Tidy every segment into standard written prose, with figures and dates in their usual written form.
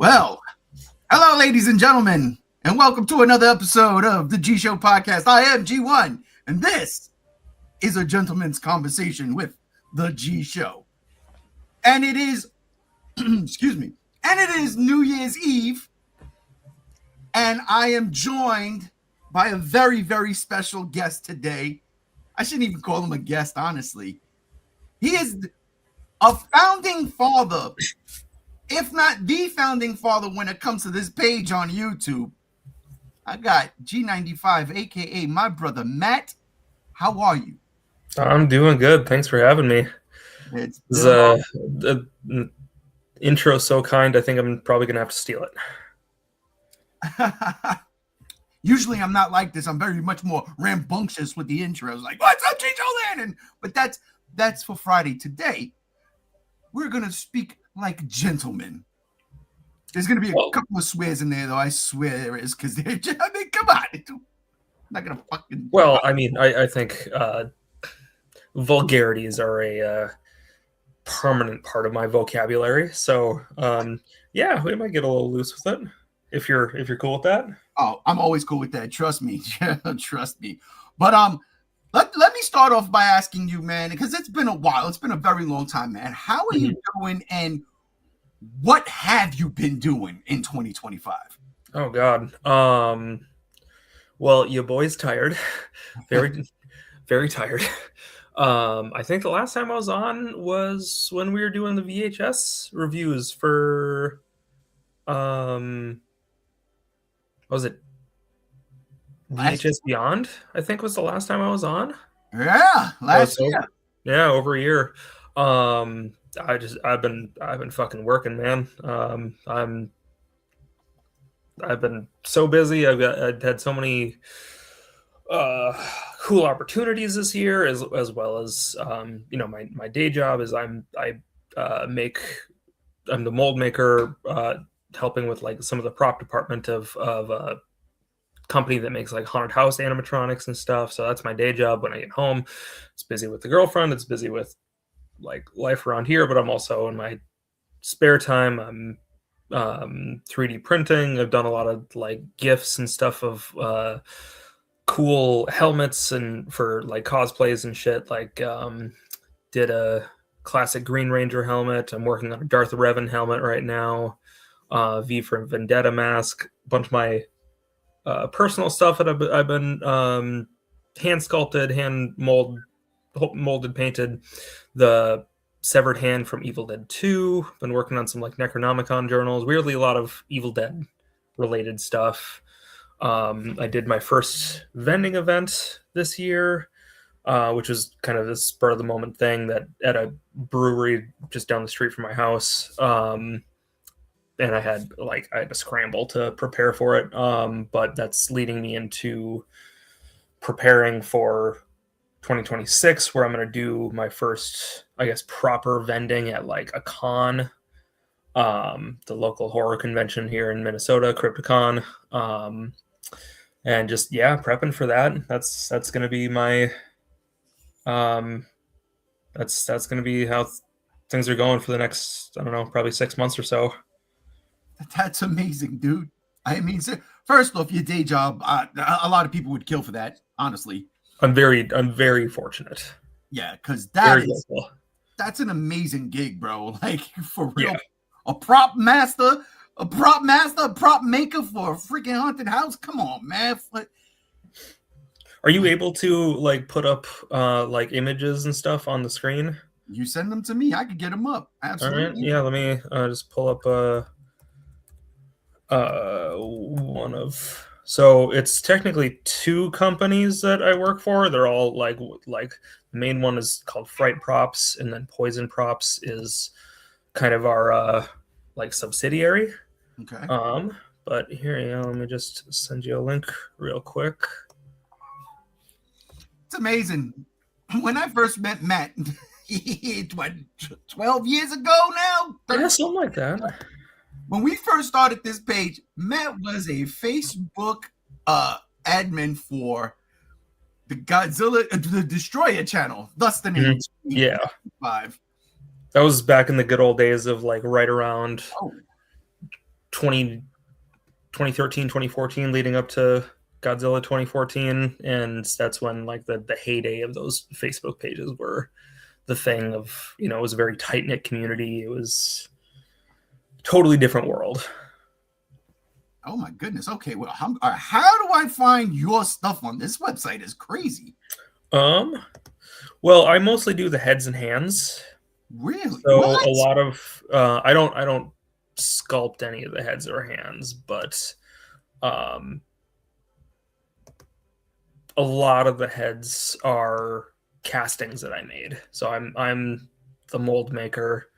Well, hello, ladies and gentlemen, and welcome to another episode of the G Show podcast. I am G1, and this is a gentleman's conversation with the G Show. And it is, excuse me, and it is New Year's Eve, and I am joined by a very, very special guest today. I shouldn't even call him a guest, honestly. He is a founding father, if not the founding father when it comes to this page on YouTube. I got G95, aka my brother Matt. How are you? I'm doing good. Thanks for having me. It's the intro so kind. I think I'm probably gonna have to steal it. Usually I'm not like this. I'm very much more rambunctious with the intros. Like, what's up, G-Joe Landon? But that's for Friday. Today, we're gonna speak like gentlemen. There's gonna be a couple of swears in there, though. I swear there is, because they're just, I mean, come on. I'm not gonna fucking. Well, I mean, I think vulgarities are a permanent part of my vocabulary. So, yeah, we might get a little loose with it if you're cool with that. Oh, I'm always cool with that. Trust me. Trust me. But let me start off by asking you, man, because it's been a while. It's been a very long time, man. How are you doing, and what have you been doing in 2025? Oh God. Well, your boy's tired. Very, very tired. I think the last time I was on was when we were doing the VHS reviews for was it VHS Beyond? I think was the last time I was on. Yeah, last year. Yeah, over a year. I've been fucking working, man. I've been so busy. I've had so many cool opportunities this year, as well as my day job is I'm the mold maker, helping with like some of the prop department of a company that makes like haunted house animatronics and stuff. So that's my day job. When I get home, it's busy with the girlfriend. It's busy with like life around here, but I'm also in my spare time, I'm 3D printing. I've done a lot of like GIFs and stuff of cool helmets and for like cosplays and shit. Like did a classic Green Ranger helmet. I'm working on a Darth Revan helmet right now. V for Vendetta mask. A bunch of my personal stuff that I've been hand sculpted, hand molded, painted. The severed hand from Evil Dead 2. Been working on some like Necronomicon journals. Weirdly, a lot of Evil Dead related stuff. I did my first vending event this year, which was kind of this spur of the moment thing that at a brewery just down the street from my house. And I had to scramble to prepare for it. But that's leading me into preparing for 2026, where I'm going to do my first, I guess, proper vending at like a con, the local horror convention here in Minnesota, Crypticon. And just, yeah, prepping for that. That's going to be my, that's going to be how things are going for the next, I don't know, probably 6 months or so. That's amazing, dude. I mean, first off, your day job, a lot of people would kill for that, honestly. I'm very fortunate. Yeah, because that's an amazing gig, bro. Like, for real. Yeah. A prop maker for a freaking haunted house. Come on, man. Are you able to like put up like images and stuff on the screen? You send them to me, I could get them up. Absolutely. All right. Yeah, let me just pull up one of. So it's technically 2 companies that I work for. They're all like the main one is called Fright Props, and then Poison Props is kind of our like subsidiary. Okay. But here, let me just send you a link real quick. It's amazing. When I first met Matt, 12 years ago now? Yeah, something like that. When we first started this page, Matt was a Facebook admin for the Godzilla, the Destroyer channel, thus the name. Yeah. 5. That was back in the good old days of like right around 2013, 2014, leading up to Godzilla 2014, and that's when like the heyday of those Facebook pages were the thing of, it was a very tight-knit community. It was a totally different world. Oh my goodness. Okay, well, how do I find your stuff on this website? Is crazy. Well, I mostly do the heads and hands. Really? So what? a lot of I don't sculpt any of the heads or hands, but a lot of the heads are castings that I made. So I'm the mold maker.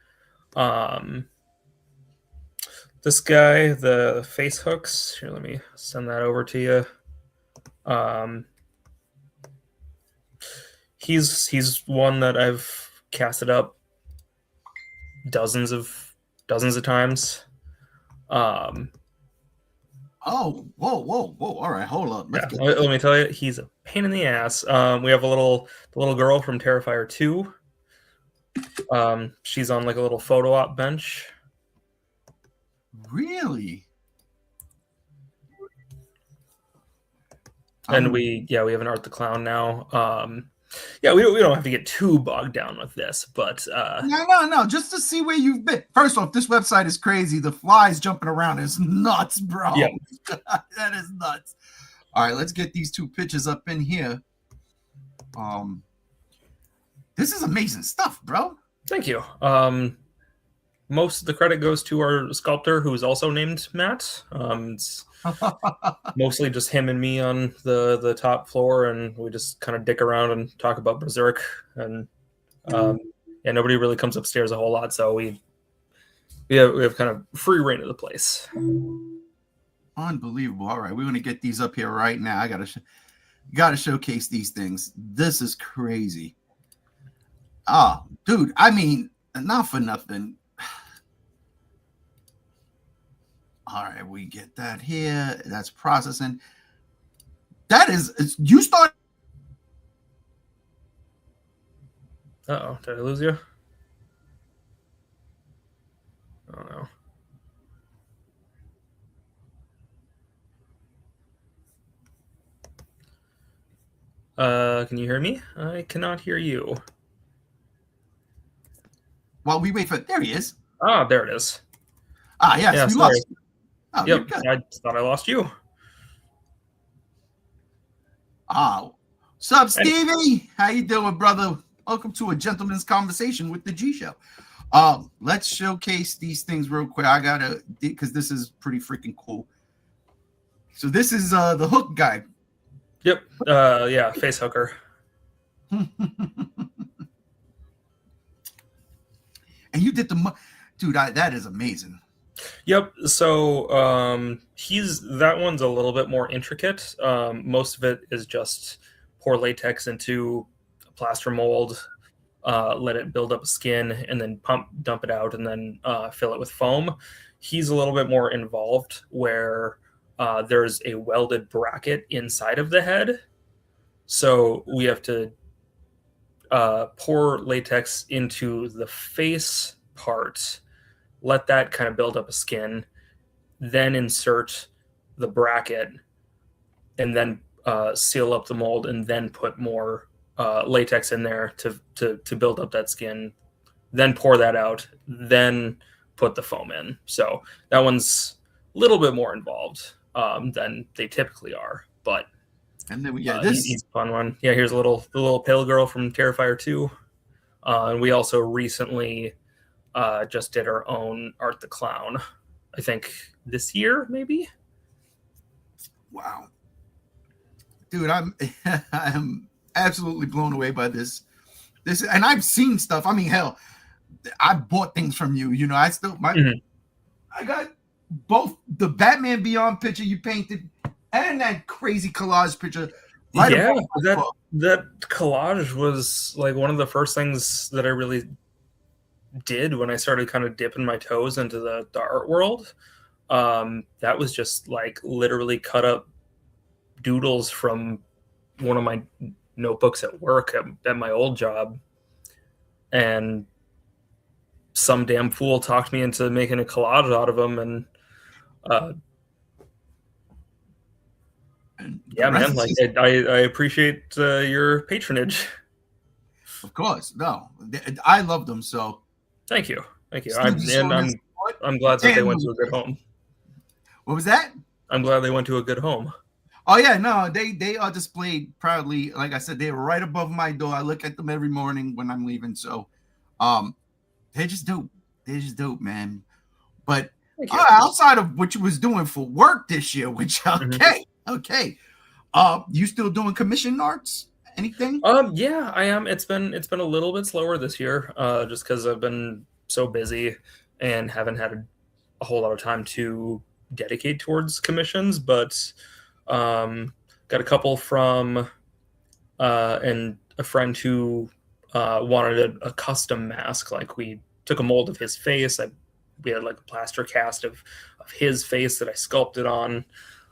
This guy, the face hooks. Here, let me send that over to you. He's one that I've casted up dozens of times. Oh, whoa! All right, hold up. Let me tell you, he's a pain in the ass. We have the little girl from Terrifier 2. She's on like a little photo op bench. Really? And we have an Art the Clown now. We don't have to get too bogged down with this, but no, just to see where you've been. First off, this website is crazy. The flies jumping around is nuts, bro. Yep. That is nuts. All right, let's get these two pictures up in here. This is amazing stuff, bro. Thank you. Most of the credit goes to our sculptor, who is also named Matt. It's mostly just him and me on the top floor, and we just kind of dick around and talk about Berserk. And nobody really comes upstairs a whole lot, so we have kind of free reign of the place. Unbelievable. All right, we're gonna get these up here right now. I gotta showcase these things. This is crazy. Oh, dude. I mean, not for nothing. All right, we get that here. That's processing. That is, you start. Uh-oh, did I lose you? Oh no. Can you hear me? I cannot hear you. While we wait for, there he is. Ah, there it is. Ah, yes, yeah, we sorry. lost. Oh, yep, I thought I lost you. Oh, what's up, Stevie? How you doing, brother? Welcome to a gentleman's conversation with the G Show. Let's showcase these things real quick. I gotta, because this is pretty freaking cool. So this is the hook guy. Yep. Face hooker. And you did dude. That is amazing. Yep. So that one's a little bit more intricate. Most of it is just pour latex into a plaster mold, let it build up a skin, and then dump it out, and then fill it with foam. He's a little bit more involved, where there's a welded bracket inside of the head. So we have to pour latex into the face part, let that kind of build up a skin, then insert the bracket, and then seal up the mold, and then put more latex in there to build up that skin, then pour that out, then put the foam in. So that one's a little bit more involved than they typically are, but and then we got this he's a fun one. Yeah, here's the little pale girl from Terrifier 2. And we also recently just did our own Art the Clown, I think this year, maybe. Wow. Dude, I'm absolutely blown away by this. And I've seen stuff. I mean, hell, I bought things from you. You know, I got both the Batman Beyond picture you painted and that crazy collage picture. That collage was like one of the first things that I really did when I started kind of dipping my toes into the art world. That was just like literally cut up doodles from one of my notebooks at work at my old job, and some damn fool talked me into making a collage out of them, and Uh, And the yeah, rest man. is Like just, I appreciate your patronage. of course, no, I love them. So Thank you, thank you. Stevie showing his support. I'm glad that they Damn, went to a good home. what was that? I'm glad they went to a good home. Oh yeah, no, they are displayed proudly. Like I said, they were right above my door. I look at them every morning when I'm leaving. So, um, they're just dope. They're just dope, man. But Thank you. outside of what you was doing for work this year, which okay. You still doing commission arts? Anything? Yeah, I am. It's been a little bit slower this year, just because I've been so busy and haven't had a whole lot of time to dedicate towards commissions. But got a couple from and a friend who wanted a custom mask. Like we took a mold of his face. We had like a plaster cast of his face that I sculpted on.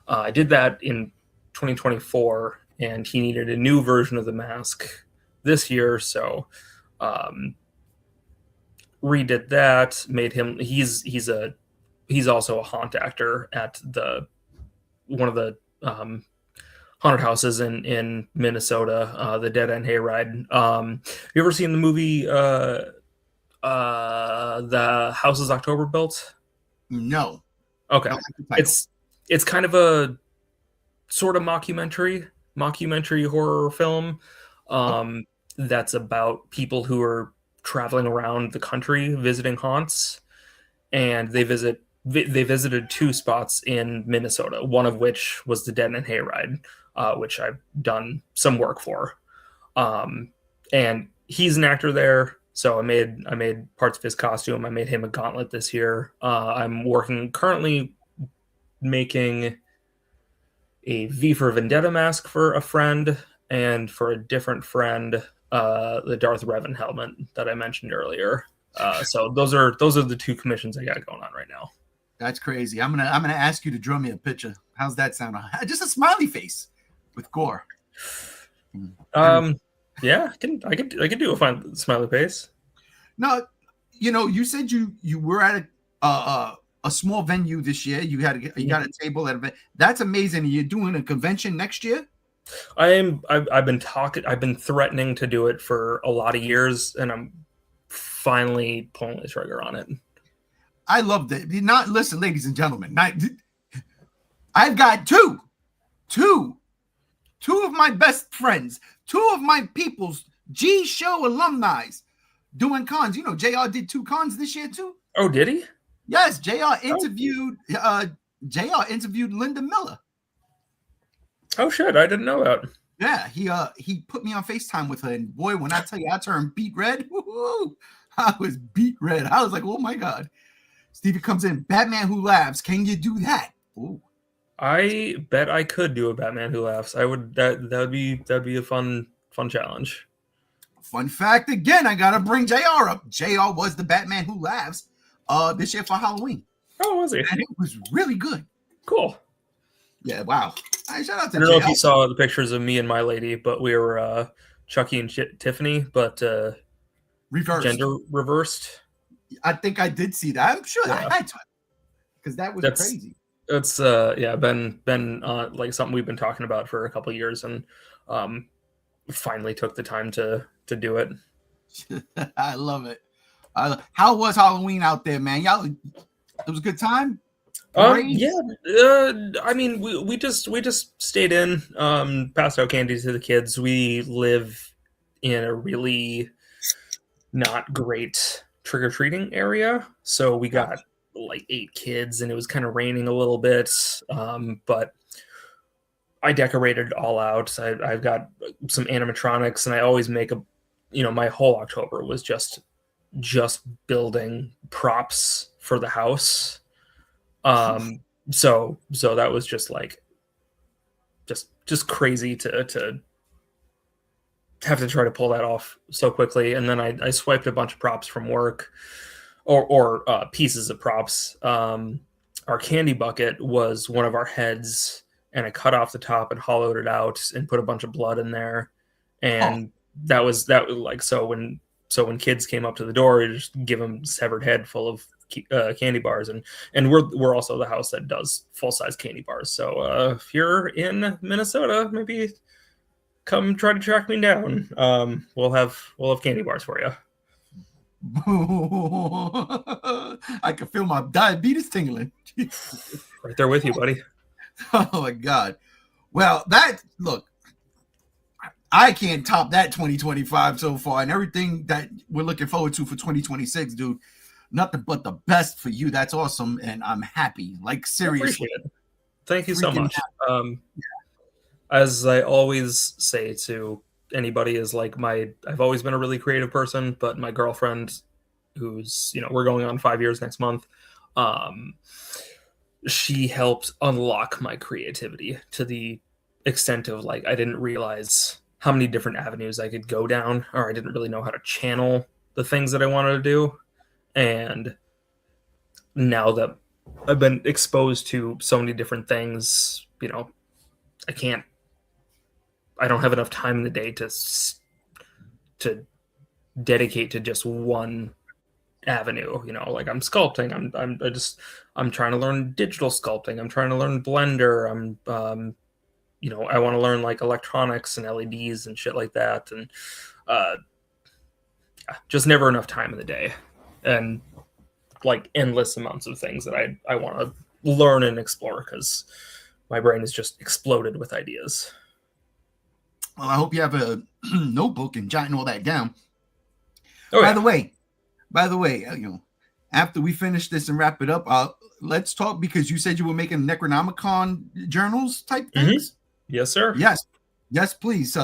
I did that in 2024, and he needed a new version of the mask this year, so redid that. Made him. He's also a haunt actor at one of the haunted houses in Minnesota, the Dead End Hayride. You ever seen the movie The Houses October Built? No. Okay. No, like It's kind of a sort of mockumentary horror film that's about people who are traveling around the country visiting haunts, and they visited two spots in Minnesota, one of which was the Dead End Hayride, which I've done some work for. And he's an actor there, so I made parts of his costume. I made him a gauntlet this year. I'm currently making a V for Vendetta mask for a friend, and for a different friend, the Darth Revan helmet that I mentioned earlier. So those are the two commissions I got going on right now. That's crazy. I'm gonna ask you to draw me a picture. How's that sound? Just a smiley face with gore. Yeah, I could do a fine smiley face. No, you said you were at a small venue this year. You got a table at event. That's amazing. You're doing a convention next year? I've been threatening to do it for a lot of years, and I'm finally pulling the trigger on it. I love that. Listen, ladies and gentlemen. I've got two of my best friends, two of my people's G Show alumni doing cons. JR did 2 cons this year too. Oh, did he? Yes, JR interviewed Linda Miller. Oh shit, I didn't know that. Yeah, he put me on FaceTime with her, and boy, when I tell you I turned beet red, I was beet red. I was like, oh my god. Stevie comes in, Batman Who Laughs. Can you do that? Ooh. I bet I could do a Batman Who Laughs. I would. That'd be a fun challenge. Fun fact again, I gotta bring JR up. JR was the Batman Who Laughs this year for Halloween. Oh, was he? And it was really good. Cool. Yeah, wow. Right, shout out to I don't know if you saw the pictures of me and my lady, but we were Chucky and Tiffany, but reversed. Gender reversed. I think I did see that. I'm sure I had to, because that's crazy. It's been like something we've been talking about for a couple of years, and finally took the time to do it. I love it. How was Halloween out there, man? Y'all, it was a good time. Yeah. I mean, we just stayed in, passed out candy to the kids. We live in a really not great trick-or-treating area, so we got like 8 kids, and it was kind of raining a little bit, but I decorated it all out. I've got some animatronics, and I always make my whole October was just building props for the house. So that was just like just crazy to have to try to pull that off so quickly. And then I swiped a bunch of props from work, or pieces of props. Our candy bucket was one of our heads, and I cut off the top and hollowed it out and put a bunch of blood in there. And that was like, so when kids came up to the door, you just give them severed head full of candy bars, and we're also the house that does full-size candy bars. So if you're in Minnesota, maybe come try to track me down. We'll have candy bars for you. I can feel my diabetes tingling. Right there with you, buddy. Oh my God. Well, look, I can't top that 2025 so far, and everything that we're looking forward to for 2026, dude. Nothing but the best for you. That's awesome, and I'm happy. Like, seriously. Thank you so much. As I always say to anybody, is like I've always been a really creative person, but my girlfriend, who's, we're going on 5 years next month, she helped unlock my creativity to the extent of I didn't realize how many different avenues I could go down, or I didn't really know how to channel the things that I wanted to do. And now that I've been exposed to so many different things, I don't have enough time in the day to dedicate to just one avenue. I'm sculpting. I'm trying to learn digital sculpting. I'm trying to learn Blender. I want to learn electronics and LEDs and shit like that. And just never enough time in the day, and endless amounts of things that I want to learn and explore, because my brain is just exploded with ideas. Well, I hope you have a notebook and jotting all that down. Oh, yeah. By the way, after we finish this and wrap it up, let's talk, because you said you were making Necronomicon journals type things. Mm-hmm. Yes, sir. Yes, please.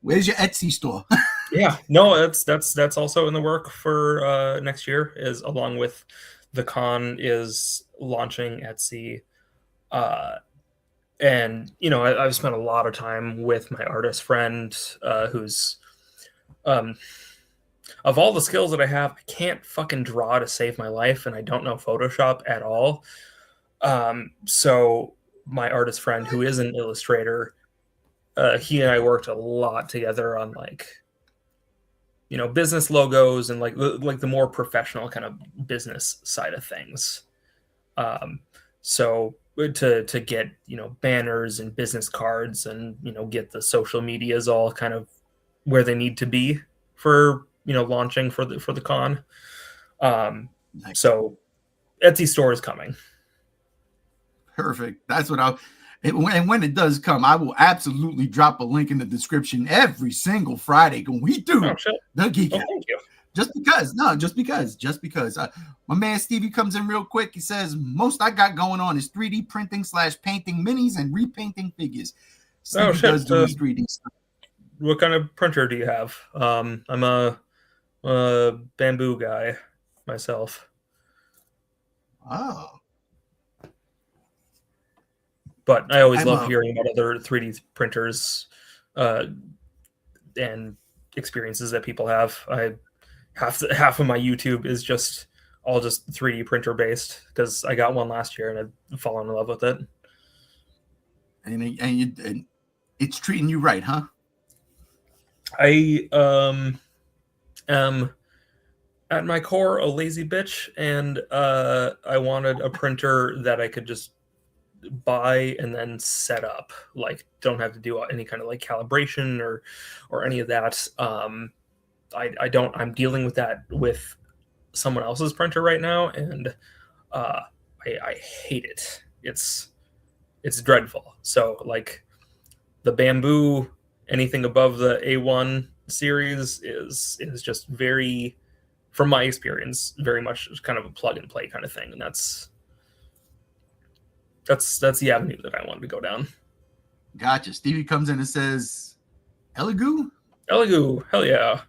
Where's your Etsy store? Yeah, no, that's also in the work for next year, is along with the con is launching Etsy. And I've spent a lot of time with my artist friend, who's of all the skills that I have, I can't fucking draw to save my life, and I don't know Photoshop at all. So my artist friend, who is an illustrator, he and I worked a lot together on business logos and the more professional kind of business side of things. So to get banners and business cards and get the social medias all kind of where they need to be for launching for the con. Nice. So Etsy store is coming. Perfect. That's what and when it does come, I will absolutely drop a link in the description every single Friday when we do the Geek Out. Thank you. Just because. My man Stevie comes in real quick. He says, most I got going on is 3D printing / painting minis and repainting figures. Stevie does do his 3D stuff. What kind of printer do you have? I'm a bamboo guy myself. Oh. But I always love hearing about other 3D printers and experiences that people have. Half of my YouTube is just 3D printer based, because I got one last year and I've fallen in love with it. And it's treating you right, huh? I am at my core a lazy bitch, and I wanted a printer that I could just buy and then set up, don't have to do any kind of calibration or any of that. I'm dealing with that with someone else's printer right now, and I hate it. It's dreadful. So the bamboo, anything above the A1 series is just very, from my experience, very much kind of a plug and play kind of thing, and that's the avenue that I wanted to go down. Gotcha. Stevie comes in and says, Elegoo, hell yeah.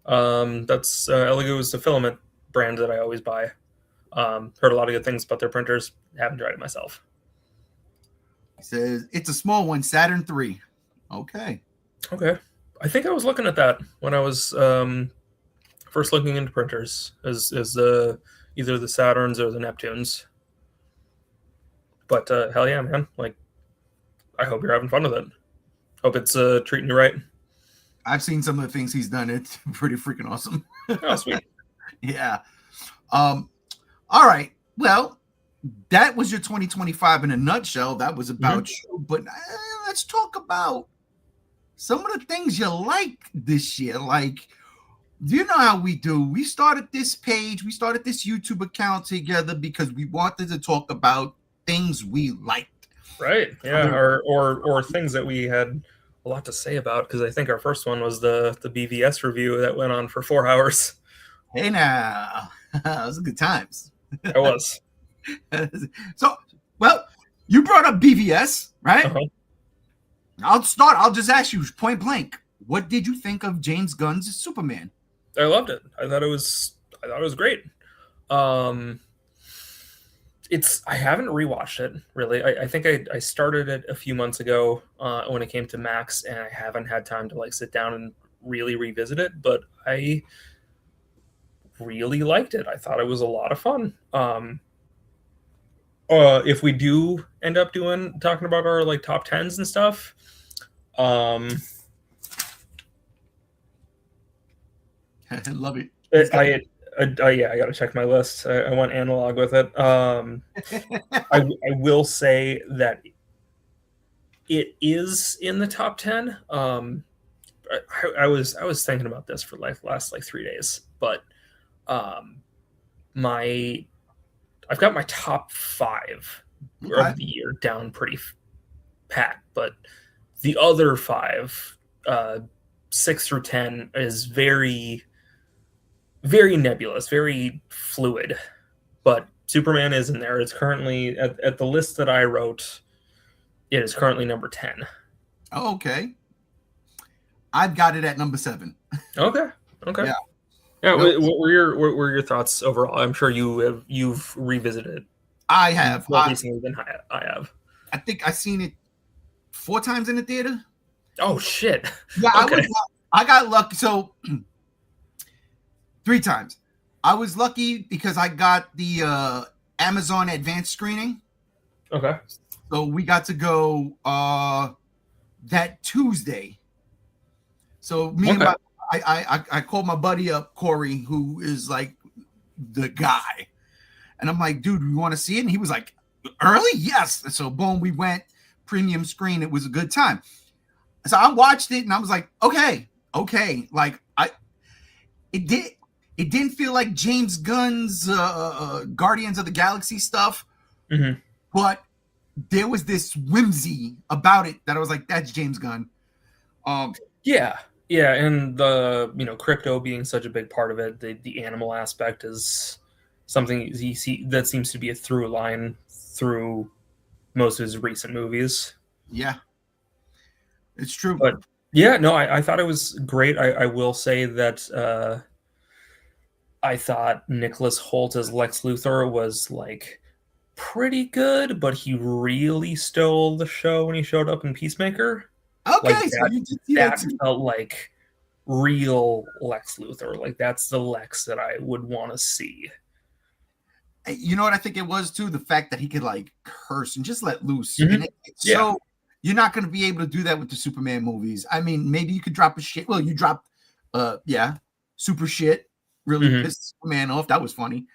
That's Elegoo is the filament brand that I always buy. Heard a lot of good things about their printers. Haven't tried it myself. He says it's a small one, Saturn 3. Okay. I think I was looking at that when I was first looking into printers, as either the Saturns or the Neptunes. But hell yeah, man! I hope you're having fun with it. Hope it's treating you right. I've seen some of the things he's done. It's pretty freaking awesome. Oh, sweet. Yeah. All right. Well, that was your 2025 in a nutshell. That was about you. But let's talk about some of the things you like this year. Like, you know how we do. We started this page, we started this YouTube account together because we wanted to talk about things we liked. Right. Yeah. Or things that we had a lot to say about, because I think our first one was the BVS review that went on for 4 hours. Hey now, those are good times. It was. So, well, you brought up BVS, right? Uh-huh. I'll just ask you point blank. What did you think of James Gunn's Superman? I loved it. I thought it was great. I haven't rewatched it really. I think I started it a few months ago when it came to Max, and I haven't had time to like sit down and really revisit it. But I really liked it. I thought it was a lot of fun. If we do end up talking about our like top tens and stuff, Love it. I gotta check my list. I went analog with it. I will say that it is in the top 10. I was thinking about this for like last like 3 days, but I've got my top 5 of the year down pretty pat, but the other 5, 6 through 10, is very, very nebulous, very fluid. But Superman is in there. It's currently at the list that I wrote. It is currently number 10. Oh, okay. I've got it at number 7. Okay. Yeah. Yeah. What were your thoughts overall? I'm sure you've revisited it. I have more recently than I have. I think I've seen it 4 times in the theater. Oh shit! Yeah, okay. I got lucky. So 3 times. I was lucky because I got the Amazon advanced screening. Okay. So we got to go that Tuesday. So me and I called my buddy up, Corey, who is like the guy. And I'm like, dude, we want to see it? And he was like, early? Yes. So boom, we went premium screen. It was a good time. So I watched it and I was like, okay. Like it didn't feel like James Gunn's Guardians of the Galaxy stuff, but there was this whimsy about it that I was like, that's James Gunn. Yeah, and the crypto being such a big part of it, the animal aspect is something you see that seems to be a through line through most of his recent movies. Yeah, it's true. But yeah, no, I thought it was great. I will say that I thought Nicholas Hoult as Lex Luthor was like pretty good, but he really stole the show when he showed up in Peacemaker. Okay, like so you did see that too. felt like real Lex Luthor. Like that's the Lex that I would want to see. You know what I think it was too? The fact that he could like curse and just let loose. And so you're not going to be able to do that with the Superman movies. I mean, maybe you could drop a shit. Well, you dropped, super shit. Really pissed Superman off. That was funny.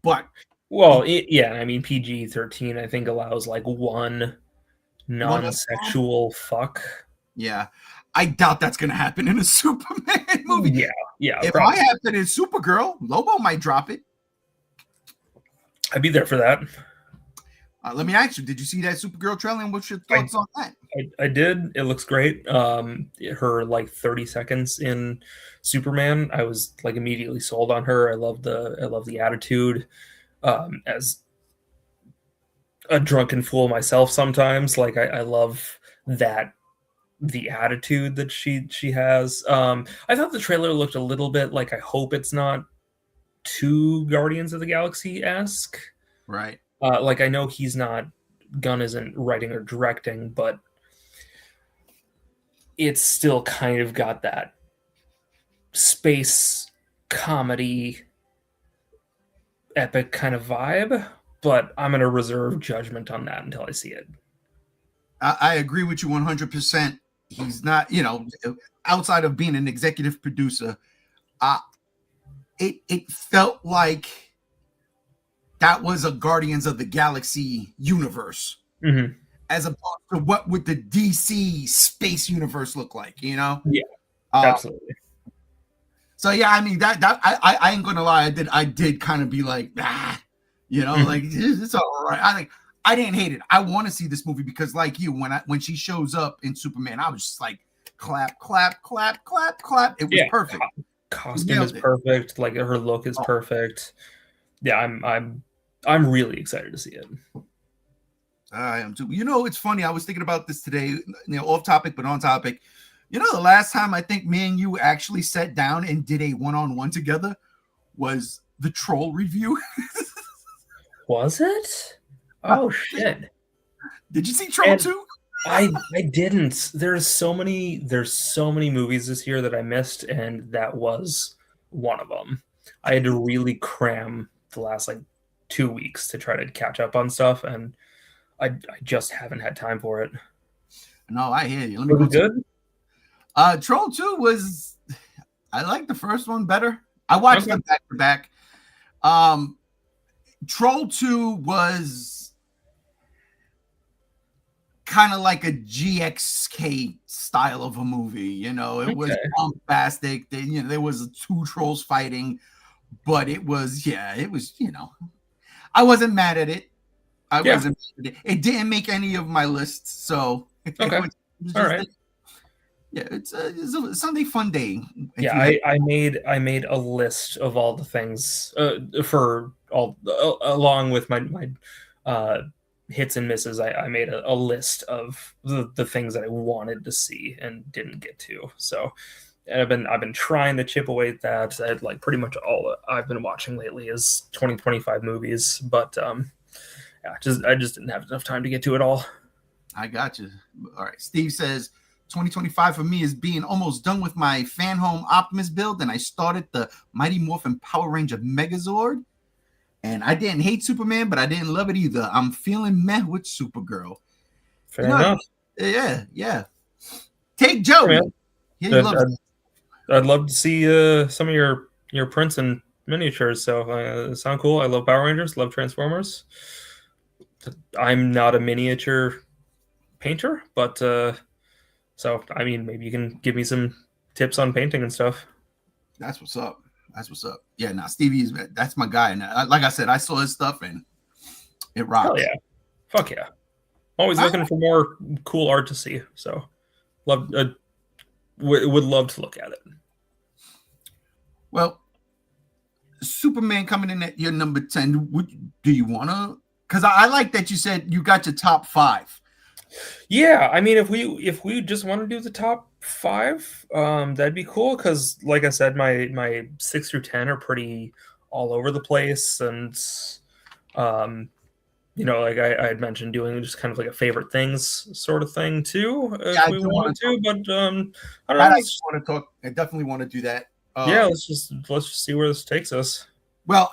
But I mean, PG-13 I think allows like one non-sexual fuck. Yeah, I doubt that's going to happen in a Superman movie. Yeah. It might happen in Supergirl. Lobo might drop it. I'd be there for that. Let me ask you, did you see that Supergirl trailer and what's your thoughts on that? I did. It looks great. Her like 30 seconds in Superman, I was like immediately sold on her. I love the attitude. As a drunken fool myself sometimes, like I love that, the attitude that she has. I thought the trailer looked a little bit like, I hope it's not too Guardians of the Galaxy-esque. Right. Like I know Gunn isn't writing or directing, but it's still kind of got that space comedy epic kind of vibe, but I'm going to reserve judgment on that until I see it. I agree with you 100%. He's not, outside of being an executive producer, it felt like that was a Guardians of the Galaxy universe, Mm-hmm. as opposed to what would the DC space universe look like, you know? Yeah, Uh, absolutely. so yeah, I mean that I ain't gonna lie, I did kind of be like, you know, like it's all right. I didn't hate it. I want to see this movie because, like you, when she shows up in Superman, I was just like, clap, clap, clap, clap, clap. It was perfect. Costume is perfect. Like her look is perfect. Yeah, I'm really excited to see it. I am too. You know, it's funny. I was thinking about this today. You know, off topic but on topic. You know, the last time I think me and you actually sat down and did a one-on-one together was the Troll review. Was it? Oh shit! Did you see Troll 2? I didn't. There's so many movies this year that I missed, and that was one of them. I had to really cram the last like 2 weeks to try to catch up on stuff, and I just haven't had time for it. No, I hear you. Let me was it good? Troll 2 was. I like the first one better. I watched them back to back. Troll 2 was kind of like a GXK style of a movie, you know. It was bombastic. You know, there was 2 trolls fighting, but it was, you know, I wasn't mad at it. I wasn't mad at it. It didn't make any of my lists, so okay, it was all right. It's a Sunday fun day. Yeah, I made a list of all the things for all along with my hits and misses. I made a list of the things that I wanted to see and didn't get to. So and I've been trying to chip away at that. I like pretty much all I've been watching lately is 2025 movies, but I just didn't have enough time to get to it all. I got you. All right, Steve says 2025 for me is being almost done with my Fan Home Optimus build, and I started the Mighty Morphin Power Ranger Megazord. And I didn't hate Superman, but I didn't love it either. I'm feeling meh with Supergirl. Fair enough. Yeah. Take Joe. I'd love to see some of your prints and miniatures. So sound cool. I love Power Rangers. Love Transformers. I'm not a miniature painter, but so I mean, maybe you can give me some tips on painting and stuff. That's what's up. Yeah, Stevie that's my guy. And like I said, I saw his stuff and it rocks. Hell yeah. Fuck yeah. Always looking for more cool art to see. So would love to look at it. Well, Superman coming in at your number 10. Do you want to? Because I like that you said you got your top 5. Yeah, I mean, if we just want to do the top 5, that'd be cool. Because, like I said, my 6 through 10 are pretty all over the place, and you know, like I had mentioned, doing just kind of like a favorite things sort of thing too. If we wanted to, but I don't know. I definitely want to do that. Yeah, let's just see where this takes us. Well,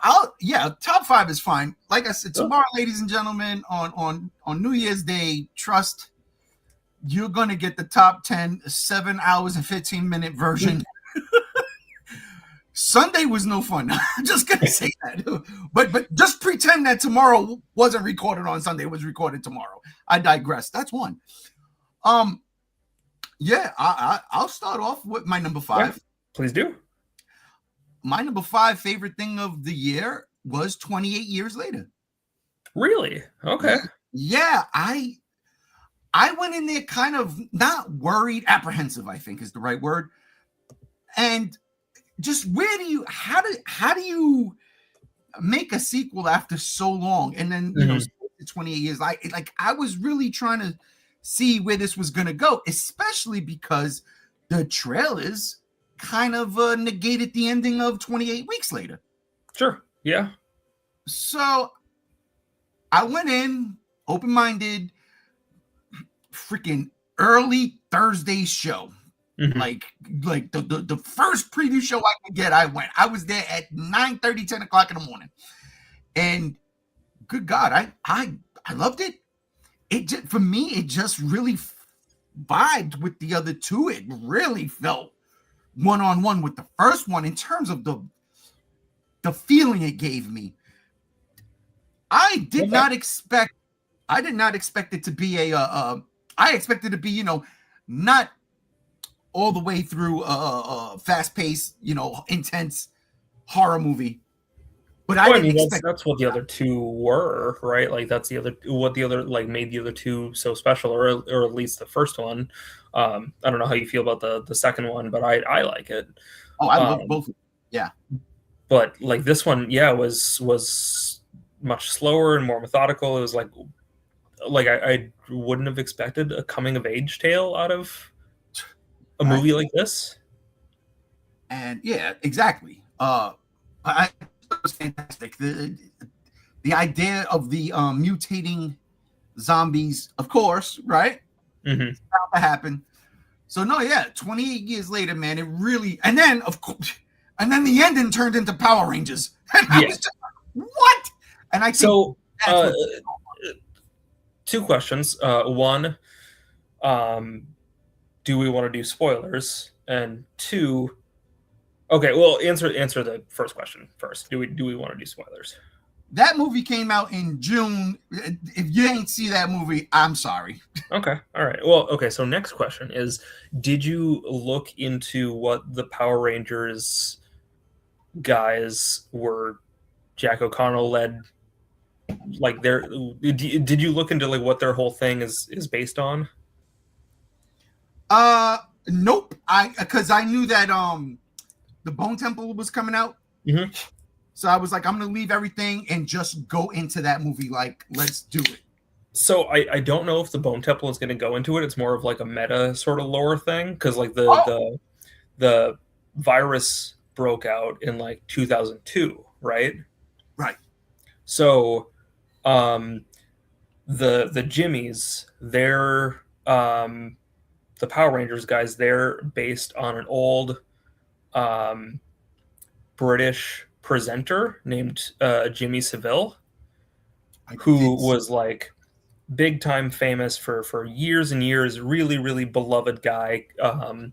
top 5 is fine. Like I said, tomorrow, ladies and gentlemen, on New Year's Day, trust you're gonna get the top 10 7 hours and 15-minute version. Sunday was no fun. I'm just gonna say that, but just pretend that tomorrow wasn't recorded on Sunday. It was recorded tomorrow. I digress. That's one. Yeah, I'll start off with my number 5. Yeah, please do. My number 5 favorite thing of the year was 28 Years Later. Really? Okay. Yeah, I went in there kind of not worried, apprehensive, I think is the right word. And just how do you make a sequel after so long? And then, you know, 28 years, I was really trying to see where this was going to go, especially because the trailers kind of negated the ending of 28 Weeks Later. Sure. Yeah. So I went in open-minded, freaking early Thursday show. Like the first preview show I could get, I went. I was there at 9:30, 10 o'clock in the morning. And good God, I loved it. It just, for me, it just really vibed with the other two. It really felt one-on-one with the first one in terms of the feeling it gave me. I did not expect it to be I expected it to be, not all the way through fast-paced, intense horror movie. But I didn't expect that's what the other two were, right? Like that's what the other like made the other two so special, or at least the first one. I don't know how you feel about the second one, but I like it. Oh, I love both. Yeah. But like this one, was much slower and more methodical. It was like I wouldn't have expected a coming of age tale out of a movie like this. And yeah, exactly. It was fantastic. The idea of the mutating zombies, of course, right? Mm-hmm. About to happen. So no, yeah, 28 years later, man, it really, and then of course, and then the ending turned into Power Rangers. And I was just like, what? And I think two questions. One, do we want to do spoilers? And two, okay, well, answer the first question first. Do we want to do spoilers? That movie came out in June. If you ain't see that movie, I'm sorry. Okay, all right. Well, okay. So next question is: did you look into what the Power Rangers guys were? Jack O'Connell led. Like, did you look into like what their whole thing is based on? Nope. Because I knew that the Bone Temple was coming out. Mm-hmm. So I was like, I'm gonna leave everything and just go into that movie. Like, let's do it. So I don't know if the Bone Temple is going to go into it. It's more of like a meta sort of lore thing because like the virus broke out in like 2002, right? Right. So the Jimmies, they're the Power Rangers guys, they're based on an old British presenter named Jimmy Savile, who was like big time famous for years and years, really, really beloved guy. I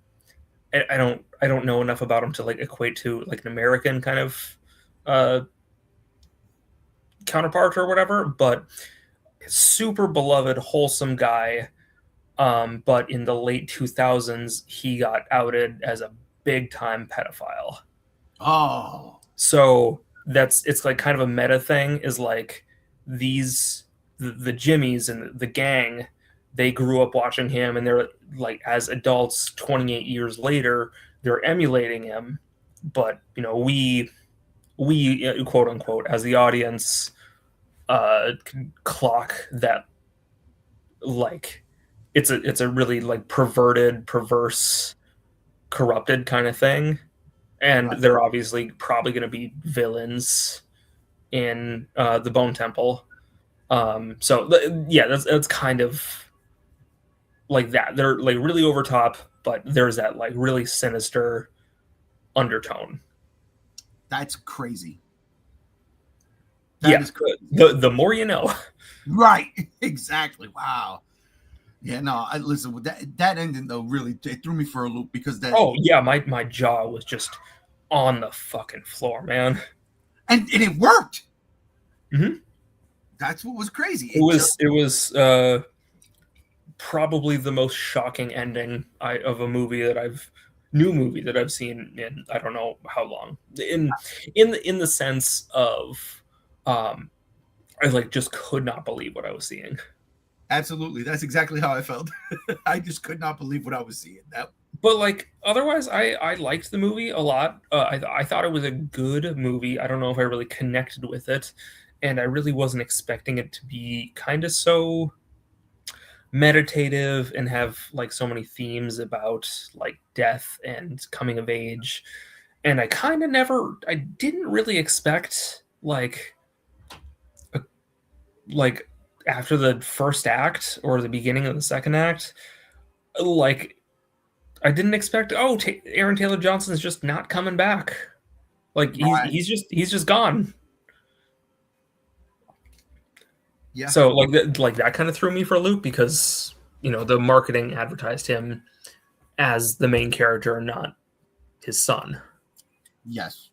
don't know enough about him to like equate to like an American kind of counterpart or whatever, but super beloved, wholesome guy. But in the late 2000s, he got outed as a big time pedophile. Oh, so it's like kind of a meta thing. Is like the Jimmies and the gang, they grew up watching him, and they're like as adults 28 years later, they're emulating him. But we quote unquote as the audience can clock that like it's a really like perverted, perverse, corrupted kind of thing, and right. They're obviously probably going to be villains in the Bone Temple. So yeah, that's kind of like that. They're like really over top, but there's that like really sinister undertone. That's crazy. That is crazy. The more you know. Right. Exactly. Wow. Yeah, no, listen, that ending though really it threw me for a loop because that. Oh yeah, my jaw was just on the fucking floor, man. And it worked. Mm-hmm. That's what was crazy. It was probably the most shocking ending of a new movie that I've seen in I don't know how long. In the sense of I like just could not believe what I was seeing. Absolutely, that's exactly how I felt. I just could not believe what I was seeing. But like otherwise, I liked the movie a lot. I thought it was a good movie. I don't know if I really connected with it, and I really wasn't expecting it to be kind of so meditative and have like so many themes about like death and coming of age. And I didn't really expect like after the first act or the beginning of the second act, like I didn't expect, Aaron Taylor Johnson's just not coming back. Like he's just gone. Yeah. So like that kind of threw me for a loop because the marketing advertised him as the main character, not his son. Yes.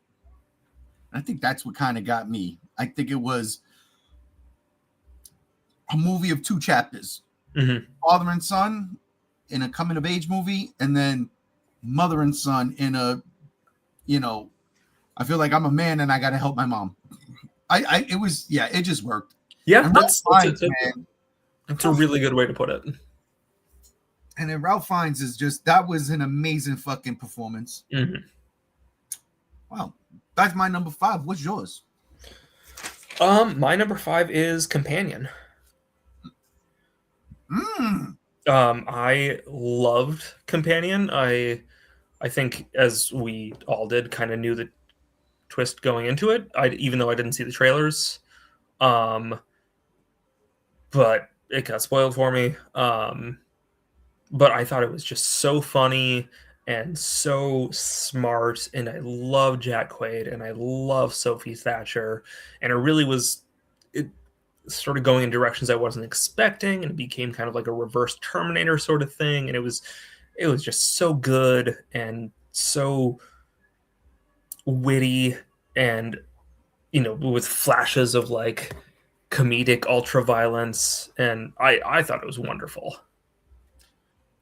I think that's what kind of got me. I think it was a movie of two chapters: father and son in a coming of age movie, and then mother and son in a, I feel like I'm a man and I got to help my mom. It just worked. Yeah, and that's man. That's a really good way to put it. And then Ralph Fiennes that was an amazing fucking performance. Wow. That's my number 5. What's yours? My number 5 is Companion. I loved Companion. I think, as we all did, kind of knew the twist going into it. Even though I didn't see the trailers, but it got spoiled for me. But I thought it was just so funny and so smart, and I love Jack Quaid and I love Sophie Thatcher, and it started going in directions I wasn't expecting, and it became kind of like a reverse Terminator sort of thing, and it was just so good and so witty, and with flashes of like comedic ultra violence, and I thought it was wonderful.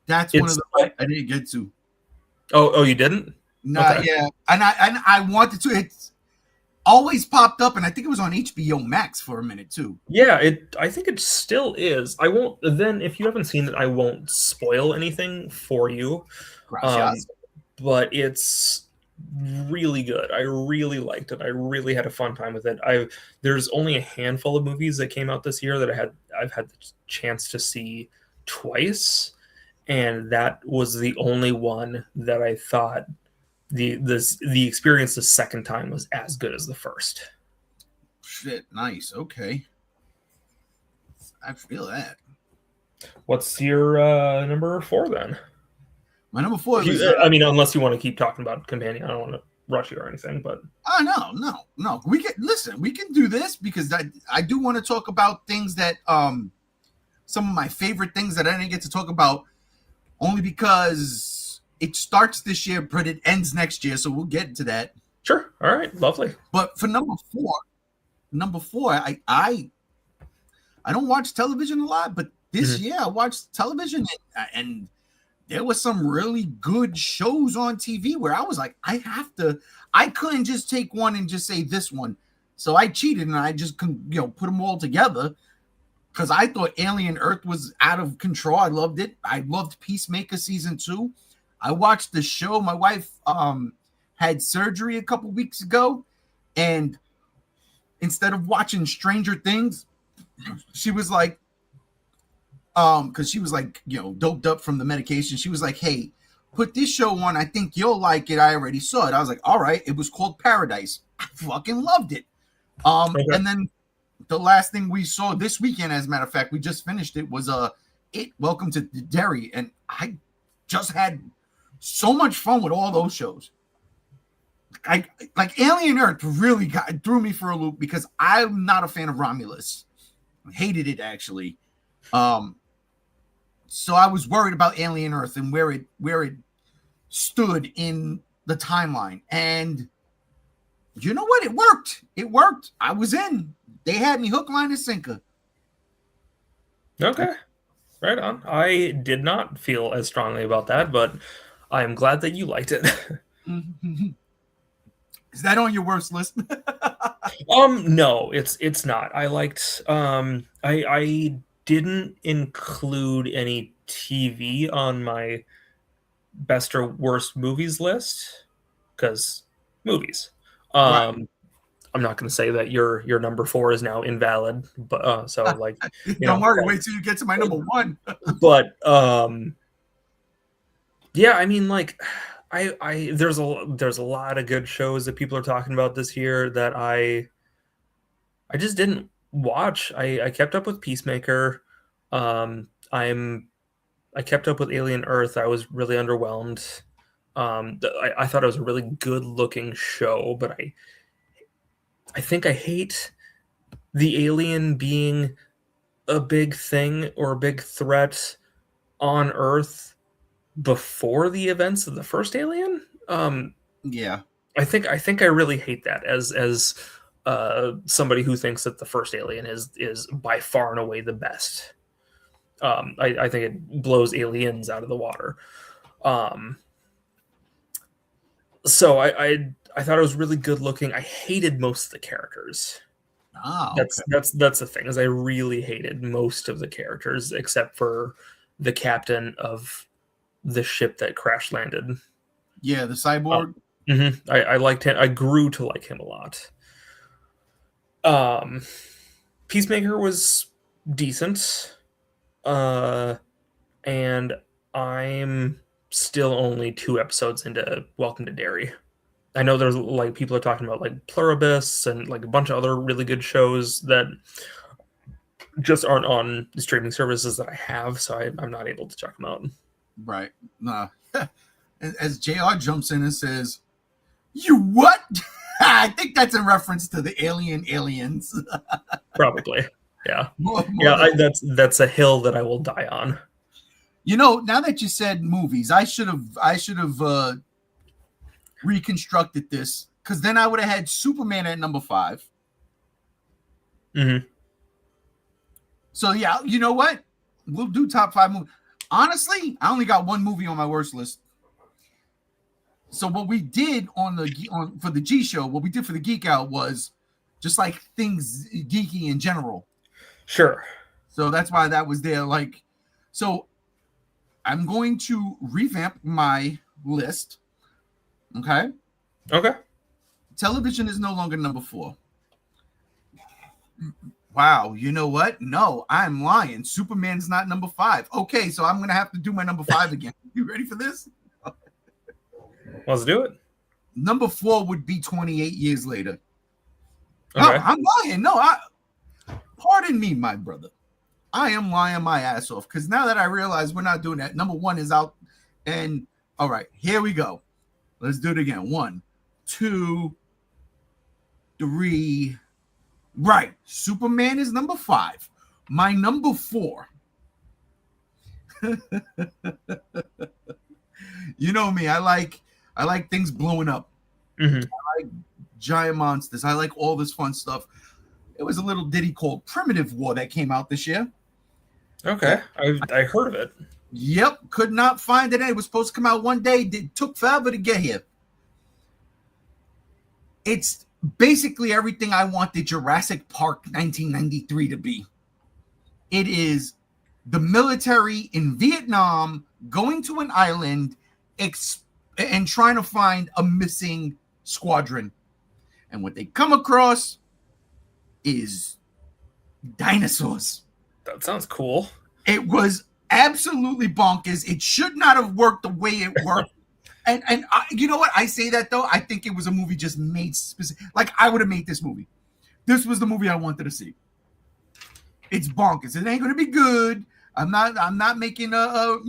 That's one of the I didn't get to. Oh, you didn't? No, okay. Yeah, and I wanted to. It's always popped up, and I think it was on HBO Max for a minute too. Yeah, I think it still is. I won't. Then, if you haven't seen it, I won't spoil anything for you. But it's really good. I really liked it. I really had a fun time with it. There's only a handful of movies that came out this year that I've had the chance to see twice. And that was the only one that I thought the experience the second time was as good as the first. Shit, nice. Okay. I feel that. What's your number 4 then? My number 4 is... unless you want to keep talking about Companion. I don't want to rush you or anything, but... No. We can do this because I do want to talk about things that... some of my favorite things that I didn't get to talk about, only because it starts this year, but it ends next year, so we'll get into that. Sure. All right. Lovely. But for number four, I don't watch television a lot, but this year I watched television, and there was some really good shows on TV where I was like, I couldn't just take one and just say this one. So I cheated and I just couldn't, put them all together. Because I thought Alien Earth was out of control. I loved it. I loved Peacemaker season 2. I watched the show. My wife had surgery a couple weeks ago, and instead of watching Stranger Things, she was like, because she was like, doped up from the medication. She was like, "Hey, put this show on. I think you'll like it. I already saw it." I was like, "All right." It was called Paradise. I fucking loved it. Okay. And then the last thing we saw this weekend, as a matter of fact, we just finished it, was Welcome to the Derry, and I just had so much fun with all those shows. Like Alien Earth really threw me for a loop because I'm not a fan of Romulus. I hated it, actually. So I was worried about Alien Earth and where it stood in the timeline, and you know what? It worked. It worked. I was in. They had me hook, line, and sinker. Okay. Right on. I did not feel as strongly about that, but I am glad that you liked it. Is that on your worst list? No, it's not. I liked I didn't include any TV on my best or worst movies list because movies. Right. I'm not going to say that your number 4 is now invalid, but so like, don't worry, wait till you get to my number 1. But yeah, I mean, like, I there's a lot of good shows that people are talking about this year that I just didn't watch. I kept up with Peacemaker. I kept up with Alien Earth. I was really underwhelmed. I thought it was a really good looking show, but I think I hate the alien being a big thing or a big threat on Earth before the events of the first Alien. Yeah. I think I really hate that as somebody who thinks that the first Alien is by far and away the best. I think it blows Aliens out of the water. So I thought it was really good looking. I hated most of the characters. Okay. That's the thing, is I really hated most of the characters except for the captain of the ship that crash landed. Yeah, the cyborg. I liked him. I grew to like him a lot. Peacemaker was decent. And I'm still only 2 episodes into Welcome to Derry. I know there's like people are talking about like Pluribus and like a bunch of other really good shows that just aren't on the streaming services that I have, so I'm not able to check them out. Right. Nah. As JR jumps in and says, "You what?" I think that's in reference to the aliens. Probably. Yeah. More That's a hill that I will die on. You know, now that you said movies, I should have reconstructed this, because then I would have had Superman at number 5. Mm-hmm. So yeah, you know what? We'll do top 5 movies. Honestly, I only got 1 movie on my worst list. So what we did for the G show, what we did for the Geek Out was just like things geeky in general. Sure. So that's why that was there. Like, so I'm going to revamp my list. Okay. Television is no longer number 4. Wow, you know what? No, I'm lying. Superman's not number 5. Okay, so I'm going to have to do my number 5 again. You ready for this? Let's do it. Number 4 would be 28 Years Later. Okay. No, I'm lying. No, pardon me, my brother. I am lying my ass off, because now that I realize we're not doing that, number 1 is out. And all right, here we go. Let's do it again. 1, 2, 3. Right. Superman is number 5. My number 4. You know me. I like things blowing up. Mm-hmm. I like giant monsters. I like all this fun stuff. It was a little ditty called Primitive War that came out this year. Okay. I heard of it. Yep. Could not find it. It was supposed to come out one day. It took forever to get here. It's basically everything I wanted Jurassic Park 1993 to be. It is the military in Vietnam going to an island and trying to find a missing squadron. And what they come across is dinosaurs. That sounds cool. It was absolutely bonkers. It should not have worked the way it worked. And you know what? I say that, though. I think it was a movie just made specific. Like, I would have made this movie. This was the movie I wanted to see. It's bonkers. It ain't going to be good. I'm not making a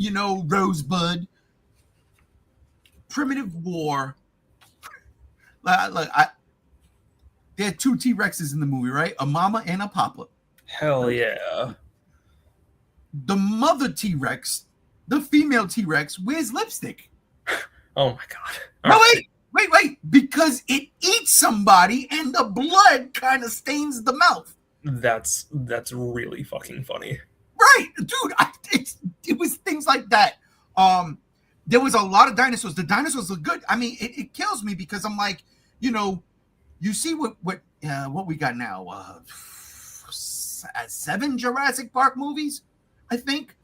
Rosebud. Primitive War. There are 2 T-Rexes in the movie, right? A mama and a papa. Hell yeah. The mother T-Rex, the female T-Rex, wears lipstick. Oh my god. No, wait. Because it eats somebody and the blood kind of stains the mouth. That's really fucking funny. Right, dude. It was things like that. There was a lot of dinosaurs. The dinosaurs are good. I mean, it kills me because I'm like, you see what we got now? 7 Jurassic Park movies, I think.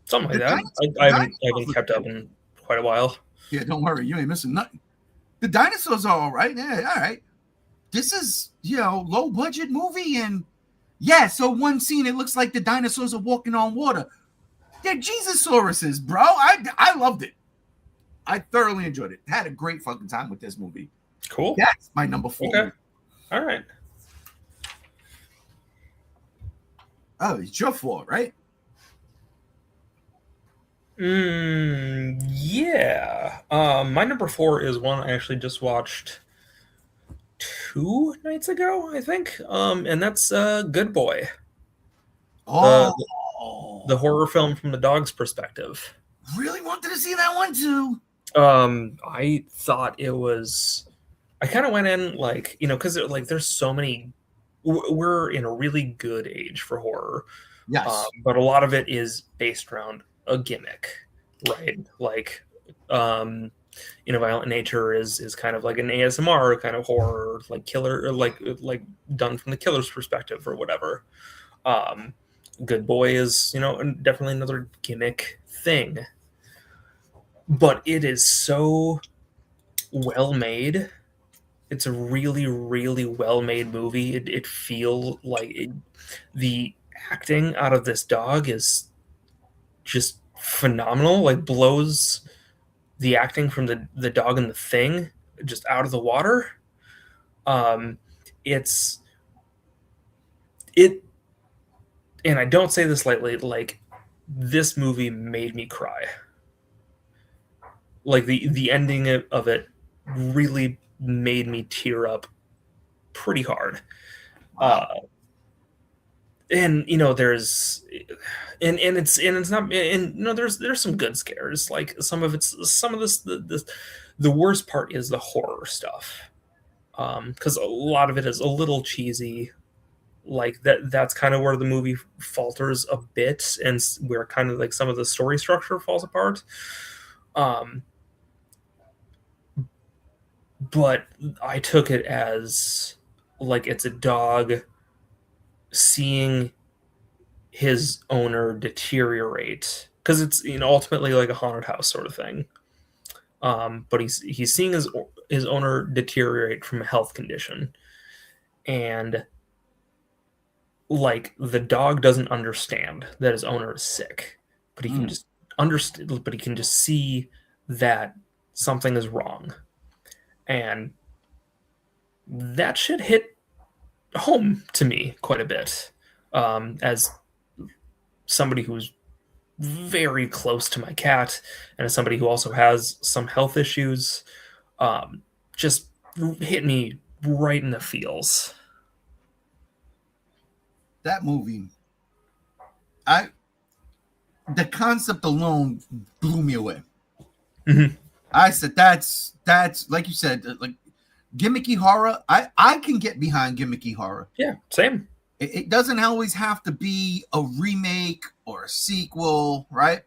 Something like that. I haven't kept up in quite a while. Yeah, don't worry, you ain't missing nothing. The dinosaurs are all right. Yeah, all right. This is low budget movie, and yeah. So one scene, it looks like the dinosaurs are walking on water. They're Jesusauruses, bro. I loved it. I thoroughly enjoyed it. Had a great fucking time with this movie. Cool. That's my number 4. Okay. All right. Oh, it's your 4, right? Yeah. My number 4 is one I actually just watched 2 nights ago, I think. And that's Good Boy. The horror film from the dog's perspective. Really wanted to see that one too. I thought it was I kind of went in like, because like there's so many. We're in a really good age for horror, Yes. but a lot of it is based around a gimmick, right? Like, Violent Nature is kind of like an ASMR kind of horror, like killer, or like done from the killer's perspective or whatever. Um, Good Boy is, definitely another gimmick thing, but it is so well made. It's a really, really well made movie. It feel like the acting out of this dog is just phenomenal. Like blows the acting from the dog and the thing just out of the water. Um, it's it, and I don't say this lightly. Like this movie made me cry. Like the ending of it really made me tear up pretty hard. Wow. And there's and it's not, and there's some good scares. Like some of this the worst part is the horror stuff, because a lot of it is a little cheesy. Like that's kind of where the movie falters a bit, and where kind of like some of the story structure falls apart. um but I took it as like it's a dog seeing his owner deteriorate, because it's ultimately like a haunted house sort of thing. But he's seeing his owner deteriorate from a health condition, and like the dog doesn't understand that his owner is sick, but he can Mm. just understand, but he can just see that something is wrong, and that should hit home to me quite a bit, as somebody who's very close to my cat, and as somebody who also has some health issues. um, just hit me right in the feels. That movie, I the concept alone blew me away. Mhm. I said that's like you said, like gimmicky horror. I can get behind gimmicky horror. Yeah, same. It doesn't always have to be a remake or a sequel, right?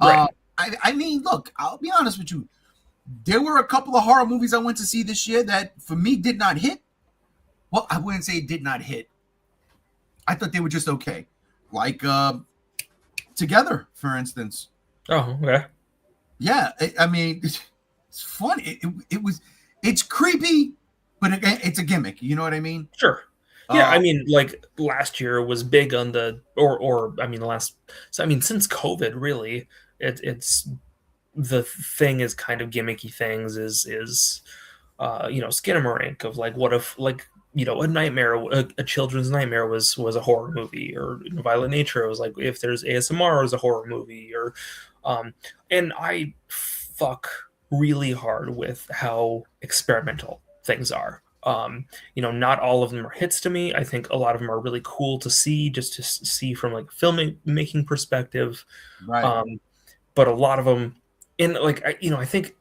Uh, Right. I mean, look, I'll be honest with you. There were a couple of horror movies I went to see this year that for me did not hit. Well, I wouldn't say it did not hit. I thought they were just okay. Like Together, for instance. Oh, okay. Yeah, I mean, it's fun. It's creepy, but it's a gimmick. You know what I mean? Sure. Yeah, Uh, I mean, like last year was big on the or I mean the last. So I mean, since COVID, really, it's the thing is kind of gimmicky things is Skinamarink of like what if like a nightmare, a children's nightmare was a horror movie, or Violent Nature was like if there's ASMR is a horror movie, or um and I fuck really hard with how experimental things are. Not all of them are hits to me. I think a lot of them are really cool to see, just to see from like filmmaking perspective. right. um but a lot of them, and like I think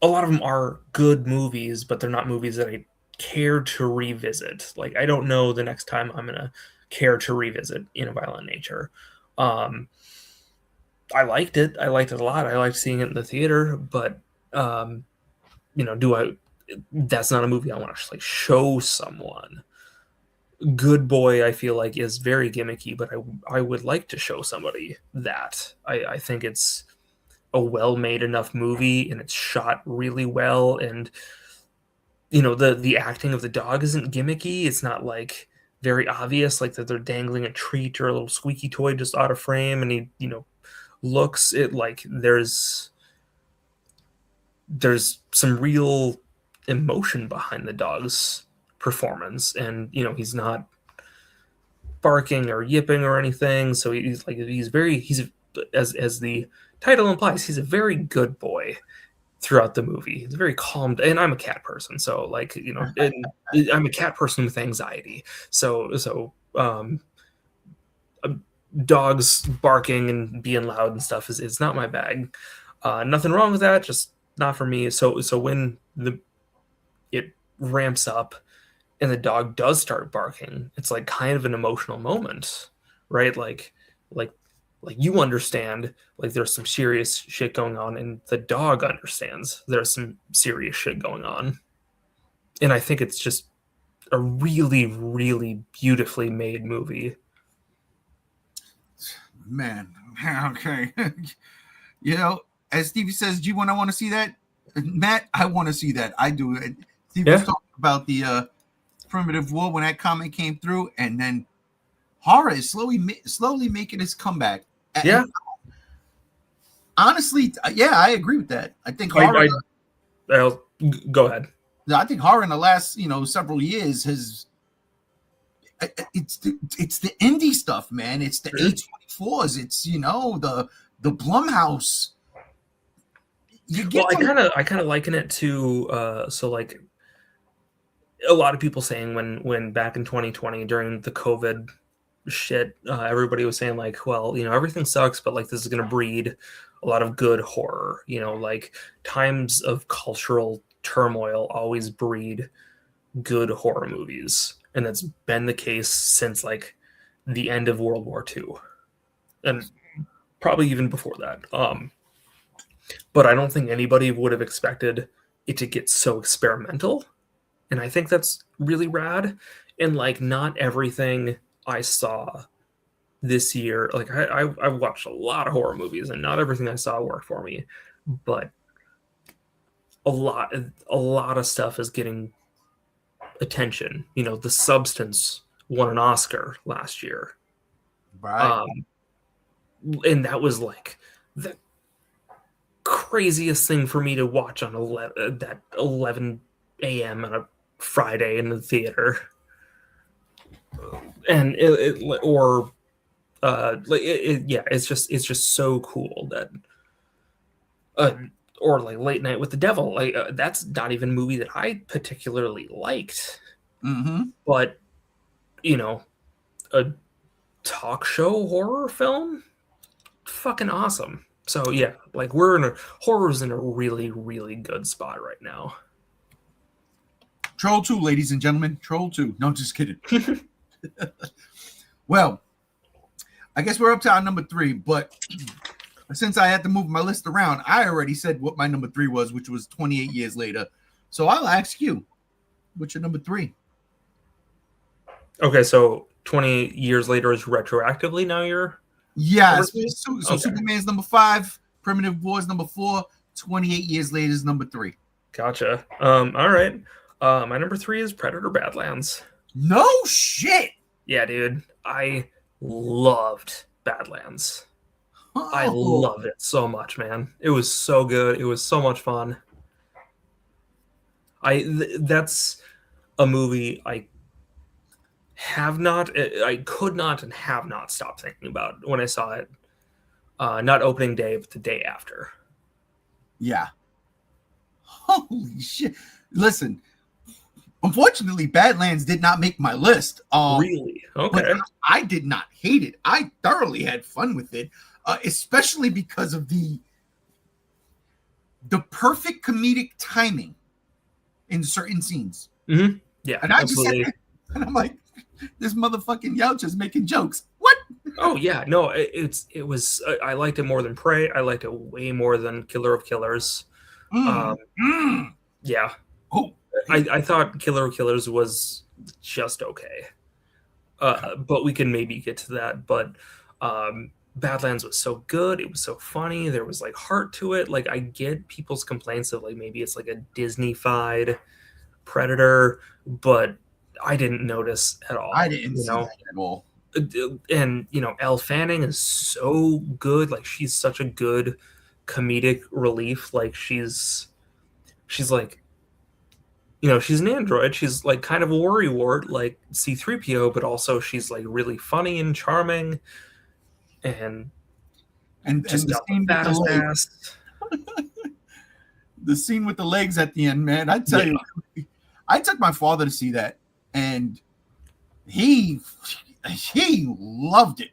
a lot of them are good movies, but they're not movies that I care to revisit. Like I don't know the next time I'm gonna care to revisit In a Violent Nature. Um, I liked it. I liked it a lot. I liked seeing it in the theater, but um, do I? That's not a movie I want to just like show someone. Good Boy, I feel like is very gimmicky, but I would like to show somebody that. I think it's a well-made enough movie, and it's shot really well, and the acting of the dog isn't gimmicky. It's not like very obvious like that they're dangling a treat or a little squeaky toy just out of frame, and he looks it like there's some real emotion behind the dog's performance, and he's not barking or yipping or anything, so he's as the title implies, he's a very good boy throughout the movie. He's very calm, and I'm a cat person, so like and I'm a cat person with anxiety. So dogs barking and being loud and stuff is not my bag. Nothing wrong with that, just not for me. So when the it ramps up and the dog does start barking, it's like kind of an emotional moment, right? Like like you understand like there's some serious shit going on, and the dog understands there's some serious shit going on. And I think it's just a really, really beautifully made movie. Man, okay. As Stevie says, G1, I want to see that. Matt, I want to see that. I do. Steve was talking about the Primitive War when that comment came through, and then horror is slowly making its comeback. Yeah. And honestly, I agree with that. I think horror. Go ahead. I think horror in the last several years has. It's the indie stuff, man. It's the A24s. It's the Blumhouse. I kind of liken it to so like a lot of people saying when back in 2020 during the COVID shit, everybody was saying like, well, everything sucks, but like this is gonna breed a lot of good horror. Like times of cultural turmoil always breed good horror movies, and that's been the case since like the end of World War II, and probably even before that. But I don't think anybody would have expected it to get so experimental, and I think that's really rad. And like not everything I saw this year, like I've watched a lot of horror movies, and not everything I saw worked for me, but a lot of stuff is getting attention. The Substance won an Oscar last year, right? And that was like the craziest thing for me to watch on 11 a.m. on a Friday in the theater. And it's just so cool that or like Late Night with the Devil, like that's not even a movie that I particularly liked. Mm-hmm. But a talk show horror film, fucking awesome. So yeah, like horror's in a really, really good spot right now. Troll 2, ladies and gentlemen. Troll 2. No, just kidding. Well, I guess we're up to our number 3, but since I had to move my list around, I already said what my number 3 was, which was 28 Years Later. So I'll ask you, what's your number 3? Okay, so 20 years later is retroactively now you're... Yes. So okay. Superman's number 5, Primitive War is number 4, 28 Years Later is number 3. Gotcha. All right. My number 3 is Predator Badlands. No shit. Yeah, dude. I loved Badlands. Oh. I loved it so much, man. It was so good. It was so much fun. That's a movie I could not and have not stopped thinking about when I saw it. Not opening day, but the day after. Yeah. Holy shit. Listen, unfortunately, Badlands did not make my list. Really? Okay. I did not hate it. I thoroughly had fun with it, especially because of the perfect comedic timing in certain scenes. Mm-hmm. Yeah, and I absolutely. And I'm like, this motherfucking Youch is making jokes. What? Oh yeah, no, it was. I liked it more than Prey. I liked it way more than Killer of Killers. Yeah. Oh. I thought Killer of Killers was just okay. But we can maybe get to that. But Badlands was so good. It was so funny. There was like heart to it. Like I get people's complaints of like maybe it's like a Disney-fied Predator, but I didn't notice at all. I didn't see that at all. And Elle Fanning is so good. Like she's such a good comedic relief. Like she's like, she's an android. She's like kind of a worrywart like C-3PO, but also she's like really funny and charming. And just the scene with the legs. The scene with the legs at the end, man. I tell you, I took my father to see that, and he loved it.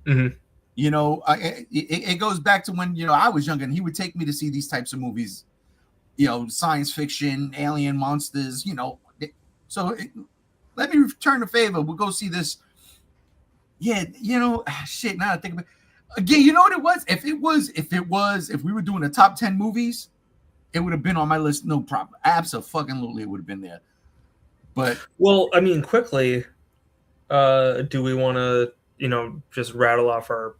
Mm-hmm. It goes back to when I was younger, and he would take me to see these types of movies science fiction, alien monsters, So let me return the favor. We'll go see this. Yeah, shit. Now I think about it. Again, you know what it was? If we were doing the top 10 movies, it would have been on my list, no problem. Absolutely, it would have been there. But well, I mean, quickly, do we want to, just rattle off our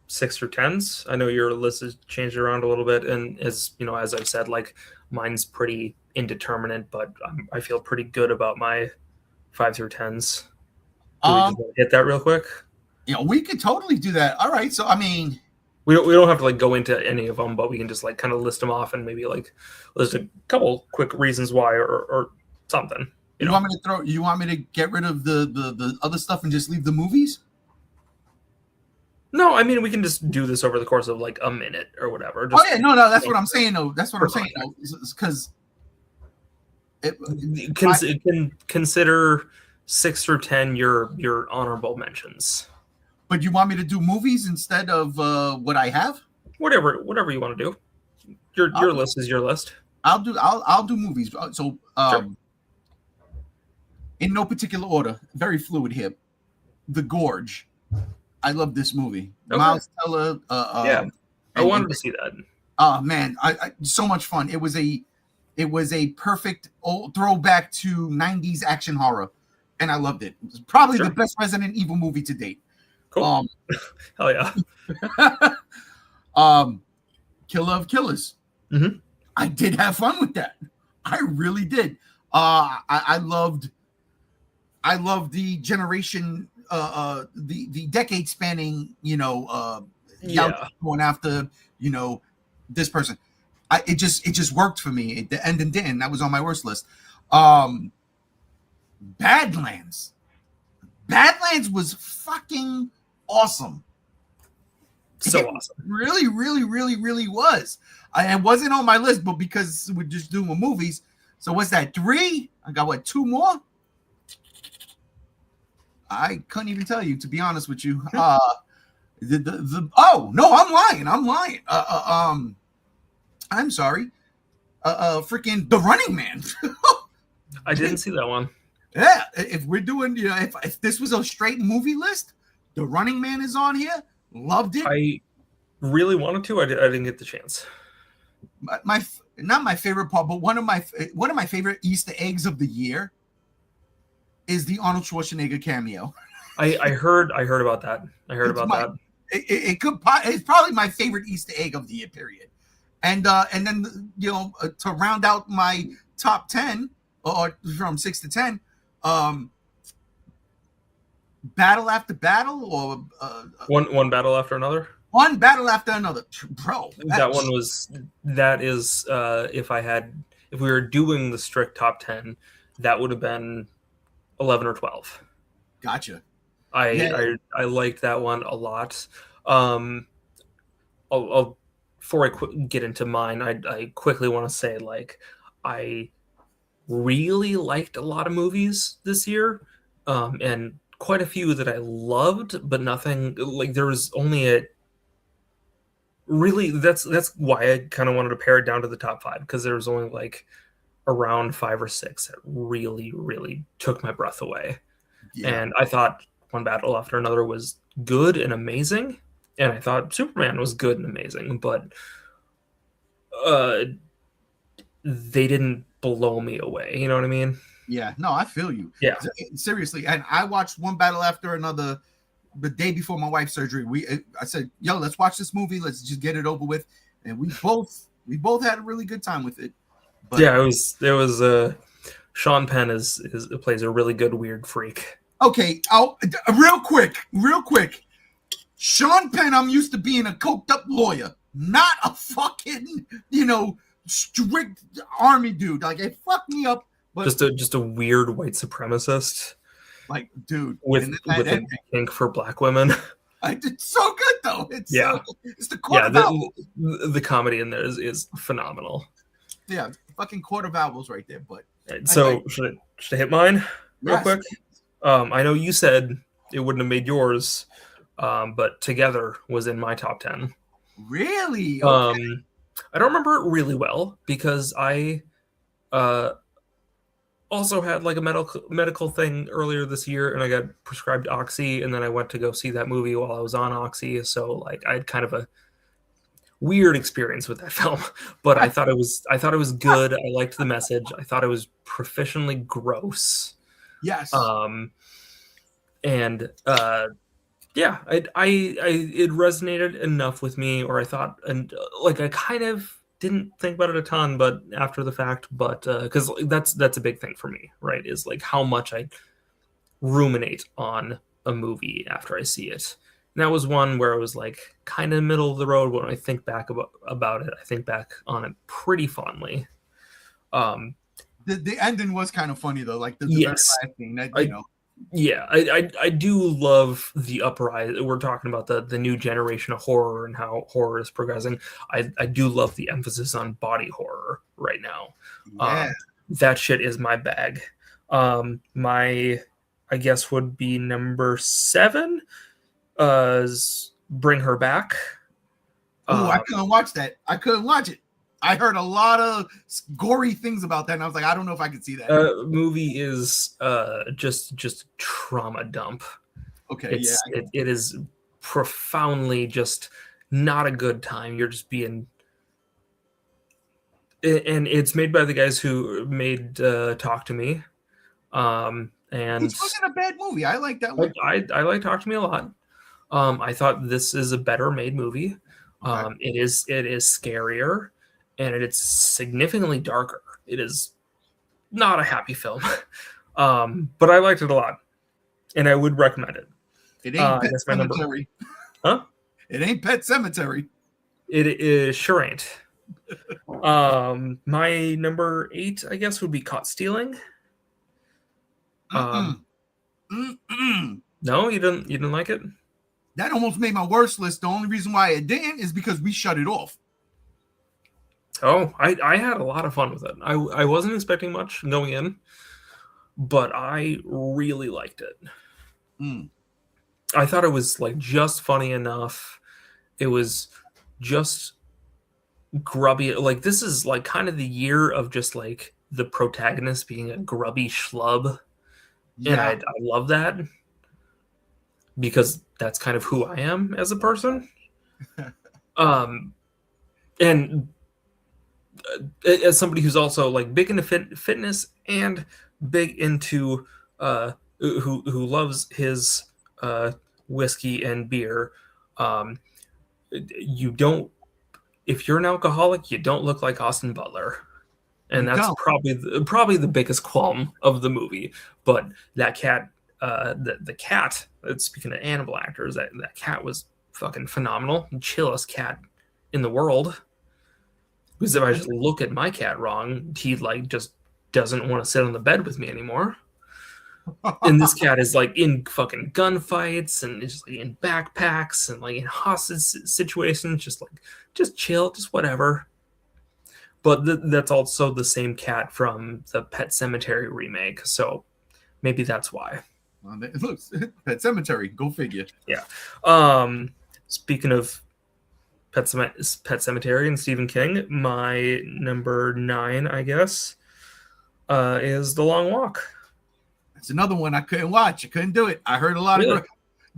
6 or 10s? I know your list has changed around a little bit, and as I've said, like mine's pretty indeterminate, but I feel pretty good about my 5 through 10s. Do we just hit that real quick? We could totally do that. All right, so I mean, we don't have to like go into any of them, but we can just like kind of list them off and maybe like list a couple quick reasons why or something. You want me to get rid of the other stuff and just leave the movies? No, I mean, we can just do this over the course of like a minute or whatever. Just, no, that's what I'm saying though. That's what I'm saying though, because consider 6 through 10 your honorable mentions. But you want me to do movies instead of what I have? Whatever you want to do. Your list is your list. I'll do movies. So sure. In no particular order, very fluid here. The Gorge. I love this movie. Okay. Miles Teller. Yeah, I wanted to see that. Oh man, I so much fun. It was a perfect old throwback to 90s action horror, and I loved it. It was probably the best Resident Evil movie to date. Cool. Hell yeah. Killer of Killers. Mm-hmm. I did have fun with that. I really did. I loved the generation, the decade spanning, going after, this person. It just worked for me. The end and didn't. That was on my worst list. Badlands. Badlands was fucking awesome. So awesome. Really, really, really, really was. It wasn't on my list, but because we're just doing movies. So what's that? 3? I got 2 more? I couldn't even tell you, to be honest with you. Oh no, I'm lying. I'm sorry. Freaking The Running Man. I didn't see that one. Yeah, if we're doing, if this was a straight movie list, The Running Man is on here. Loved it. I really wanted to. I didn't get the chance. My not my favorite part, but one of my favorite Easter eggs of the year is the Arnold Schwarzenegger cameo. I heard about that. That. It's probably my favorite Easter egg of the year, period. And then to round out my top 10 or from 6 to 10, battle after battle or one battle after another. One battle after another, bro. That is if we were doing the strict top 10, that would have been 11 or 12. Gotcha. I liked that one a lot. I'll before I get into mine, I quickly want to say, like, I really liked a lot of movies this year, and quite a few that I loved, but nothing like there was only a really that's why I kind of wanted to pare it down to the top 5, because there was only like around 5 or 6 that really, really took my breath away. Yeah. And I thought One Battle After Another was good and amazing, and I thought Superman was good and amazing, but they didn't blow me away. You know what I mean? Yeah, no, I feel you. Yeah, seriously. And I watched One Battle After Another the day before my wife's surgery. I said, "Yo, let's watch this movie. Let's just get it over with." And we both had a really good time with it. But, yeah, it was. Sean Penn plays a really good weird freak. Okay, real quick. Sean Penn, I'm used to being a coked up lawyer, not a fucking strict army dude. Like, it fucked me up. But just a weird white supremacist. Like, dude, with a kink for black women. It's so good though. It's the quarter vowels. The comedy in there is phenomenal. Yeah, fucking quarter vowels right there. But so should I hit mine real quick? I know you said it wouldn't have made yours, but Together was in my top 10. Really? Okay. I don't remember it really well because I uh, also had like a medical thing earlier this year, and I got prescribed Oxy, and then I went to go see that movie while I was on Oxy. So like I had kind of a weird experience with that film, but I thought it was good. I liked the message. I thought it was proficiently gross. Yes. Um, and yeah, I it resonated enough with me, or I thought, and like I kind of didn't think about it a ton, but after the fact, but because that's a big thing for me, right? Is like how much I ruminate on a movie after I see it. And that was one where I was like kind of middle of the road when I think back about it. I think back on it pretty fondly. Um, The ending was kind of funny though, like the very yes, last thing that I yeah, I do love the uprising. We're talking about the new generation of horror and how horror is progressing. I do love the emphasis on body horror right now. yeah. That shit is my bag. My I guess would be number 7. Bring Her Back. Oh, I Um, couldn't watch that. I couldn't watch it. I heard a lot of gory things about that, and I was like, I don't know if I could see that. movie is just trauma dump. Okay, yeah. It is profoundly just not a good time. You're just being, and it's made by the guys who made Talk to Me. And Which wasn't a bad movie. I like that I, one. I like Talk to Me a lot. I thought this is a better made movie. Okay. It is scarier, and it's significantly darker. It is not a happy film, but I liked it a lot, and I would recommend it. It ain't Pet That's my number. Cemetery. Huh? It ain't Pet Cemetery. It sure ain't. My number 8, I guess, would be Caught Stealing. Mm-mm. Mm-mm. No, you didn't like it? That almost made my worst list. The only reason why it didn't is because we shut it off. Oh, I had a lot of fun with it. I wasn't expecting much going in, but I really liked it. Mm. I thought it was like just funny enough. It was just grubby. Like this is like kind of the year of just like the protagonist being a grubby schlub, and I Yeah. love that because that's kind of who I am as a person. Um, and as somebody who's also like big into fitness and big into who loves his whiskey and beer, um, you don't if you're an alcoholic, you don't look like Austin Butler. And You that's don't. probably the biggest qualm of the movie. But that cat, the cat. Speaking of animal actors, that cat was fucking phenomenal, chillest cat in the world. Because if I just look at my cat wrong, he like just doesn't want to sit on the bed with me anymore. And this cat is like in fucking gunfights and just like in backpacks and like in hostage situations, just chill, just whatever. But that's also the same cat from the Pet Cemetery remake, so maybe that's why. Well, it looks Pet Cemetery. Go figure. Yeah. Speaking of Pet Cemetery and Stephen King, my number 9, I guess, is The Long Walk. It's another one I couldn't watch. I couldn't do it. I heard a lot Really? of.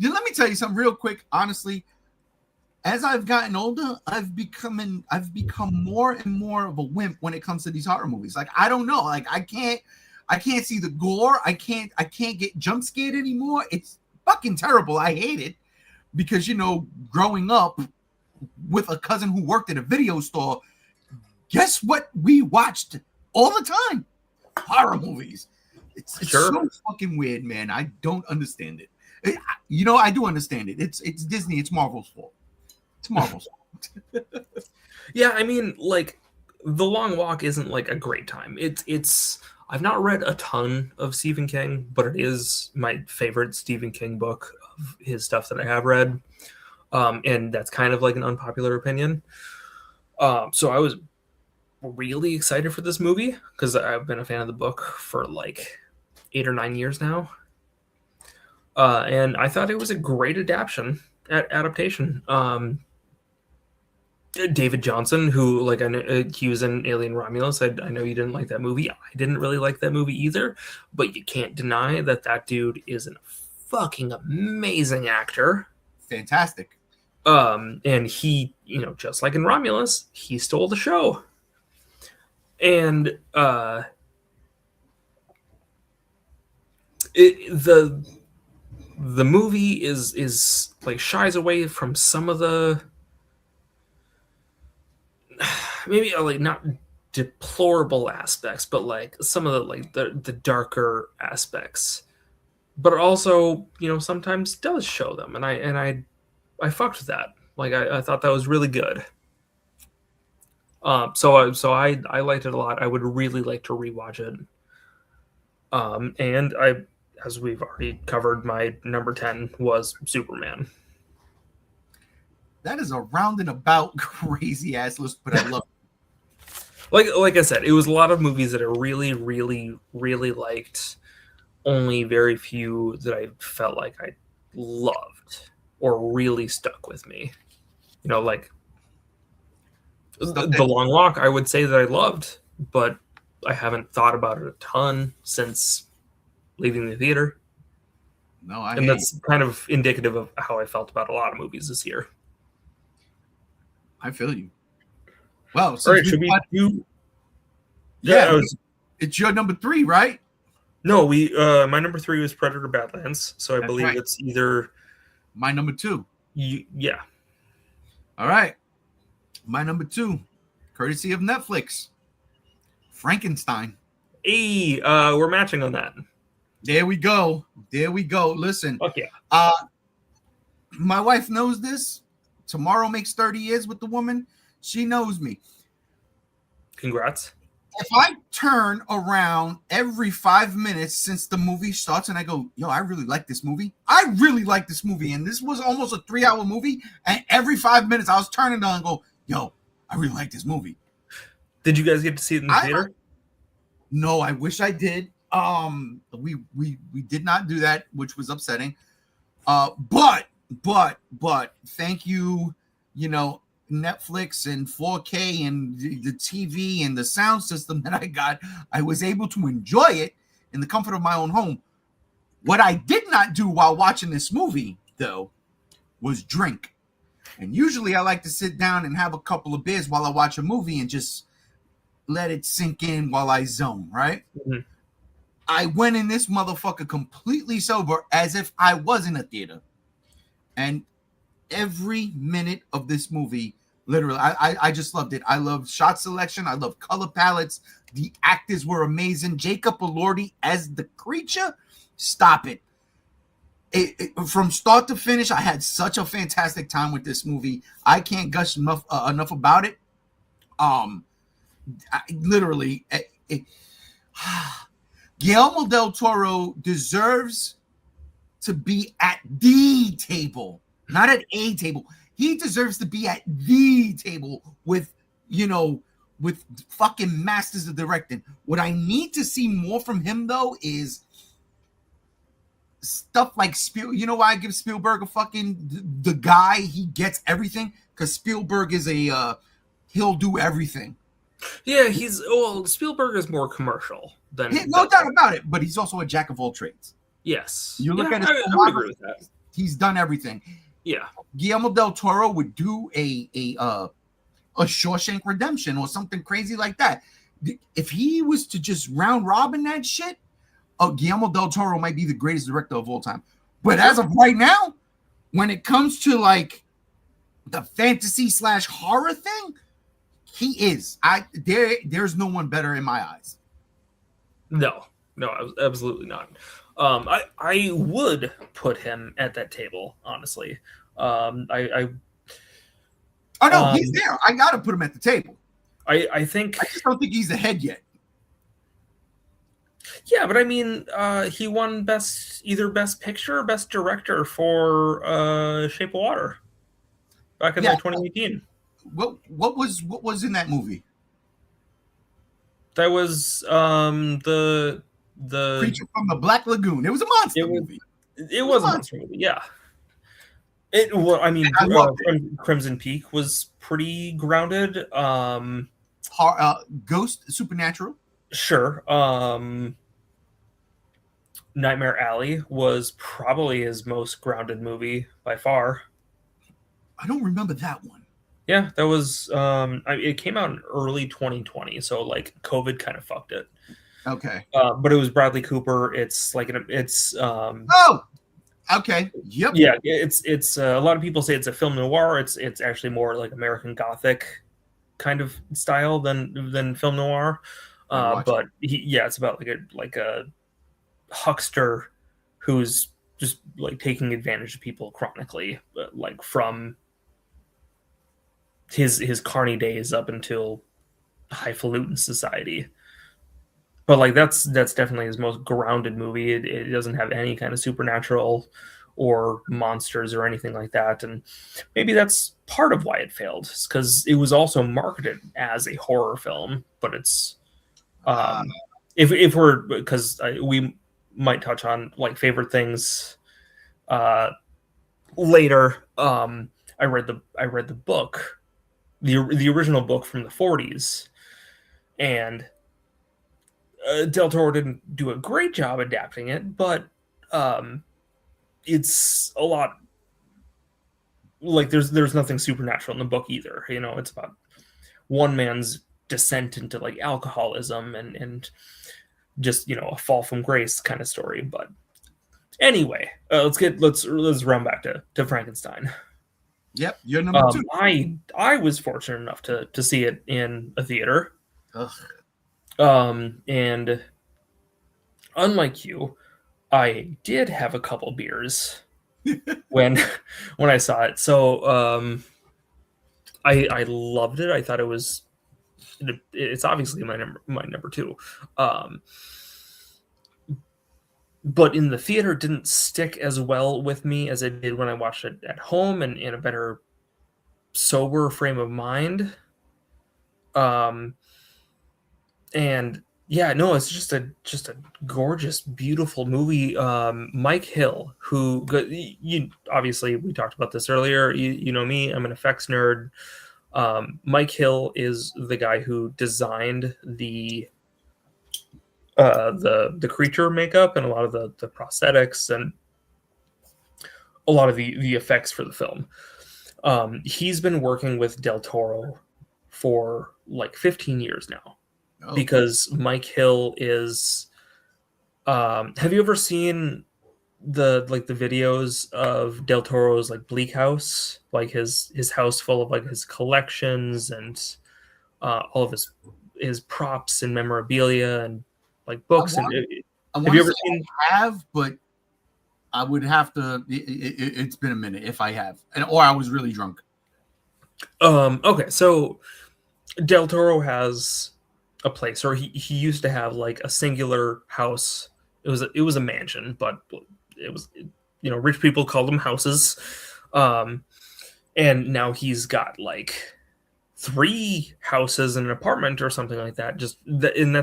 Let me tell you something real quick. Honestly, as I've gotten older, I've become more and more of a wimp when it comes to these horror movies. Like I don't know. Like I can't see the gore. I can't get jump scared anymore. It's fucking terrible. I hate it because growing up with a cousin who worked at a video store, guess what we watched all the time? Horror movies. It's Sure. so fucking weird, man. I don't understand it. I do understand it. It's Disney. It's Marvel's fault. It's Marvel's fault. Yeah, I mean, like, The Long Walk isn't like a great time. It's I've not read a ton of Stephen King, but it is my favorite Stephen King book of his stuff that I have read. And that's kind of like an unpopular opinion. So I was really excited for this movie because I've been a fan of the book for like 8 or 9 years now. And I thought it was a great adaptation. David Johnson, who like I know he was in Alien Romulus. I know you didn't like that movie. I didn't really like that movie either, but you can't deny that that dude is a fucking amazing actor. Fantastic. And he, you know, just like in Romulus, he stole the show. And the movie is like shies away from some of the maybe like not deplorable aspects, but like some of the like the darker aspects. But also, you know, sometimes does show them, and I fucked with that. Like I thought that was really good. So I liked it a lot. I would really like to rewatch it. And I, as we've already covered, my number 10 was Superman. That is a roundabout crazy ass list, but I love it. Like I said, it was a lot of movies that I really, really, really liked. Only very few that I felt like I loved or really stuck with me. You know, like The Long Walk, I would say that I loved, but I haven't thought about it a ton since leaving the theater. No, and that's kind of indicative of how I felt about a lot of movies this year. I feel you. Well, all right, should we do? Yeah, it's your number 3, right? No, my number 3 was Predator Badlands, so I believe it's either my number 2. Yeah. All right, my number 2, courtesy of Netflix, Frankenstein. Hey, we're matching on that. There we go. Listen. Okay. My wife knows this. Tomorrow makes 30 years with the woman. She knows me. Congrats. If I turn around every 5 minutes since the movie starts and I go, yo, I really like this movie. And this was almost a 3-hour movie. And every 5 minutes I was turning on and go, yo, I really like this movie. Did you guys get to see it in the theater? No, I wish I did. We did not do that, which was upsetting. But thank you, you know, Netflix and 4K and the TV and the sound system that I got. I was able to enjoy it in the comfort of my own home. What I did not do while watching this movie, though, was drink. And usually I like to sit down and have a couple of beers while I watch a movie and just let it sink in while I zone, right? Mm-hmm. I went in this motherfucker completely sober as if I was in a theater. And every minute of this movie, literally, I just loved it. I loved shot selection. I loved color palettes. The actors were amazing. Jacob Elordi as the creature. Stop it. From start to finish, I had such a fantastic time with this movie. I can't gush enough about it. Guillermo del Toro deserves to be at the table, not at a table. He deserves to be at the table with, you know, with fucking masters of directing. What I need to see more from him, though, is stuff like you know why I give Spielberg a fucking the guy? He gets everything because Spielberg is he'll do everything. Yeah, Spielberg is more commercial than no doubt about it, but he's also a jack of all trades. Yes, you look at his I would agree with that. He's done everything. Yeah, Guillermo del Toro would do a Shawshank Redemption or something crazy like that. If he was to just round robin that shit, Guillermo del Toro might be the greatest director of all time. But as of right now, when it comes to like the fantasy / horror thing, he is. There's no one better in my eyes. No, absolutely not. I would put him at that table, honestly. He's there. I gotta put him at the table. I think I just don't think he's ahead yet. Yeah, but I mean, he won either best picture or best director for Shape of Water back in 2018. What was in that movie? That was the Creature from the Black Lagoon. It was a monster movie. It was a monster movie, yeah. Well, I mean, I loved it. Crimson Peak was pretty grounded. Ghost Supernatural. Sure. Nightmare Alley was probably his most grounded movie by far. I don't remember that one. Yeah, that was it came out in early 2020, so like COVID kind of fucked it. Okay. But it was Bradley Cooper. It's like it's Oh, okay. Yep. yeah, it's a lot of people say it's a film noir. It's actually more like American Gothic kind of style than film noir. But it's about like a huckster who's just like taking advantage of people chronically, like from his carny days up until highfalutin society. But like that's definitely his most grounded movie. It doesn't have any kind of supernatural or monsters or anything like that, and maybe that's part of why it failed, because it was also marketed as a horror film. But it's if we're because we might touch on like favorite things later. I read the book, the original book from the 40s, and Del Toro didn't do a great job adapting it, but it's a lot like there's nothing supernatural in the book either. You know, it's about one man's descent into like alcoholism and just, you know, a fall from grace kind of story. But anyway, let's run back to Frankenstein. Yep, you're number two. I was fortunate enough to see it in a theater. Ugh. And unlike you, I did have a couple beers when I saw it. So I loved it. I thought it's obviously my number two. But in the theater, it didn't stick as well with me as it did when I watched it at home and in a better sober frame of mind. And yeah, no, it's just a gorgeous, beautiful movie. Mike Hill, who you obviously we talked about this earlier. You know me, I'm an effects nerd. Mike Hill is the guy who designed the creature makeup and a lot of the prosthetics and a lot of the effects for the film. He's been working with Del Toro for like 15 years now. Oh. Because Mike Hill is have you ever seen the videos of Del Toro's like Bleak House, like his house full of like his collections and all of his props and memorabilia and like books? Have you ever seen? I have, but I would have to. It's been a minute if I have, or I was really drunk. Okay, so Del Toro has a place, or he used to have like a singular house. It was a mansion, but it was, you know, rich people called them houses. And now he's got like 3 houses and an apartment or something like that. And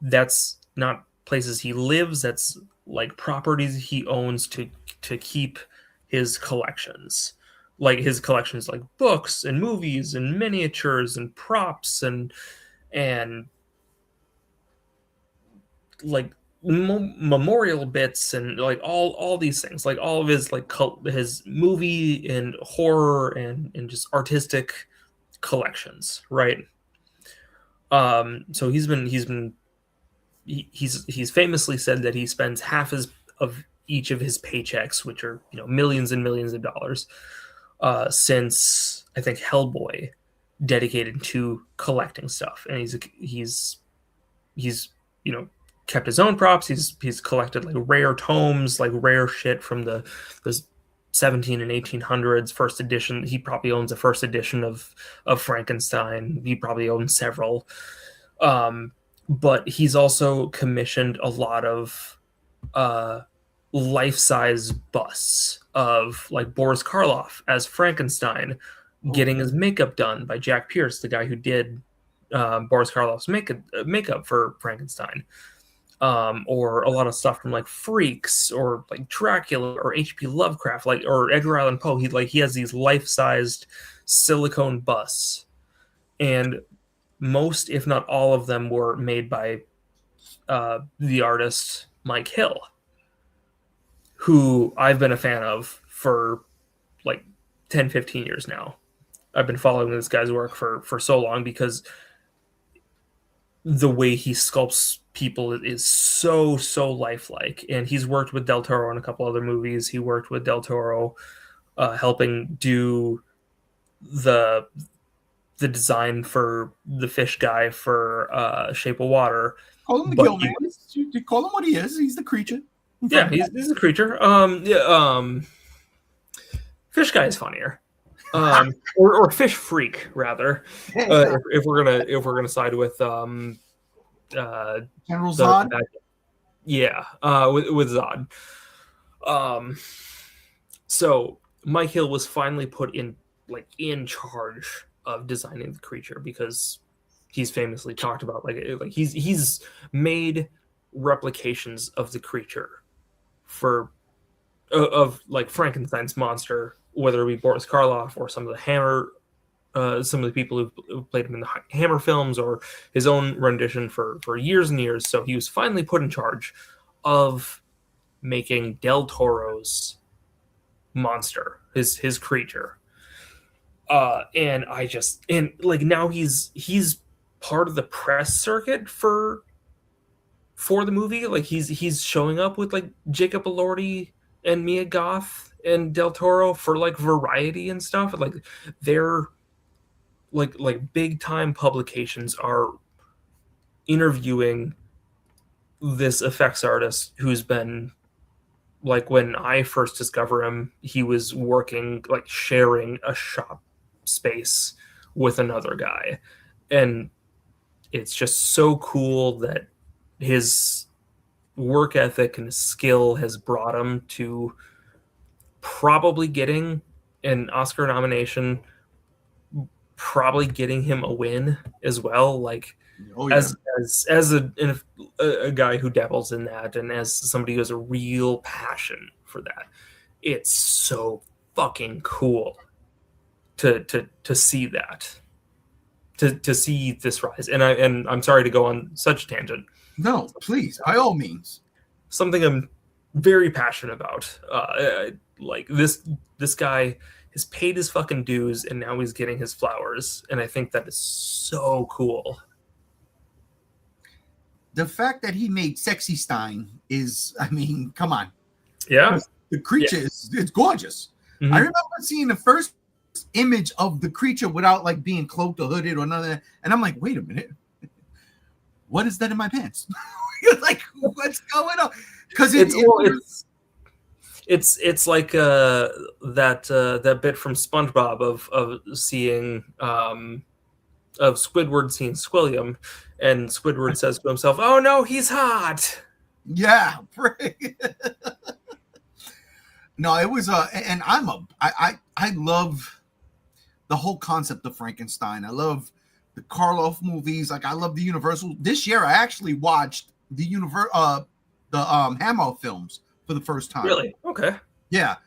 that's not places he lives. That's like properties he owns to keep his collections. Like his collections, like books and movies and miniatures and props and like memorial bits and like all these things, like all of his like his movie and horror and just artistic collections, right? So he's famously said that he spends half of each of his paychecks, which are, you know, millions and millions of dollars, since I think Hellboy, dedicated to collecting stuff. And he's you know, kept his own props. He's collected like rare tomes, like rare shit from the 17 and 1800s first edition. He probably owns a first edition of Frankenstein. He probably owns several. But he's also commissioned a lot of life-size busts of like Boris Karloff as Frankenstein, getting his makeup done by Jack Pierce, the guy who did Boris Karloff's makeup for Frankenstein. or a lot of stuff from like Freaks or like Dracula or H.P. Lovecraft, like or Edgar Allan Poe. He has these life-sized silicone busts, and most, if not all of them, were made by the artist Mike Hill, who I've been a fan of for like 10, 15 years now. I've been following this guy's work for so long because the way he sculpts people is so lifelike. And he's worked with Del Toro in a couple other movies. He worked with Del Toro helping do the design for the fish guy for Shape of Water. Call him the Gill Man. You call him what he is. He's the creature. Yeah, he's a creature. Fish guy is funnier. Or fish freak rather. If we're gonna side with General Zod. With Zod. So Mike Hill was finally put in charge of designing the creature because he's famously talked about like he's made replications of the creature of like Frankenstein's monster, whether it be Boris Karloff or some of the Hammer, some of the people who played him in the Hammer films, or his own rendition for years and years. So he was finally put in charge of making Del Toro's monster, his creature. And now he's part of the press circuit for the movie. Like he's showing up with like Jacob Elordi and Mia Goth and Del Toro for like Variety and stuff. Like they're like big time publications are interviewing this effects artist who's been, like, when I first discover him, he was working, like, sharing a shop space with another guy. And it's just so cool that his work ethic and his skill has brought him to probably getting an Oscar nomination, probably getting him a win as well. Like, as a guy who dabbles in that, and as somebody who has a real passion for that, it's so fucking cool to see that, to see this rise. And I'm sorry to go on such a tangent. No, please, by all means. Something I'm very passionate about. Like this guy has paid his fucking dues, and now he's getting his flowers, and I think that is so cool. The fact that he made Sexy Stein is, I mean, come on. Yeah. The creature it's gorgeous. Mm-hmm. I remember seeing the first image of the creature without like being cloaked or hooded or none of that. And I'm like, wait a minute. What is that in my pants? Like, what's going on? Because it's like that bit from SpongeBob of seeing of Squidward seeing Squilliam, and Squidward says to himself, "Oh no, he's hot." Yeah, no, it was and I love the whole concept of Frankenstein. I love the Karloff movies. Like, I love the Universal. This year, I actually watched the Hammer films for the first time. Really? Okay. Yeah.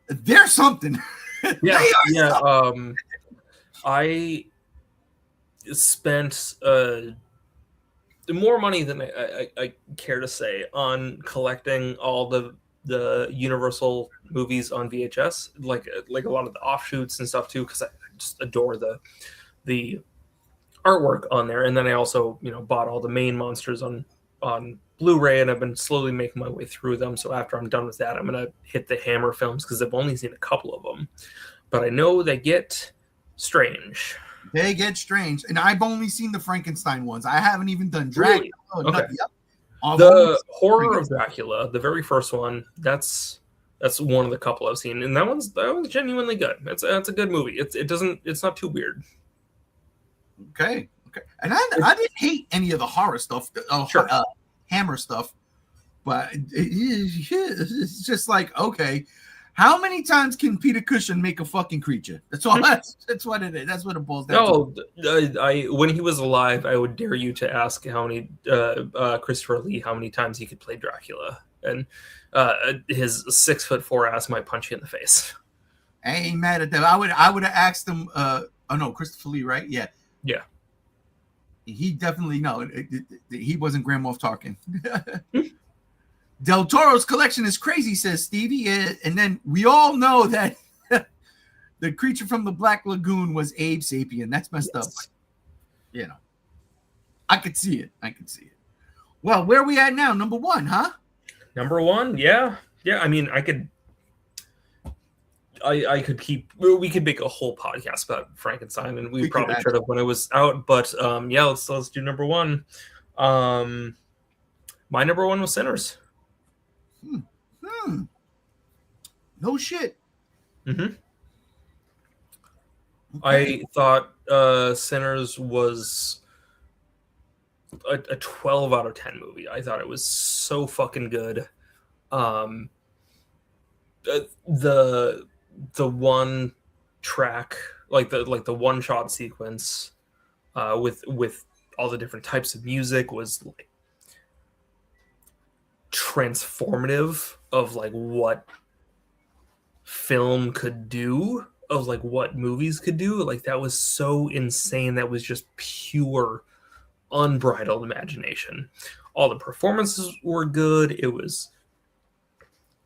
There's something. Yeah. I spent more money than I care to say on collecting all the Universal movies on VHS, like a lot of the offshoots and stuff too, because I just adore the artwork on there. And then I also, bought all the main monsters on Blu-ray, and I've been slowly making my way through them. So after I'm done with that, I'm gonna hit the Hammer films, because I've only seen a couple of them, but I know they get strange. They get strange, and I've only seen the Frankenstein ones. I haven't even done Dracula. Really? Okay. The horror of Dracula, the very first one, that's one of the couple I've seen, and that one's genuinely good. That's a good movie. It's not too weird. Okay. And I didn't hate any of the horror stuff, sure. Hammer stuff, but it's just like, okay, How many times can Peter Cushing make a fucking creature? That's all. That's what it is. That's what it boils down to. No, I when he was alive, I would dare you to ask how many Christopher Lee how many times he could play Dracula, and his 6'4" ass might punch you in the face. I ain't mad at that. I would have asked him. Oh no, Christopher Lee, right? Yeah. Yeah. He definitely he wasn't Grand Moff Tarkin. Del Toro's collection is crazy, says Stevie, and then we all know that the creature from the Black Lagoon was Abe Sapien. That's messed up. You know, I could see it. Well, where are we at now? Number 1, huh? Number 1, yeah. I mean, I could keep. We could make a whole podcast about Frankenstein, and we probably should have when it was out. But yeah, let's do number 1. My number 1 was Sinners. No shit. Mm-hmm. Okay. I thought Sinners was a 12 out of 10 movie. I thought it was so fucking good. The one track, like the one shot sequence, with all the different types of music was like transformative of like what film could do, of like what movies could do. Like that was so insane. That was just pure unbridled imagination. All the performances were good. It was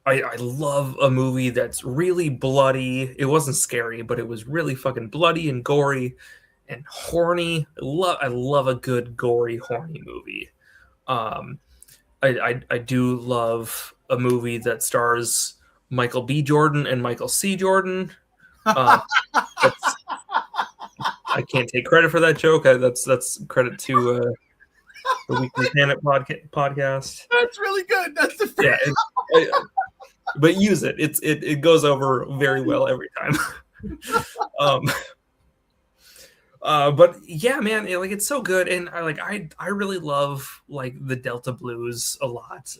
I love a movie that's really bloody. It wasn't scary, but it was really fucking bloody and gory and horny. I love a good gory horny movie. I do love a movie that stars Michael B. Jordan and Michael C. Jordan. I can't take credit for that joke. That's credit to the Weekly Planet podcast. That's really good. That's the but use it. It goes over very well every time. But yeah, man, it's so good, and I really love like the Delta blues a lot.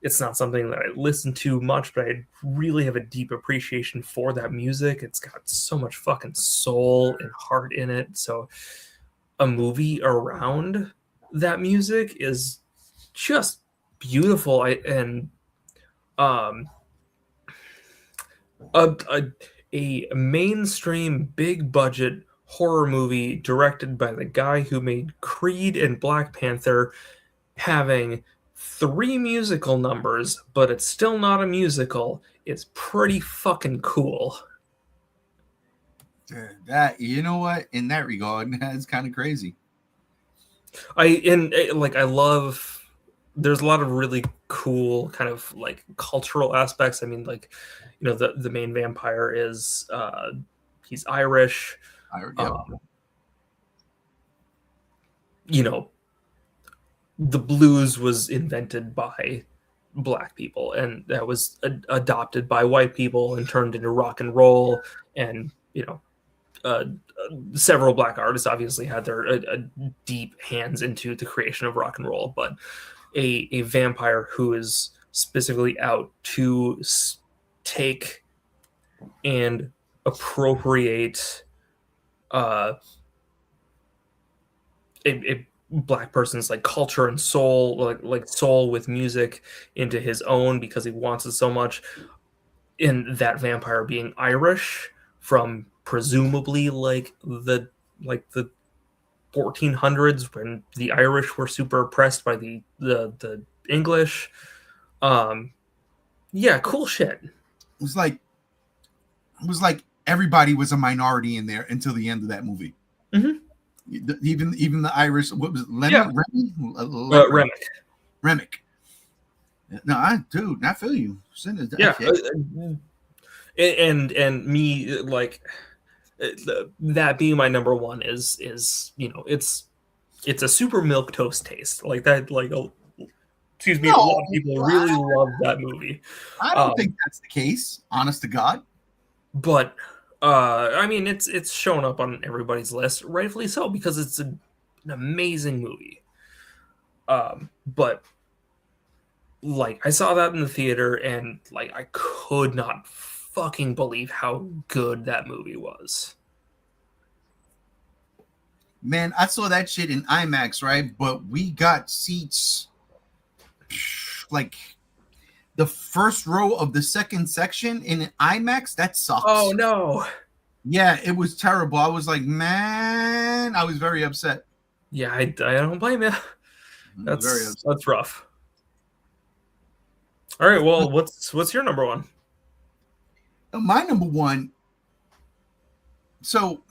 It's not something that I listen to much, but I really have a deep appreciation for that music. It's got so much fucking soul and heart in it. So a movie around that music is just beautiful. A mainstream big budget horror movie directed by the guy who made Creed and Black Panther, having 3 musical numbers, but it's still not a musical. It's pretty fucking cool. That, you know what, in that regard, that's kind of crazy. I love, there's a lot of really cool kind of like cultural aspects. I mean, like, you know, the main vampire is he's Irish. You know, the blues was invented by Black people, and that was adopted by white people and turned into rock and roll. And you know, several Black artists obviously had their deep hands into the creation of rock and roll, but a vampire who is specifically out to take and appropriate a Black person's like culture and soul, like soul with music into his own, because he wants it so much. In that vampire being Irish from presumably like the 1400s, when the Irish were super oppressed by the English. Yeah, cool shit. It was like everybody was a minority in there until the end of that movie. Mm-hmm. Even the Irish. What was it? Remick. No, I feel you. Yeah, and me, like, that being my number 1 is you know, it's a super milquetoast taste like that. Like, excuse me, a lot of people really love that movie. I don't think that's the case, honest to God. But I mean, it's shown up on everybody's list, rightfully so, because it's an amazing movie. But like I saw that in the theater and like I could not fucking believe how good that movie was. Man, I saw that shit in IMAX, right? But we got seats like the first row of the second section in an IMAX. That sucks. Oh no. Yeah, it was terrible. I was like, man, I was very upset. Yeah, I don't blame you. That's That's rough. All right, well, what's your number one? My number one. So,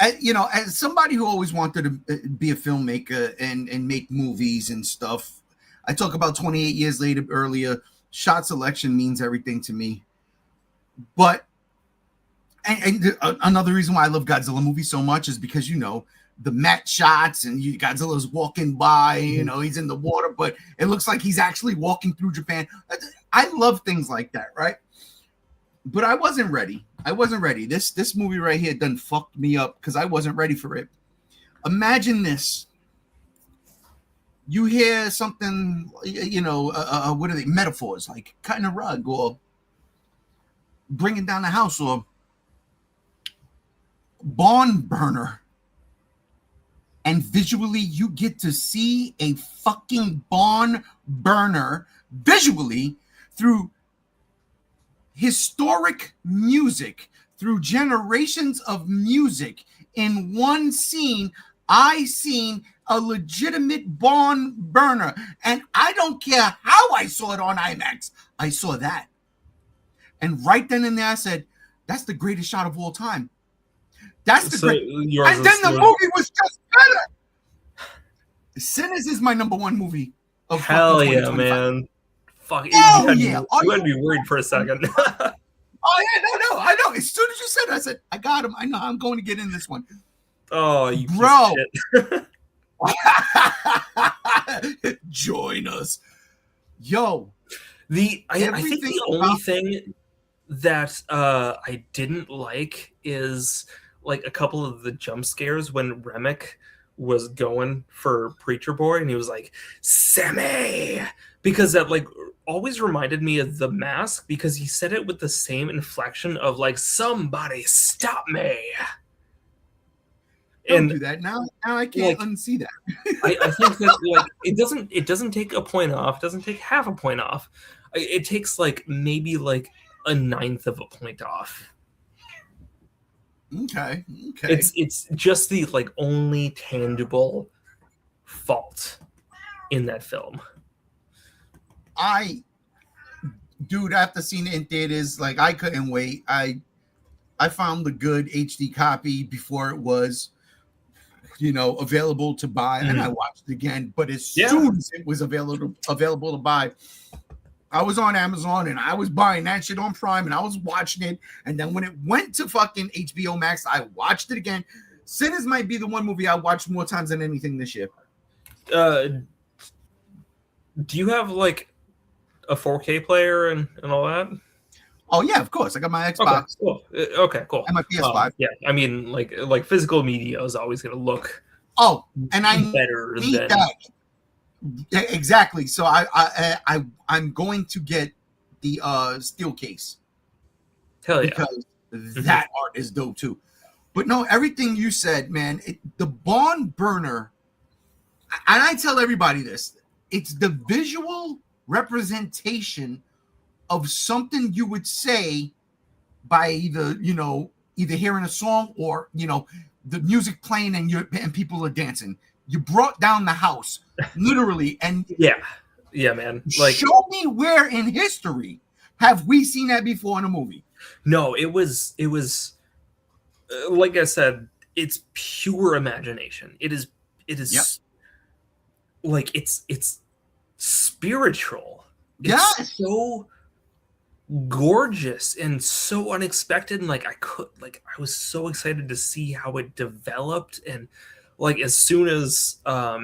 as somebody who always wanted to be a filmmaker and make movies and stuff, I talk about 28 years later earlier. Shot selection means everything to me. But and another reason why I love Godzilla movies so much is because the matte shots and Godzilla's walking by, he's in the water, but it looks like he's actually walking through Japan. I love things like that, right? But I wasn't ready. This movie right here done fucked me up because I wasn't ready for it. Imagine this. You hear something, what are they? Metaphors like cutting a rug or bringing down the house or barn burner. And visually, you get to see a fucking barn burner visually through historic music, through generations of music. In one scene, I seen a legitimate barn burner. And I don't care how I saw it on IMAX. I saw that. And right then and there, I said, that's the greatest shot of all time. That's the great. And then the movie was just better. Sinners is my number one movie. Of hell yeah, man. Fuck. Hell yeah. You had to be worried for a second. Oh, yeah, no. I know. As soon as you said it, I said, I got him. I know I'm going to get in this one. Oh, you bro. Join us. Yo. I think the only thing that I didn't like is like a couple of the jump scares when Remick was going for Preacher Boy and he was like, Sammy, because that like always reminded me of The Mask because he said it with the same inflection of like, somebody stop me. Don't do that now. Now I can't unsee that. I think that like it doesn't take a point off, it doesn't take half a point off. It takes like maybe like a ninth of a point off. Okay. It's just the like only tangible fault in that film. After seeing it in theaters, like I couldn't wait. I found the good HD copy before it was, available to buy, and I watched it again. But as soon as it was available to buy, I was on Amazon and I was buying that shit on Prime and I was watching it. And then when it went to fucking HBO Max, I watched it again. Sinners might be the one movie I watched more times than anything this year. Do you have like a 4K player and all that? Oh yeah, of course. I got my Xbox. Okay, cool. And my PS5. Yeah, I mean, like physical media is always going to look. Oh, and I better need than that. Yeah, exactly. So I'm going to get the steel case. Hell yeah. Because that art is dope too. But no, everything you said, man, the barn burner, and I tell everybody this, it's the visual representation of something you would say by either hearing a song or the music playing and people are dancing. You brought down the house, literally, and yeah, man. Like, show me where in history have we seen that before in a movie? No, it was like I said, it's pure imagination. It is like it's spiritual. It's so gorgeous and so unexpected, and I was so excited to see how it developed. And like as soon as I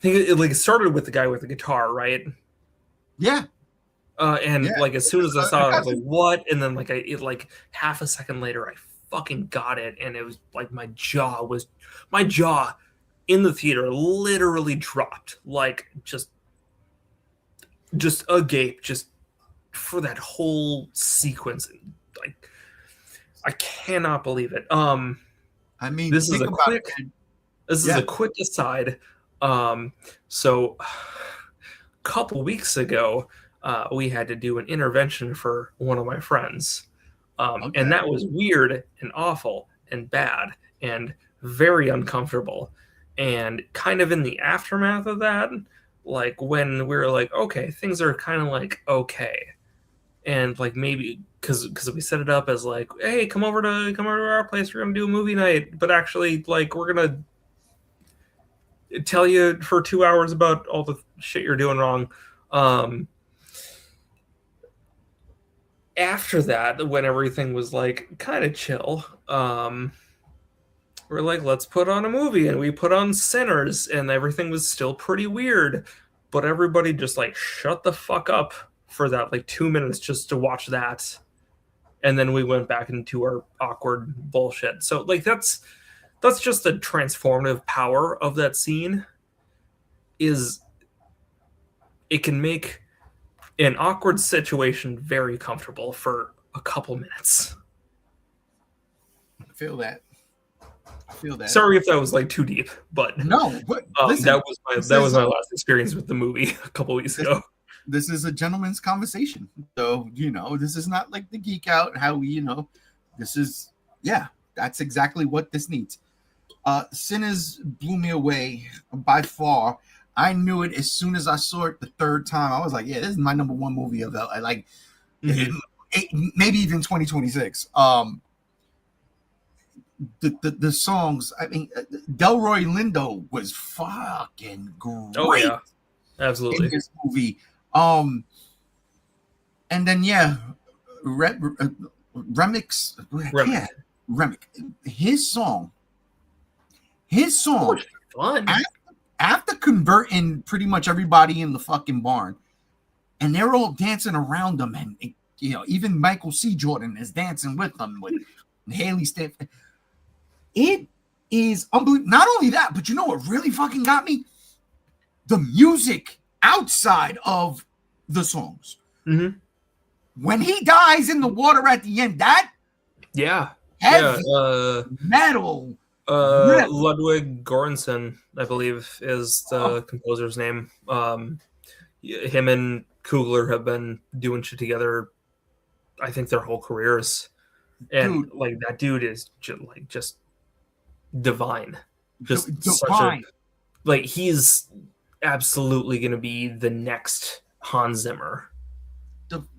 think it started with the guy with the guitar, right? Like as soon as I saw it, I was like, what? And then like half a second later I fucking got it, and it was like my jaw in the theater literally dropped, like just agape, just for that whole sequence. Like, I cannot believe it. I mean, This is think a about quick it. this is Yeah. a quick aside. So a couple weeks ago, we had to do an intervention for one of my friends. Okay. And that was weird and awful and bad and very uncomfortable. And kind of in the aftermath of that, like when we were like, okay, things are kind of like okay, and like maybe because we set it up as like, hey, come over to our place, we're gonna do a movie night, but actually like we're gonna tell you for 2 hours about all the shit you're doing wrong. After that, when everything was like kind of chill, we're like, let's put on a movie, and we put on Sinners, and everything was still pretty weird, but everybody just like shut the fuck up for that like 2 minutes just to watch that, and then we went back into our awkward bullshit. So like that's just the transformative power of that scene. Is it can make an awkward situation very comfortable for a couple minutes. I feel that. Sorry if that was like too deep, but no, but listen, that was my last experience with the movie a couple weeks ago. This is a gentleman's conversation, so this is not like the geek out. How we, this is that's exactly what this needs. Sinners blew me away by far. I knew it as soon as I saw it the third time. I was like, yeah, this is my number one movie of like maybe even 2026. The songs, I mean, Delroy Lindo was fucking great. Oh yeah, absolutely. In this movie. And then Remick. His song. Fun. After converting pretty much everybody in the fucking barn, and they're all dancing around them, and even Michael C. Jordan is dancing with them with Haley Stanfield. It is unbelievable. Not only that, but what really fucking got me? The music outside of the songs. Mm-hmm. When he dies in the water at the end, that heavy metal. Ludwig Göransson, I believe, is the composer's name. Him and Kugler have been doing shit together, I think, their whole careers, and like that dude is just divine. Just divine. Like he's absolutely going to be the next Hans Zimmer.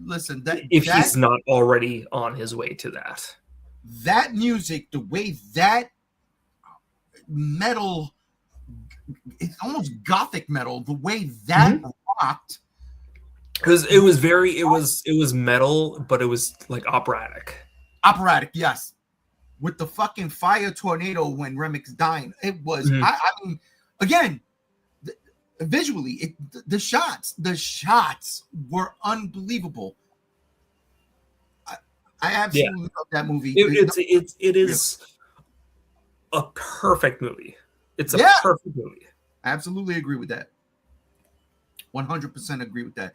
Listen, he's not already on his way to that. That music, the way that metal, it's almost gothic metal, the way that rocked. Because it was metal, but it was like operatic. Operatic, yes. With the fucking fire tornado when Remick's dying, it was. I mean, again, visually, the shots were unbelievable. I absolutely love that movie. It is a perfect movie. It's a perfect movie. I absolutely agree with that. 100% agree with that.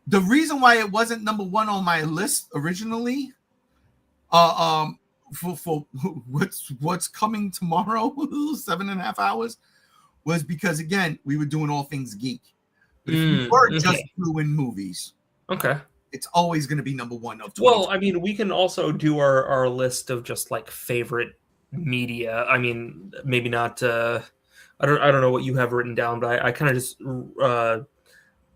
The reason why it wasn't number one on my list originally, for what's coming tomorrow, 7.5 hours, was because again we were doing all things geek. But if we were just doing movies, it's always going to be number one of 20. Well, I mean, we can also do our list of just like favorite media. I mean, maybe not. I don't know what you have written down, but I kind of just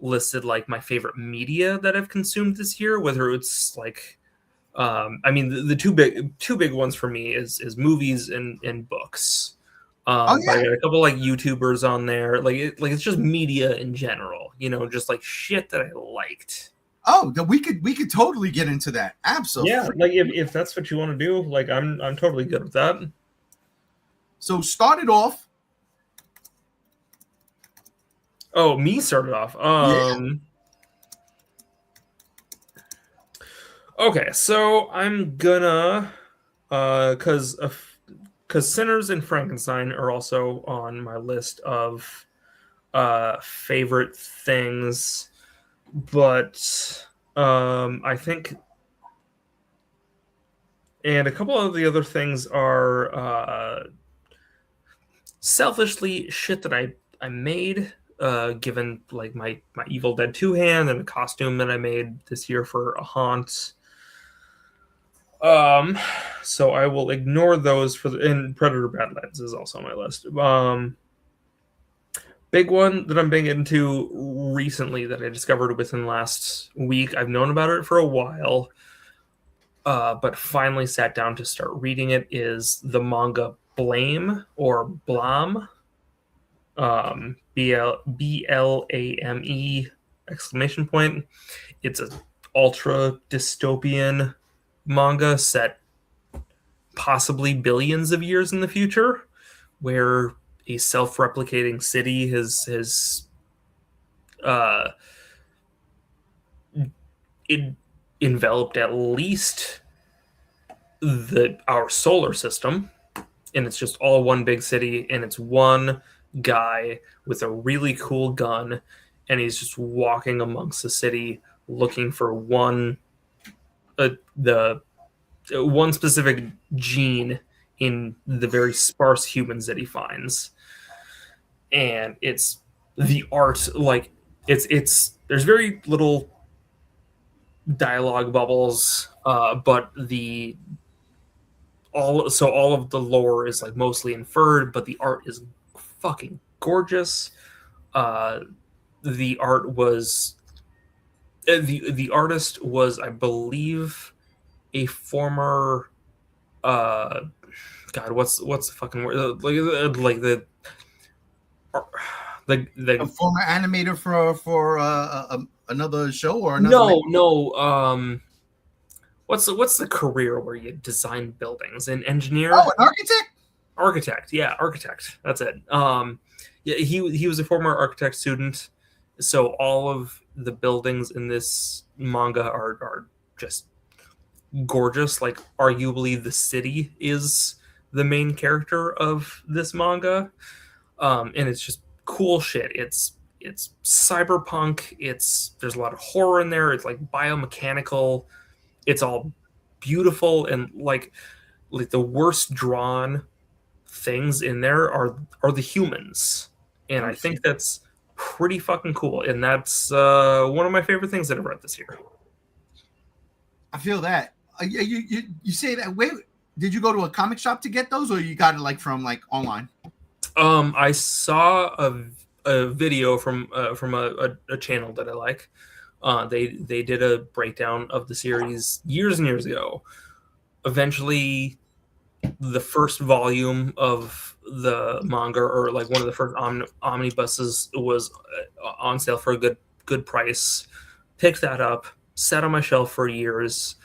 listed like my favorite media that I've consumed this year. Whether it's like, I mean, the two big ones for me is movies and books. I got a couple like YouTubers on there. Like it's just media in general. Just like shit that I liked. Oh, we could totally get into that. Absolutely. Yeah, like if that's what you want to do, like I'm totally good with that. So started off. Oh, me started off. Okay, so I'm gonna because because Sinners and Frankenstein are also on my list of favorite things, but I think, and a couple of the other things are selfishly shit that I made, given like my Evil Dead 2 hand and a costume that I made this year for a haunt. So I will ignore those and Predator Badlands is also on my list. Big one that I'm big into recently that I discovered within the last week. I've known about it for a while, but finally sat down to start reading it. Is the manga Blame or Blam? BLAME exclamation point. It's a ultra dystopian manga set possibly billions of years in the future, where a self-replicating city has it enveloped at least our solar system, and it's just all one big city, and it's one guy with a really cool gun, and he's just walking amongst the city looking for one specific gene in the very sparse humans that he finds. And it's the art, like it's there's very little dialogue bubbles, but all of the lore is like mostly inferred, but the art is fucking gorgeous. The art was the artist was, I believe, a former God, what's the fucking word? Like the A former animator for another show or another. No. What's the career where you design buildings? An engineer? Oh, an architect. Architect. That's it. Yeah, he was a former architect student, so all of the buildings in this manga are just gorgeous. Like, arguably, the city is the main character of this manga, and it's just cool shit. It's cyberpunk. There's a lot of horror in there. It's like biomechanical. It's all beautiful, and like the worst drawn things in there are the humans, and I think that's pretty fucking cool. And that's one of my favorite things that I've read this year. I feel that. You say that. Wait, did you go to a comic shop to get those, or you got it like from like online? I saw a video from a channel that I like. They did a breakdown of the series years and years ago. Eventually, the first volume of the manga, or like one of the first omnibuses, was on sale for a good price. Picked that up, sat on my shelf for years.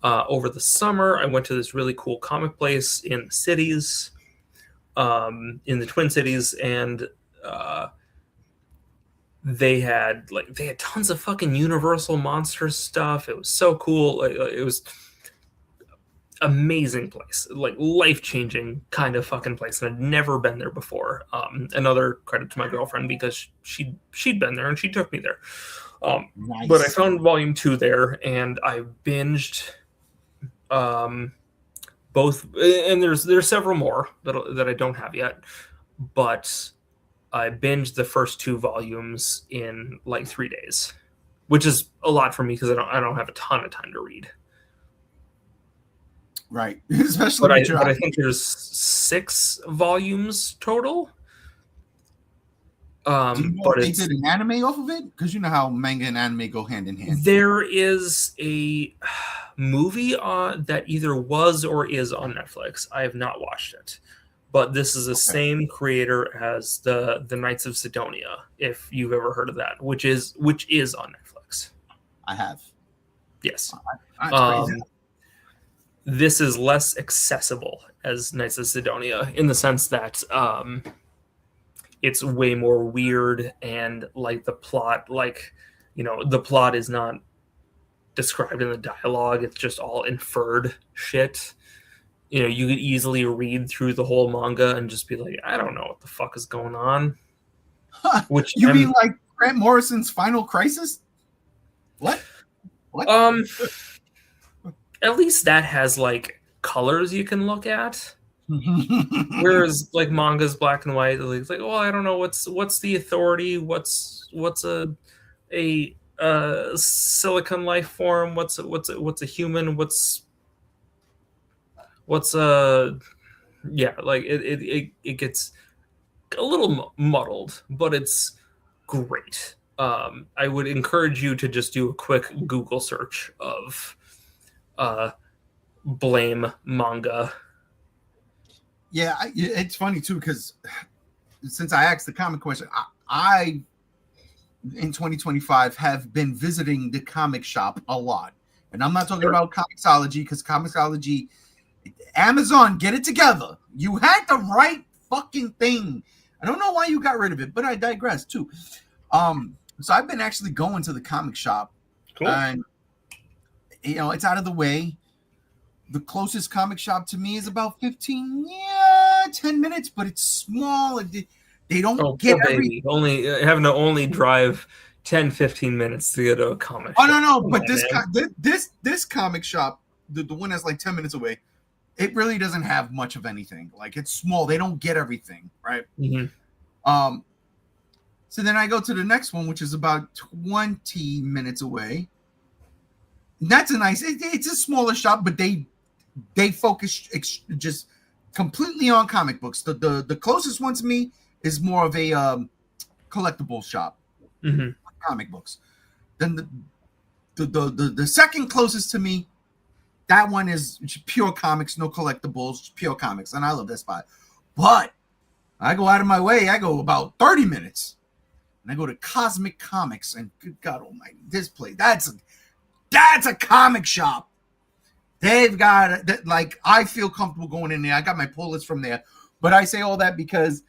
Over the summer, I went to this really cool comic place in the cities, in the Twin Cities, and they had tons of fucking Universal Monster stuff. It was so cool. It was amazing place, like life-changing kind of fucking place, and I'd never been there before. Another credit to my girlfriend, because she'd been there and she took me there. Nice. But I found volume 2 there, and I binged both, and there's several more that I don't have yet, but I binged the first 2 volumes in like 3 days, which is a lot for me because I don't have a ton of time to read. Right, especially. But I think there's 6 volumes total. Do you know if they did an anime off of it? Because you know how manga and anime go hand in hand. There is a movie that either was or is on Netflix. I have not watched it, but this is the same creator as the Knights of Sidonia, if you've ever heard of that, which is on Netflix. I have. Yes. That's crazy. This is less accessible as Knights of Sidonia, in the sense that it's way more weird, and like the plot, the plot is not described in the dialogue. It's just all inferred shit. you could easily read through the whole manga and just be like, I don't know what the fuck is going on. Which you mean like Grant Morrison's Final Crisis? What? At least that has like colors you can look at. Whereas like manga's black and white, it's like, well, I don't know what's the authority, what's a silicon life form, what's a human, what's a like it gets a little muddled, but it's great. I would encourage you to just do a quick Google search of Blame manga. Yeah, it's funny too, because since I asked the comic question, I in 2025 have been visiting the comic shop a lot. And I'm not talking about Comixology, because Comixology, Amazon, get it together. You had the right fucking thing. I don't know why you got rid of it, but I digress too. So I've been actually going to the comic shop. Cool. And it's out of the way. The closest comic shop to me is about 10 minutes, but it's small. They don't get everything. Having to only drive 10-15 minutes to get to a comic shop. No, but this comic shop, the one that's like 10 minutes away, it really doesn't have much of anything. Like, it's small. They don't get everything, right? Mm-hmm. So then I go to the next one, which is about 20 minutes away. And that's it's a smaller shop, but they focus just completely on comic books. The closest one to me is more of a collectible shop, comic books. Then the second closest to me, that one is pure comics, no collectibles, pure comics, and I love that spot. But I go out of my way. I go about 30 minutes, and I go to Cosmic Comics, and good God Almighty, this place, that's a comic shop. They've got, like, I feel comfortable going in there. I got my pull list from there. But I say all that because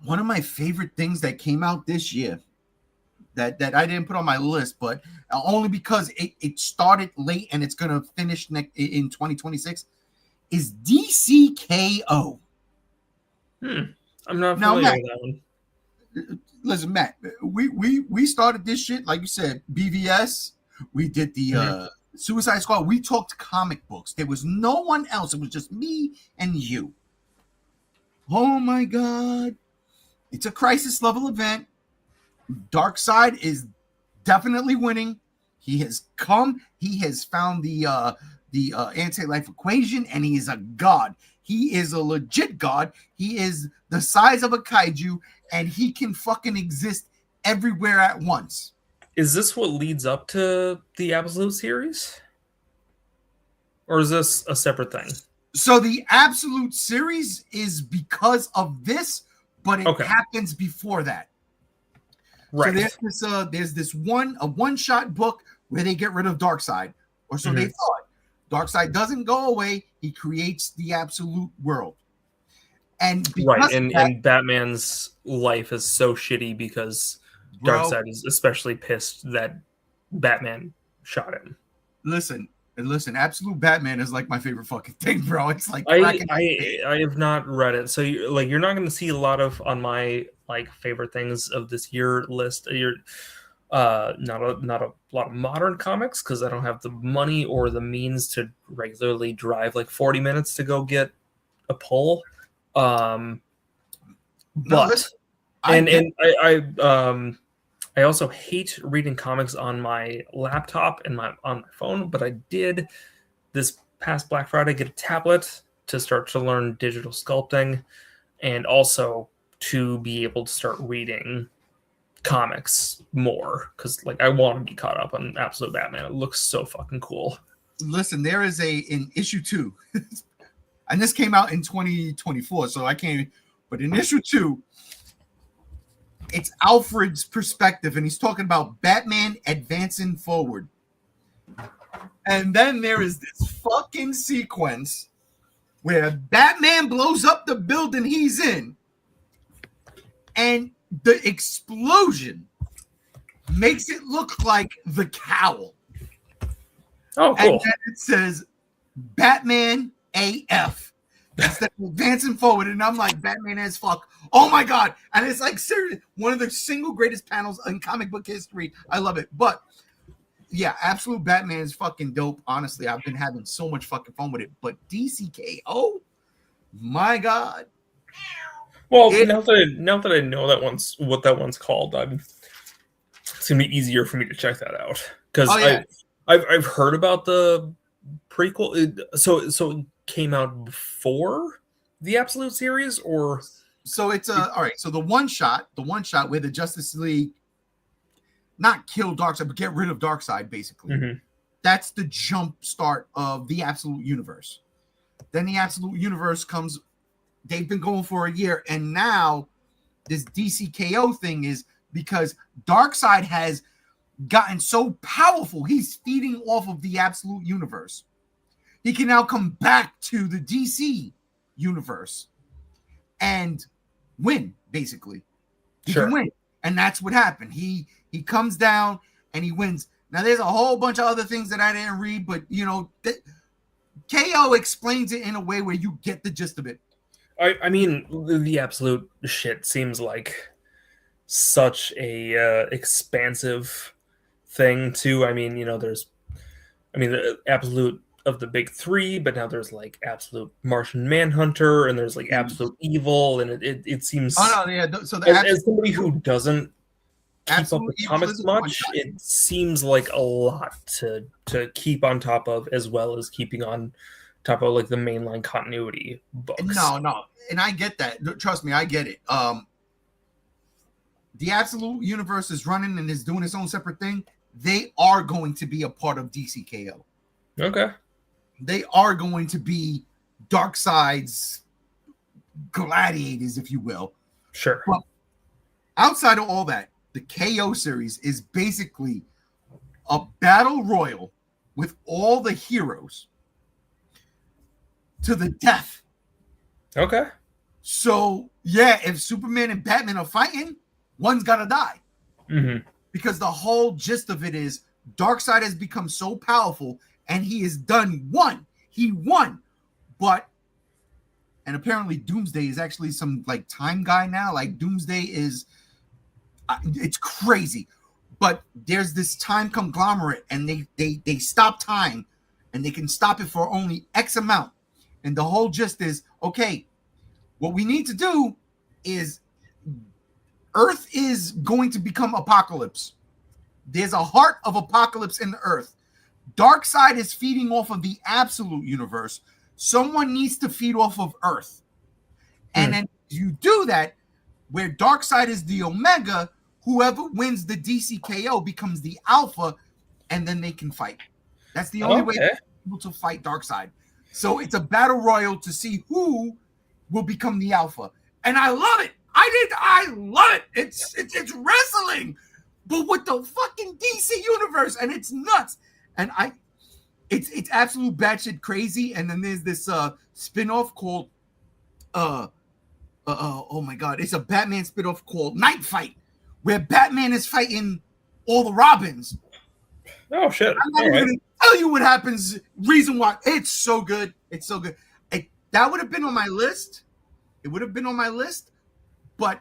one of my favorite things that came out this year that I didn't put on my list, but only because it started late and it's going to finish in 2026, is DCKO. I'm not familiar with that one. Listen, Matt, we started this shit, like you said, BVS. We did the Suicide Squad. We talked comic books. There was no one else. It was just me and you. Oh my God. It's a crisis level event. Darkseid is definitely winning. He has found the anti-life equation, and he is a god. He is a legit god. He is the size of a kaiju, and he can fucking exist everywhere at once. Is this what leads up to the Absolute series? Or is this a separate thing? So the Absolute series is because of this, but it happens before that. Right. So there's this one-shot book where they get rid of Darkseid. Or so they thought. Darkseid doesn't go away. He creates the Absolute world. And and Batman's life is so shitty because Darkseid is especially pissed that Batman shot him. Listen, Absolute Batman is like my favorite fucking thing, bro. It's like I have not read it, so you're not going to see a lot of on my like favorite things of this year list. You're not a lot of modern comics because I don't have the money or the means to regularly drive like 40 minutes to go get a pull. I also hate reading comics on my laptop and on my phone, but I did this past Black Friday get a tablet to start to learn digital sculpting and also to be able to start reading comics more because like I want to be caught up on Absolute Batman. It looks so fucking cool. Listen, there is in issue 2 and this came out in 2024, so I can't, but in issue 2 it's Alfred's perspective, and he's talking about Batman advancing forward. And then there is this fucking sequence where Batman blows up the building he's in, and the explosion makes it look like the cowl. Oh, cool. And then it says, Batman AF instead of advancing forward. And I'm like, Batman as fuck. Oh my God. And it's like, seriously, one of the single greatest panels in comic book history. I love it. But yeah, Absolute Batman is fucking dope. Honestly, I've been having so much fucking fun with it. But DCKO, my God. Well, now that I know that one's what that one's called, it's gonna be easier for me to check that out because I've heard about the prequel. So it came out before the Absolute series, or so it's all right. So the one shot where the Justice League not kill Darkseid, but get rid of Darkseid, basically. Mm-hmm. That's the jump start of the Absolute Universe. Then the Absolute Universe comes. They've been going for a year, and now this DCKO thing is because Darkseid has gotten so powerful. He's feeding off of the Absolute Universe. He can now come back to the DC universe and win, basically. He can win. And that's what happened. He comes down and he wins. Now, there's a whole bunch of other things that I didn't read, but, you know, KO explains it in a way where you get the gist of it. I mean, the Absolute shit seems like such a expansive thing, too. I mean, you know, the Absolute of the big three, but now there's like Absolute Martian Manhunter, and there's like Absolute Evil, and it seems. Oh no, yeah. So as somebody who doesn't keep up with comics much, it seems like a lot to keep on top of, as well as keeping on top of like the mainline continuity books. No, and I get that. Trust me, I get it. The Absolute Universe is running and is doing its own separate thing. They are going to be a part of DCKO. Okay. They are going to be Darkseid's gladiators, if you will. Sure. But outside of all that, the KO series is basically a battle royal with all the heroes to the death. Okay. So, yeah, if Superman and Batman are fighting, one's got to die. Mm-hmm. Because the whole gist of it is Darkseid has become so powerful and he has won. He won. But, and apparently Doomsday is actually some like time guy now. Like Doomsday is, it's crazy. But there's this time conglomerate and they stop time and they can stop it for only X amount. And the whole gist is, okay, what we need to do is Earth is going to become Apocalypse. There's a heart of Apocalypse in the Earth. Darkseid is feeding off of the Absolute Universe. Someone needs to feed off of Earth. And then you do that, where Darkseid is the Omega, whoever wins the DCKO becomes the Alpha, and then they can fight. That's the only way able to fight Darkseid. So it's a battle royal to see who will become the Alpha. And I love it. I love it. It's wrestling, but with the fucking DC universe, and it's nuts. And it's absolute batshit crazy. And then there's this spin-off called oh my God, it's a Batman spin-off called Night Fight, where Batman is fighting all the Robins. Oh shit. I'm not even gonna tell you what happens, reason why. It's so good. It's so good. That would have been on my list. It would have been on my list, but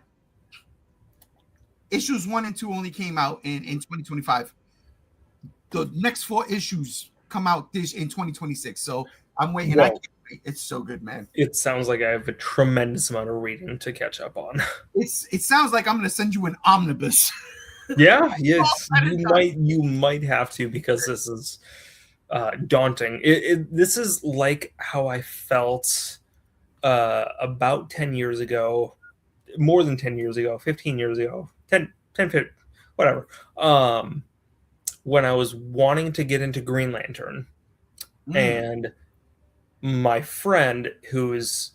issues 1 and 2 only came out in 2025. The next 4 issues come out in 2026. So I'm waiting. I can't wait. It's so good, man. It sounds like I have a tremendous amount of reading to catch up on. It sounds like I'm going to send you an omnibus. Yeah, yes, you might have to, because this is daunting. This is like how I felt about 10 years ago, more than 10 years ago, 15 years ago, 10 15, whatever. When I was wanting to get into Green Lantern, and my friend, who is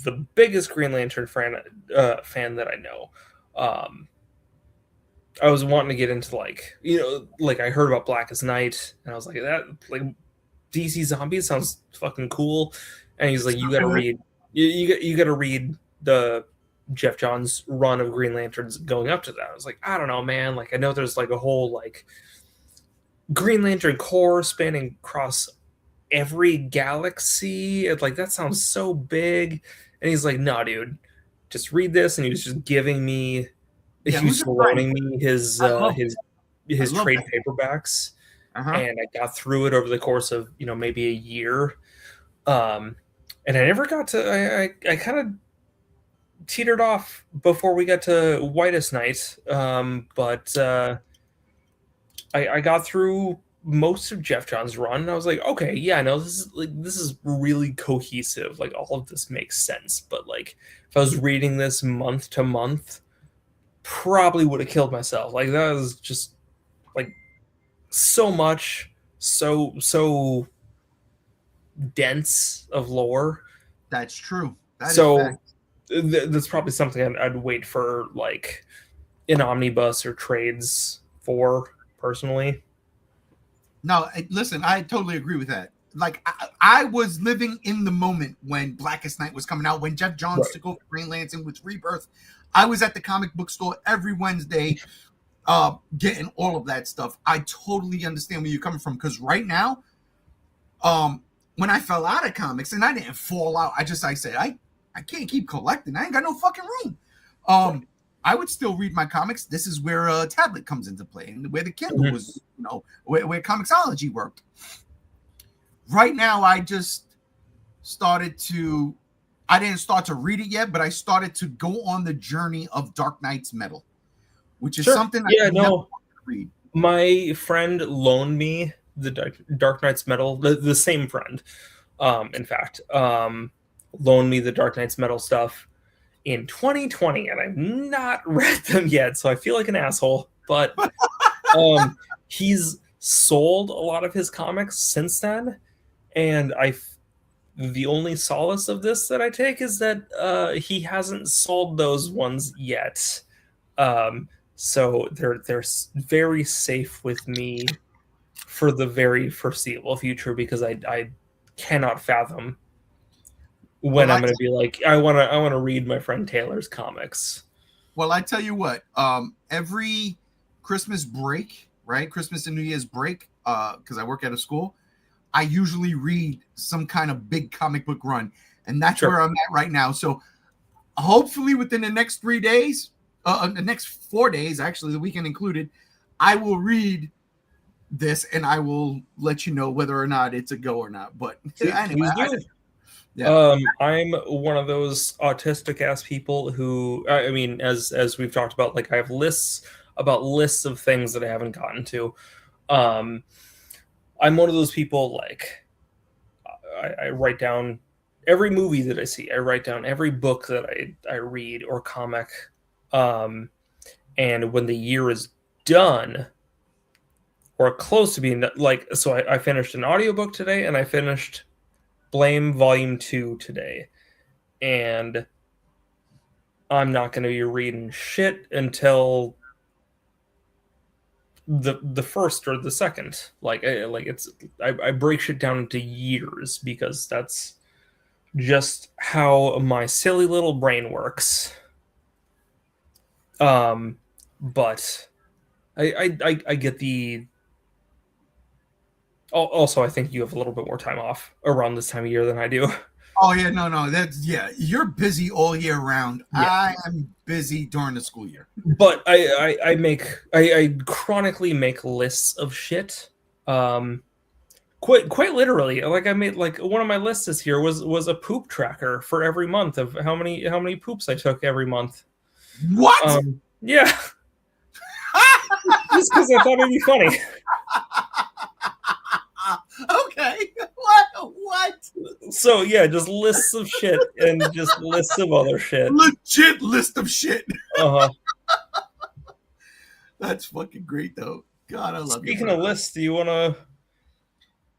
the biggest Green Lantern fan that I know, I was wanting to get into, like, you know, like I heard about Blackest Night, and I was like, that, like, DC Zombies sounds fucking cool. And he's like, you gotta read the Jeff Johns run of Green Lanterns going up to that. I was like, I don't know, man. Like, I know there's like a whole like Green Lantern Corps spanning across every galaxy. It's like, that sounds so big. And he's like, no, dude, just read this. And he was just giving me, Yeah, he who's was your friend? loaning me his I love I love trade that. paperbacks. Uh-huh. And I got through it over the course of, maybe a year. And I never got to, I kind of teetered off before we got to Whitest Night. But I got through most of Jeff John's run, and I was like, okay, yeah, no, this is really cohesive. Like, all of this makes sense. But like, if I was reading this month to month, probably would have killed myself. Like, that was just like so much, so dense of lore. That's true. That is So fact. that's probably something I'd wait for, like an omnibus or trades for, personally. No, listen, I totally agree with that. Like, I was living in the moment when Blackest Night was coming out, when Jeff Johns Right. took over Green Lantern with Rebirth. I was at the comic book store every Wednesday, getting all of that stuff. I totally understand where you're coming from, because right now, when I fell out of comics, and I didn't fall out, I said, I can't keep collecting. I ain't got no fucking room. I would still read my comics. This is where a tablet comes into play, and where the Kindle was, where Comixology worked. Right now, I just started to, I didn't start to read it yet, but I started to go on the journey of Dark Knight's Metal, which is Sure. something I Yeah, never no. wanted to read. My friend loaned me the Dark Knight's Metal, the same friend, in fact, loaned me the Dark Knight's Metal stuff in 2020, and I've not read them yet, so I feel like an asshole. But he's sold a lot of his comics since then, and the only solace of this that I take is that he hasn't sold those ones yet. So they're very safe with me for the very foreseeable future, because I cannot fathom when I'm going to be like, I want to read my friend Taylor's comics. Well, I tell you what, every Christmas break, right? Christmas and New Year's break, because I work at a school, I usually read some kind of big comic book run. And that's Sure. where I'm at right now. So hopefully within the next 3 days, the next 4 days, actually, the weekend included, I will read this and I will let you know whether or not it's a go or not. But anyway, Please do. I'm one of those autistic ass people who, I mean, as we've talked about, like, I have lists of things that I haven't gotten to. I'm one of those people, like, I write down every movie that I see. I write down every book that I read or comic. And when the year is done, or close to being done, like, so I finished an audiobook today, and I finished Blame Volume 2 today. And I'm not going to be reading shit until the first or the second. I break shit down into years, because that's just how my silly little brain works. But I get the. Also, I think you have a little bit more time off around this time of year than I do. Oh yeah, no, you're busy all year round. Yeah. I am busy during the school year. But I chronically make lists of shit. Quite literally. Like, I made, like, one of my lists this year was a poop tracker for every month of how many poops I took every month. What? Yeah. Just because I thought it'd be funny. Okay. What? So yeah, just lists of shit and just lists of other shit. Legit list of shit. Uh-huh. That's fucking great, though. God, I love you. Speaking of lists, do you want to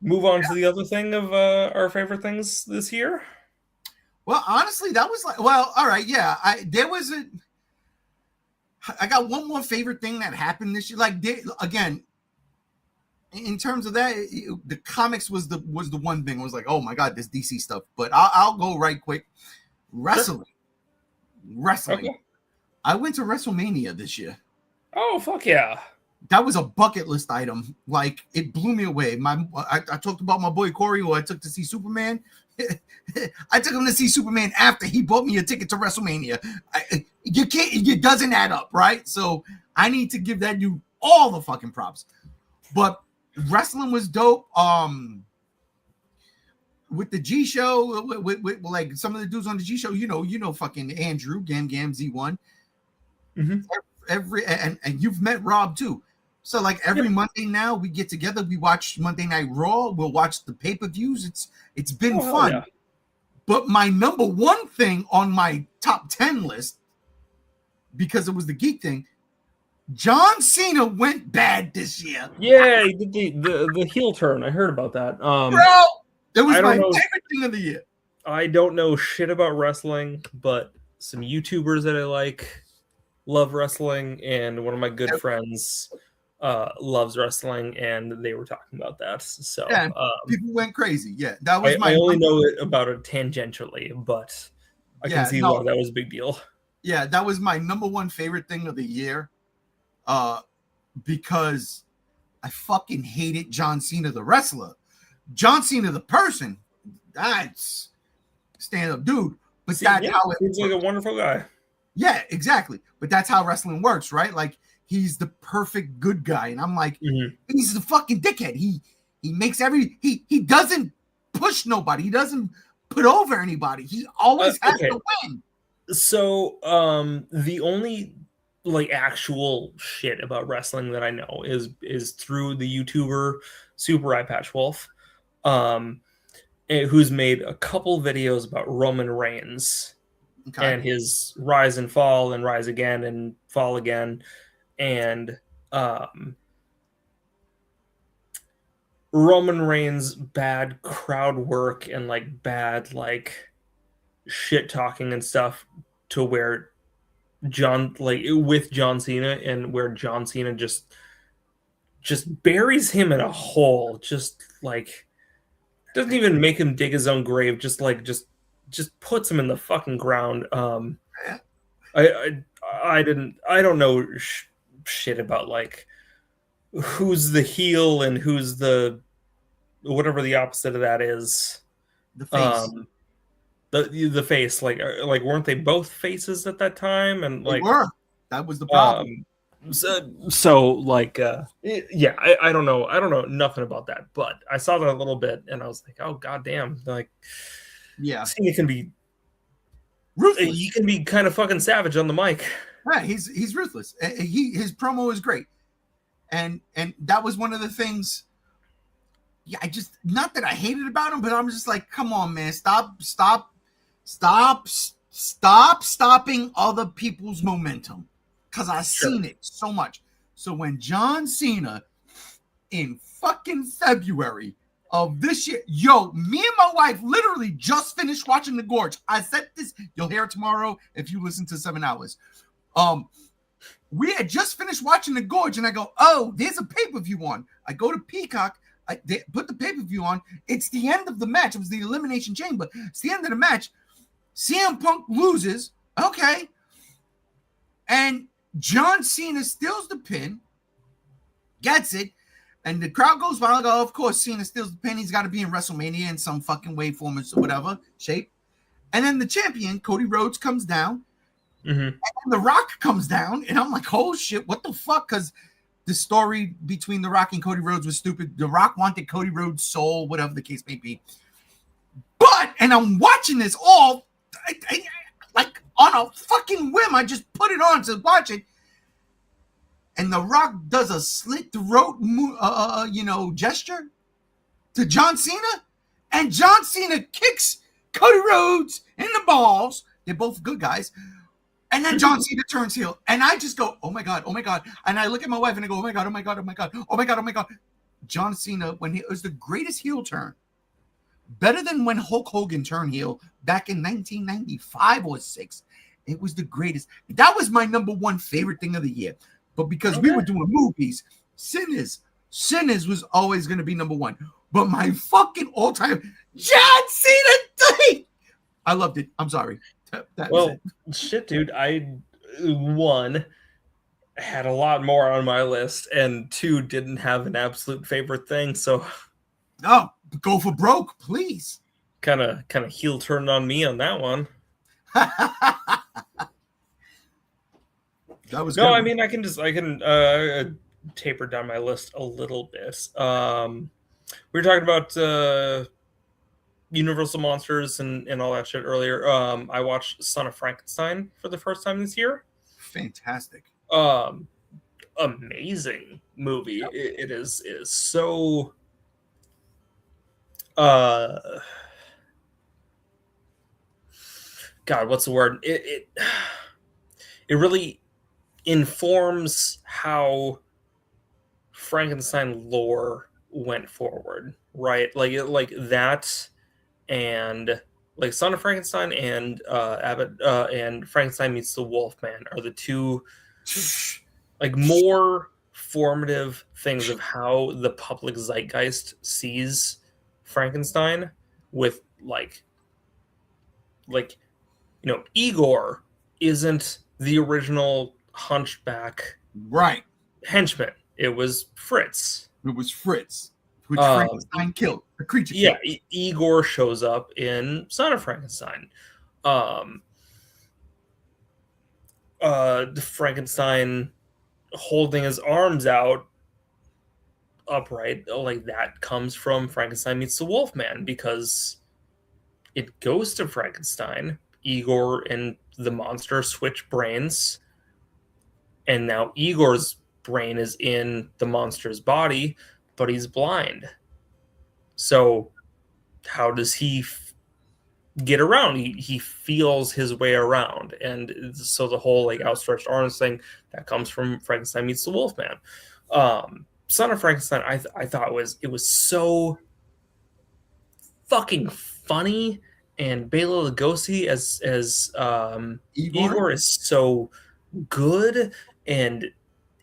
move on to the other thing of our favorite things this year? Well, honestly, that was like, well, all right, yeah. I got one more favorite thing that happened this year. Like, again, in terms of that, the comics was the one thing. I was like, oh my god, this DC stuff. But I'll go right quick. Wrestling. Okay. I went to WrestleMania this year. Oh, fuck yeah. that was a bucket list item. Like, it blew me away. I talked about my boy Corey, who I took to see Superman. I took him to see Superman after he bought me a ticket to WrestleMania. It doesn't add up, right? So I need to give that dude all the fucking props. But wrestling was dope. With the G show, with like some of the dudes on the G show, you know, fucking Andrew, Gam Z1. Mm-hmm. And you've met Rob too. So like every Monday now we get together, we watch Monday Night Raw, we'll watch the pay-per-views. It's been fun. Yeah. But my number one thing on my top 10 list, because it was the geek thing, John Cena went bad this year. Yeah, he did the heel turn. I heard about that. Bro, it was my favorite thing of the year. I don't know shit about wrestling, but some YouTubers that I like love wrestling, and one of my good friends loves wrestling, and they were talking about that. So yeah, people went crazy. Yeah, that was I only know about it tangentially, but I can see why that was a big deal. Yeah, that was my number one favorite thing of the year, because I fucking hated John Cena the wrestler. John Cena the person, that's stand up dude. But that's how it seems like a wonderful guy. Yeah, exactly. But that's how wrestling works, right? Like, he's the perfect good guy, and I'm like, he's the fucking dickhead. He makes he doesn't push nobody. He doesn't put over anybody. He always has to win. So, the only like actual shit about wrestling that I know is through the YouTuber Super Eye Patch Wolf, who's made a couple videos about Roman Reigns. Okay. And his rise and fall and rise again and fall again. And Roman Reigns' bad crowd work and like bad like shit talking and stuff, to where with John Cena, and where John Cena just buries him in a hole, just like doesn't even make him dig his own grave, just puts him in the fucking ground. I don't know shit about like who's the heel and who's the whatever the opposite of that is. The face. The face. Like weren't they both faces at that time? And like they were. That was the problem. So like yeah, I don't know. I don't know nothing about that, but I saw that a little bit and I was like, oh goddamn, like. Yeah, Cena can be ruthless. He can be kind of fucking savage on the mic. Right, he's ruthless. His promo is great, and that was one of the things. Yeah, I just, not that I hated about him, but I'm just like, come on, man, stop stopping other people's momentum, because I've seen it so much. So when John Cena in fucking February of this year, me and my wife literally just finished watching The Gorge. I said this, you'll hear it tomorrow if you listen to 7 hours. We had just finished watching The Gorge, and I go, oh, there's a pay-per-view on. I go to Peacock, they put the pay-per-view on. It's the end of the match. It was the Elimination Chamber. It's the end of the match. CM Punk loses. Okay. And John Cena steals the pin, gets it. And the crowd goes wild. Of course, Cena steals the pin. He's got to be in WrestleMania in some fucking way, form, or whatever shape. And then the champion, Cody Rhodes, comes down. Mm-hmm. And The Rock comes down. And I'm like, oh, shit, what the fuck? Because the story between The Rock and Cody Rhodes was stupid. The Rock wanted Cody Rhodes' soul, whatever the case may be. But, and I'm watching this all, like on a fucking whim. I just put it on to watch it. And The Rock does a slit throat, gesture to John Cena, and John Cena kicks Cody Rhodes in the balls. They're both good guys. And then John Cena turns heel, and I just go, oh my god, and I look at my wife and I go, oh my god. John Cena, when it was the greatest heel turn, better than when Hulk Hogan turned heel back in 1995 or 6. It was the greatest. That was my number one favorite thing of the year. But because we were doing movies, Sinners was always going to be number one. But my fucking all-time John Cena thing, I loved it. I'm sorry. Shit, dude. had a lot more on my list, and 2 didn't have an absolute favorite thing, so Oh, go for broke, please. kind of heel turned on me on that one. That was No, good. I mean I can taper down my list a little bit. We were talking about Universal Monsters and all that shit earlier. I watched Son of Frankenstein for the first time this year. Fantastic. Amazing movie. Yep. It is so God, what's the word? It really informs how Frankenstein lore went forward, right? Like that, and like Son of Frankenstein and Abbott and Frankenstein Meets the Wolfman are the two like more formative things of how the public zeitgeist sees Frankenstein, with like Igor isn't the original hunchback Right. henchman. It was Fritz. It was Fritz, which Frankenstein killed. The creature Yeah, killed. Igor shows up in Son of Frankenstein. The Frankenstein holding his arms out upright, like that comes from Frankenstein Meets the Wolfman, because it goes to Frankenstein. Igor and the monster switch brains, and now Igor's brain is in the monster's body, but he's blind. So how does he get around? He feels his way around, and so the whole like outstretched arms thing, that comes from Frankenstein Meets the Wolfman. Son of Frankenstein, I thought it was so fucking funny, and Bela Lugosi as Igor is so good, and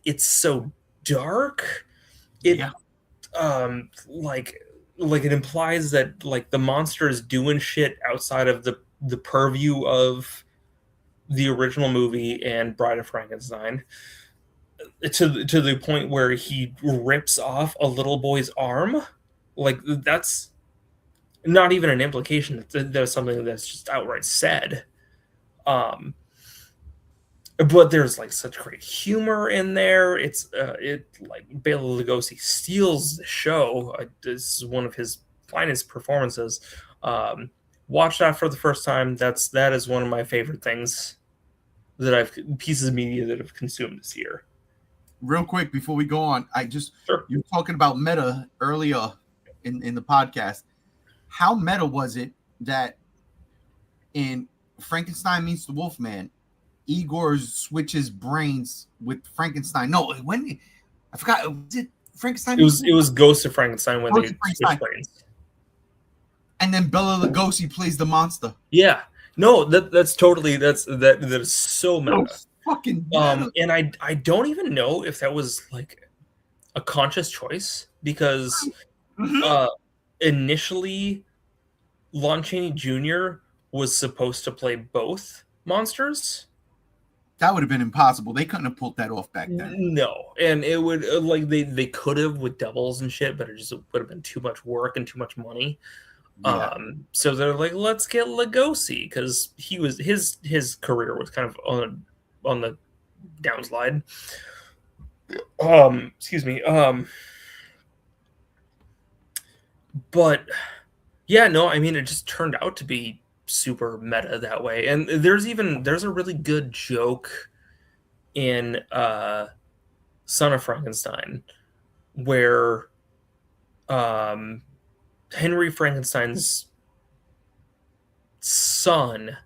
it's so dark. Like it implies that like the monster is doing shit outside of the purview of the original movie and Bride of Frankenstein, to the point where he rips off a little boy's arm. Like that's not even an implication. That's something that's just outright said. But there's like such great humor in there. It's like Bela Lugosi steals the show. This is one of his finest performances. Watch that for the first time. That is one of my favorite things pieces of media that I've consumed this year. Real quick before we go on, you were talking about meta earlier in the podcast. How meta was it that in Frankenstein Meets the Wolfman, Igor switches brains with Frankenstein? No, when I forgot, was it Frankenstein? It was Ghost of Frankenstein when they switch brains. And then Bela Lugosi plays the monster. Yeah, no, that is so meta. Fucking meta. And I don't even know if that was like a conscious choice, because initially Lon Chaney Jr. was supposed to play both monsters. That would have been impossible. They couldn't have pulled that off back then. No, and it would like they could have with doubles and shit, but it just would have been too much work and too much money. Yeah. So they're like, let's get Lugosi, because he was his career was kind of on the downslide. Excuse me. But yeah, no, I mean, it just turned out to be super meta that way. And there's a really good joke in Son of Frankenstein where Henry Frankenstein's son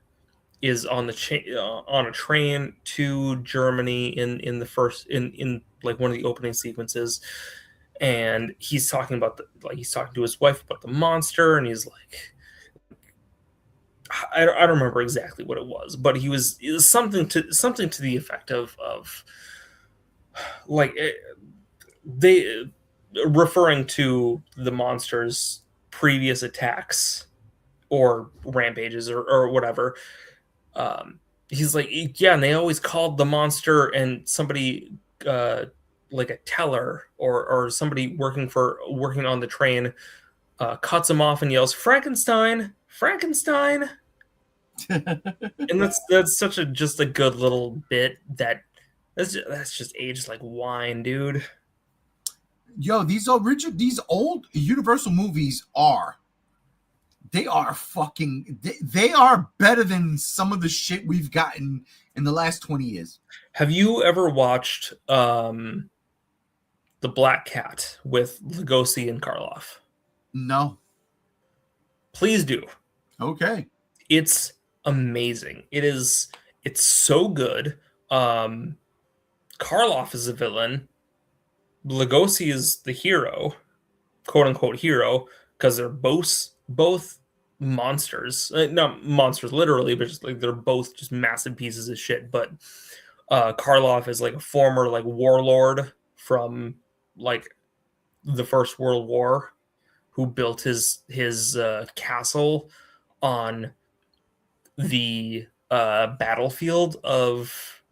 is on a train to Germany in the first in like one of the opening sequences, and he's talking to his wife about the monster, and he's like, I don't remember exactly what it was, but it was something to the effect of like they referring to the monster's previous attacks or rampages or whatever. he's like, yeah, and they always called the monster, and somebody like a teller or somebody working on the train cuts him off and yells, Frankenstein, Frankenstein. And that's such a just a good little bit that's just aged like wine, dude. Yo, these old Universal movies are they are better than some of the shit we've gotten in the last 20 years. Have you ever watched The Black Cat with Lugosi and Karloff? No. Please do. Okay. It's amazing. It's so good. Karloff is a villain. Lugosi is the hero, quote unquote hero, because they're both monsters. Not monsters literally, but just like they're both just massive pieces of shit. But Karloff is like a former like warlord from like the First World War, who built his castle on the battlefield of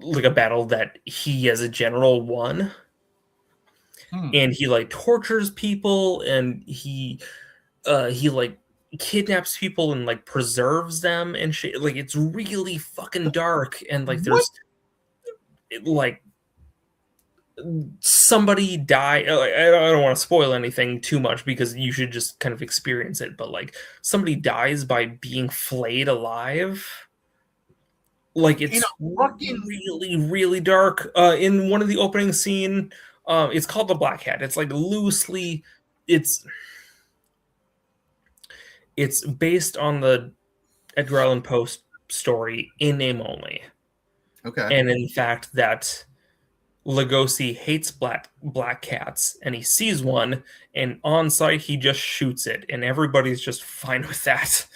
like a battle that he as a general won. And he like tortures people, and he like kidnaps people and like preserves them and shit. Like it's really fucking dark, and like there's like somebody die. I don't want to spoil anything too much because you should just kind of experience it, but like somebody dies by being flayed alive. Like it's really, really dark. In one of the opening scene, it's called The Black Cat. It's like loosely, it's based on the Edgar Allan Poe story in name only. Okay. And in fact, that Lugosi hates black cats, and he sees one, and on site he just shoots it, and everybody's just fine with that.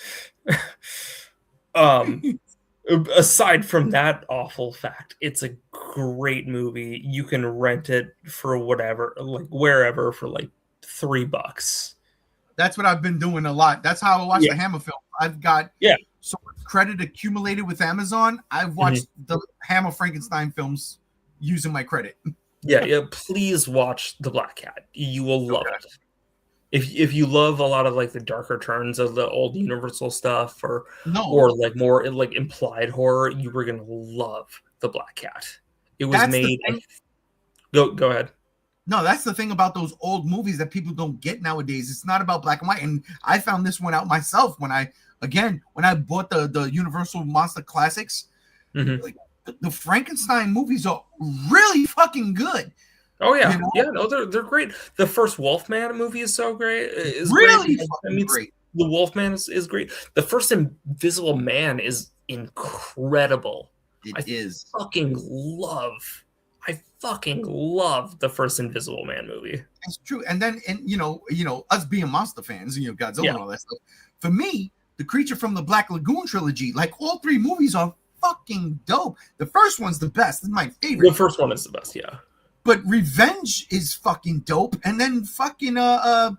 Aside from that awful fact, it's a great movie. You can rent it for whatever, like wherever, for like $3. That's what I've been doing a lot. That's how I watch the Hammer film. I've got so much credit accumulated with Amazon. I've watched the Hammer Frankenstein films using my credit. Yeah. Please watch The Black Cat. You will love it. If you love a lot of like the darker turns of the old Universal stuff, or like more like implied horror, you were gonna love The Black Cat. It was made. Go ahead. No, that's the thing about those old movies that people don't get nowadays. It's not about black and white. And I found this one out myself when I bought the Universal Monster Classics. Like, the Frankenstein movies are really fucking good. Oh yeah, you know? Yeah, no, they're great. The first Wolfman movie is so great. Really great. The Wolfman is great. The first Invisible Man is incredible. I fucking love the first Invisible Man movie. It's true. And then, us being monster fans, Godzilla and all that stuff. For me, the Creature from the Black Lagoon trilogy, like all three movies are fucking dope. The first one's the best. It's my favorite. The first one is the best, yeah. But Revenge is fucking dope. And then fucking The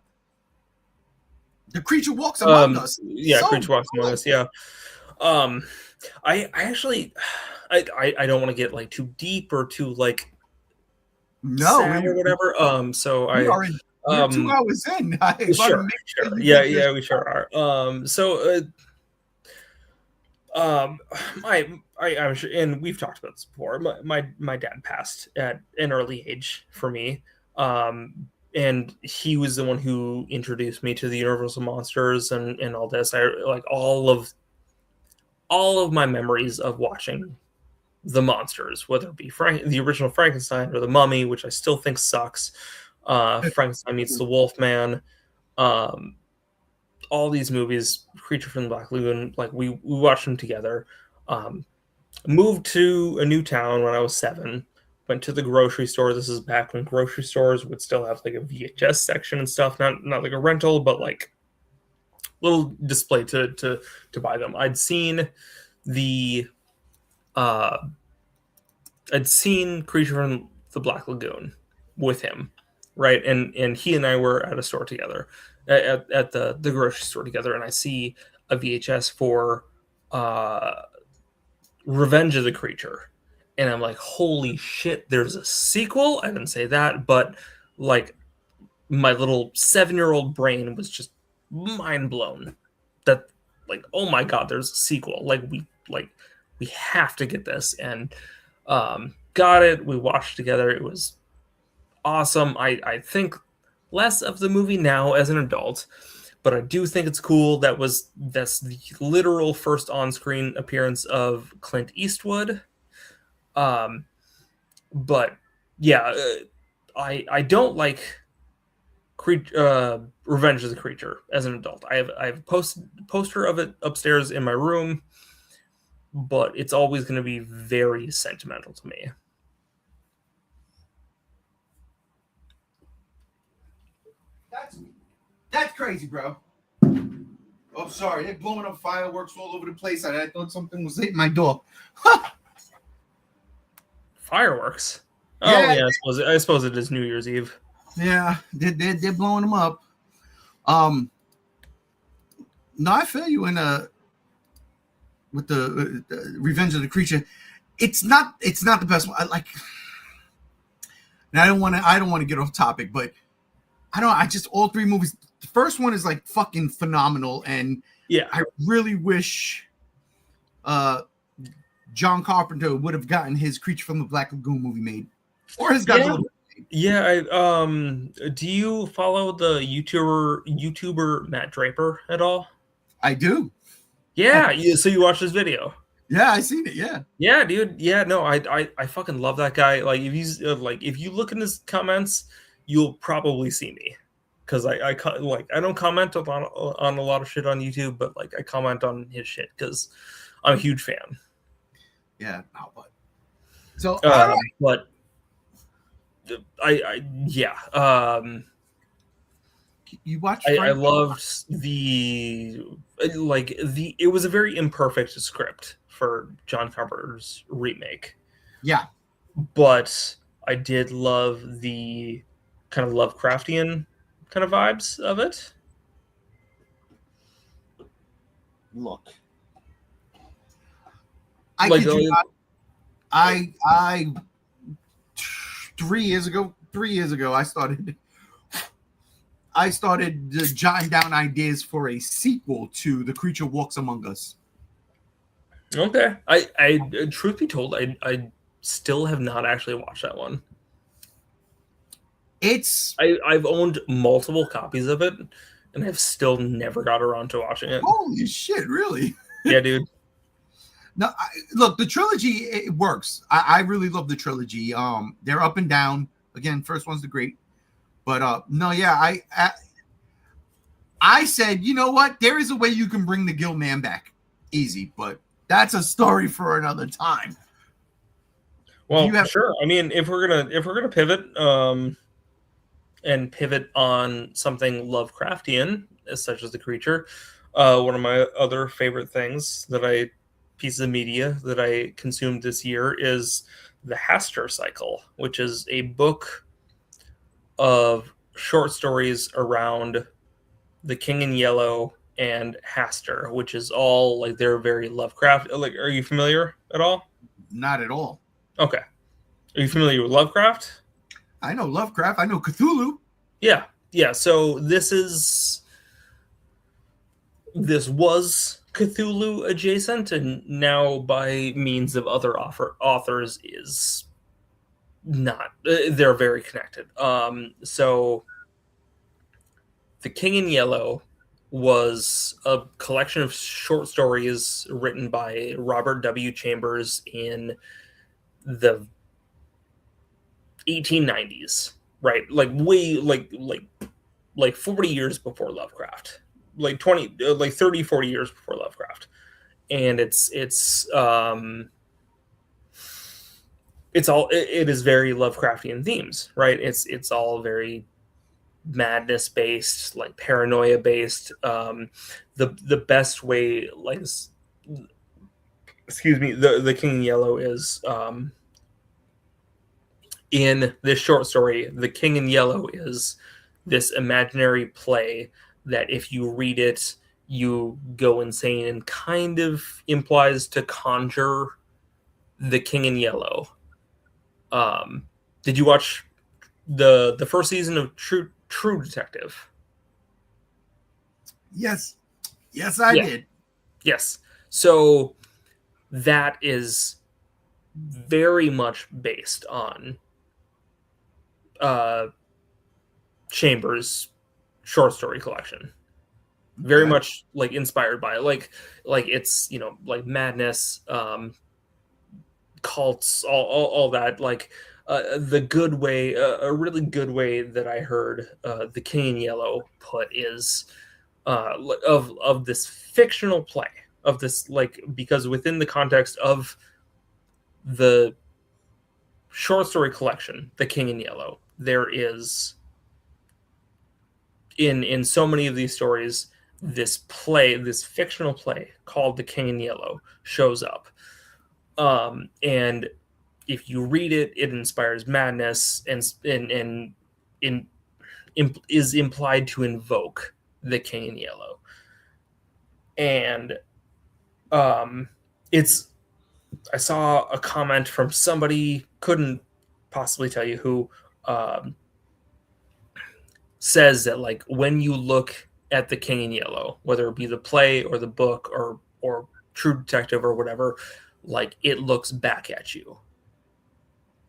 Creature Walks Among Us. Yeah, so Creature Walks Among Us, yeah. I actually I don't want to get like too deep or too like sad or whatever. So we're 2 hours in. Sure. Yeah, we sure are. I'm sure, and we've talked about this before. My dad passed at an early age for me, and he was the one who introduced me to the Universal monsters and all this. I like all of my memories of watching the monsters, whether it be the original Frankenstein or the Mummy, which I still think sucks. Frankenstein meets the Wolfman. All these movies, Creature from the Black Lagoon, like we watched them together. Moved to a new town when I was 7. Went to the grocery store. This is back when grocery stores would still have like a VHS section and stuff. Not like a rental, but like little display to buy them. I'd seen Creature from the Black Lagoon with him, right? And he and I were at a store together, at the grocery store together, and I see a VHS for Revenge of the Creature, and I'm like, holy shit, there's a sequel. I didn't say that, but like my little 7-year-old brain was just mind blown that, like, oh my god, there's a sequel. We have to get this, and got it. We watched together. It was awesome. I think less of the movie now as an adult, but I do think it's cool. That's the literal first on-screen appearance of Clint Eastwood. But yeah, I don't like Revenge of the Creature as an adult. I have a poster of it upstairs in my room, but it's always going to be very sentimental to me. That's crazy, bro. Oh, sorry. They're blowing up fireworks all over the place. I thought something was hitting my door. Fireworks? Oh, Yeah. I suppose it is New Year's Eve. Yeah, they're blowing them up. No, I feel you with the Revenge of the Creature. It's not the best one. And I don't want to get off topic, but I just all three movies. The first one is like fucking phenomenal, and yeah, I really wish John Carpenter would have gotten his Creature from the Black Lagoon movie made, or his Godzilla. Yeah, do you follow the YouTuber Matt Draper at all? I do. Yeah, so you watched this video? Yeah, I seen it. Yeah, dude. Yeah, no, I fucking love that guy. Like, if you look in his comments, you'll probably see me, because I don't comment on a lot of shit on YouTube, but like I comment on his shit because I'm a huge fan. Yeah, but so but you watched. I loved it was a very imperfect script for John Carpenter's remake. Yeah, but I did love the kind of Lovecraftian kind of vibes of it. Look, I 3 years ago, I started jotting down ideas for a sequel to The Creature Walks Among Us. Okay. I truth be told, I still have not actually watched that one. I've owned multiple copies of it, and I've still never got around to watching it. Holy shit, really? Yeah, dude. No, look, the trilogy, it works. I really love the trilogy. They're up and down. Again, first one's the great. But no, yeah, I said, you know what? There is a way you can bring the Gill Man back. Easy, but that's a story for another time. Well, sure. I mean, if we're gonna pivot, and pivot on something Lovecraftian, such as The Creature, one of my other favorite pieces of media that I consumed this year is the Hastur Cycle, which is a book of short stories around the King in Yellow and Hastur, which is all like they're very Lovecraft. Like, are you familiar at all? Not at all. Okay. Are you familiar with Lovecraft? I know Lovecraft. I know Cthulhu. Yeah. So this was Cthulhu adjacent, and now by means of other authors is not. They're very connected. So The King in Yellow was a collection of short stories written by Robert W. Chambers in the 1890s, right? Like way like 40 years before Lovecraft. Like 30, 40 years before Lovecraft. And it is very Lovecraftian themes, right? It's all very madness based, like paranoia based. The best way, like, excuse me, the King in Yellow is in this short story. The King in Yellow is this imaginary play that if you read it, you go insane and kind of implies to conjure the King in Yellow. Did you watch the first season of True Detective? Yes. Yes, I did. Yes. So that is very much based on Chambers' short story collection. Very much like inspired by it. Like it's, you know, like madness, cults, all that. Like the good way, a really good way that I heard the King in Yellow put is of this fictional play of this, like, because within the context of the short story collection, The King in Yellow, there is in so many of these stories, this fictional play called The King in Yellow shows up. And if you read it, it inspires madness and is implied to invoke the King in Yellow. And I saw a comment from somebody, couldn't possibly tell you who, says that, like, when you look at the King in Yellow, whether it be the play or the book or True Detective or whatever, like, it looks back at you,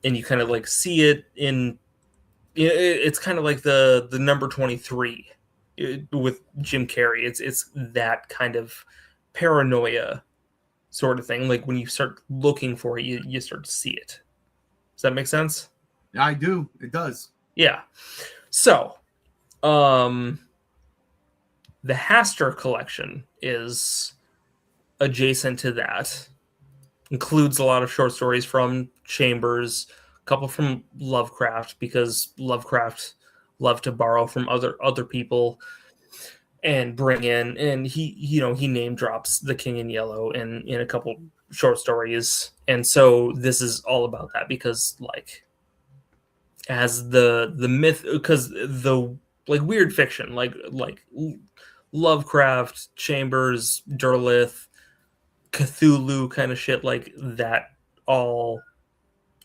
and you kind of like see it in. It's kind of like the number 23 with Jim Carrey. It's that kind of paranoia sort of thing. Like when you start looking for it, you start to see it. Does that make sense? I do. It does. Yeah. So, the Hastur collection is adjacent to that. Includes a lot of short stories from Chambers, a couple from Lovecraft, because Lovecraft loved to borrow from other people and bring in, and he name drops the King in Yellow in a couple short stories. And so this is all about that, because like as the myth, because the like weird fiction like Lovecraft, Chambers, Derleth, Cthulhu kind of shit, like that all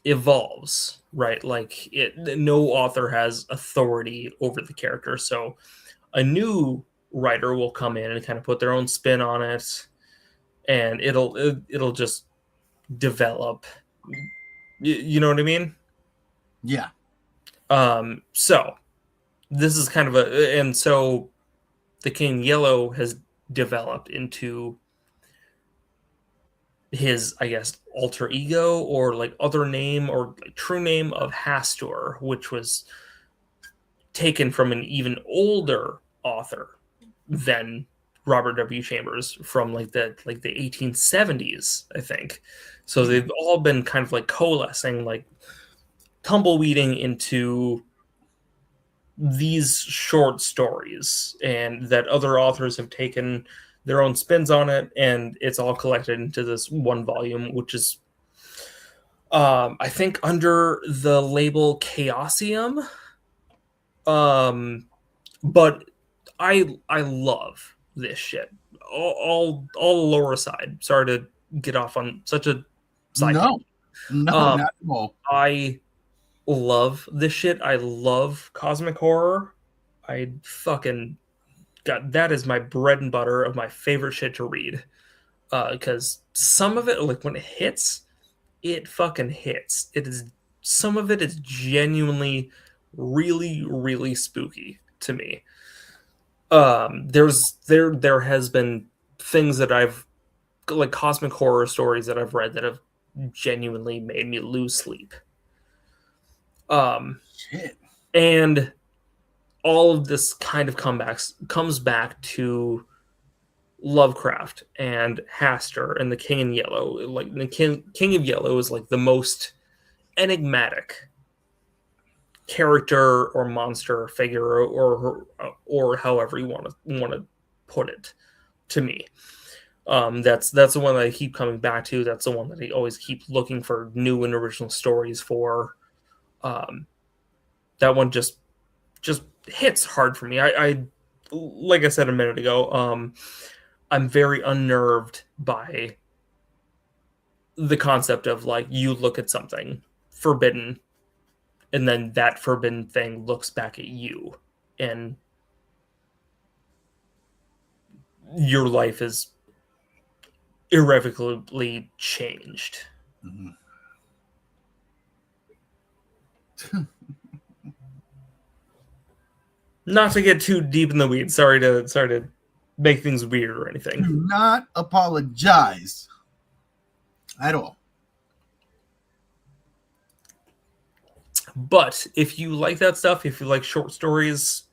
evolves, right? Like no author has authority over the character, so a new writer will come in and kind of put their own spin on it, and it'll just develop. You know what I mean? Yeah. So this is kind of and so the King Yellow has developed into his, I guess, alter ego or like other name or like true name of Hastur, which was taken from an even older author than Robert W. Chambers, from like the 1870s, I think. So they've all been kind of like coalescing, like tumbleweeding into these short stories, and that other authors have taken their own spins on it, and it's all collected into this one volume, which is I think under the label Chaosium. But I love this shit. All the lower side. Sorry to get off on such a side. No, not at all. I love this shit. I love cosmic horror. I fucking got that is my bread and butter of my favorite shit to read. Because some of it, like when it hits, it fucking hits. It is, some of it is genuinely really, really spooky to me. There has been things that I've, like cosmic horror stories that I've read that have genuinely made me lose sleep. Shit. And all of this kind of comes back to Lovecraft and Hastur and the King in Yellow. Like the King of Yellow is like the most enigmatic character or monster figure or however you want to put it to me. That's the one that I keep coming back to. That's the one that I always keep looking for new and original stories for. That one just hits hard for me. I like I said a minute ago, I'm very unnerved by the concept of like you look at something forbidden and then that forbidden thing looks back at you and your life is irrevocably changed. Mhm. Not to get too deep in the weeds. Sorry to make things weird or anything. Do not apologize at all. But if you like that stuff, if you like short stories,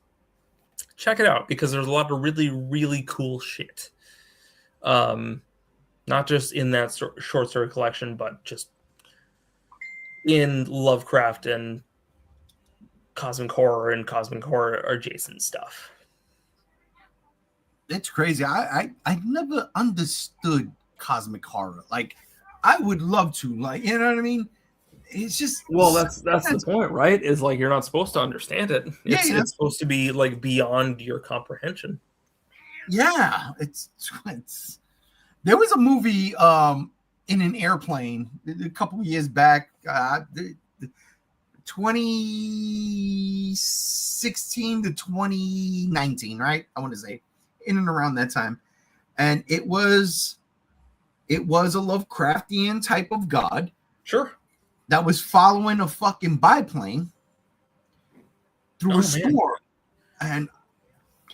check it out because there's a lot of really, really cool shit. Not just in that short story collection, but just in Lovecraft and cosmic horror and cosmic horror adjacent stuff. It's crazy. I never understood cosmic horror. Like, I would love to. Like, you know what I mean? It's just that's the point, right? Is like you're not supposed to understand it. It's supposed to be like beyond your comprehension. Yeah, it's there was a movie in an airplane a couple of years back, 2016 to 2019, right? I want to say in and around that time, and it was a Lovecraftian type of god. Sure. That was following a fucking biplane through a storm, and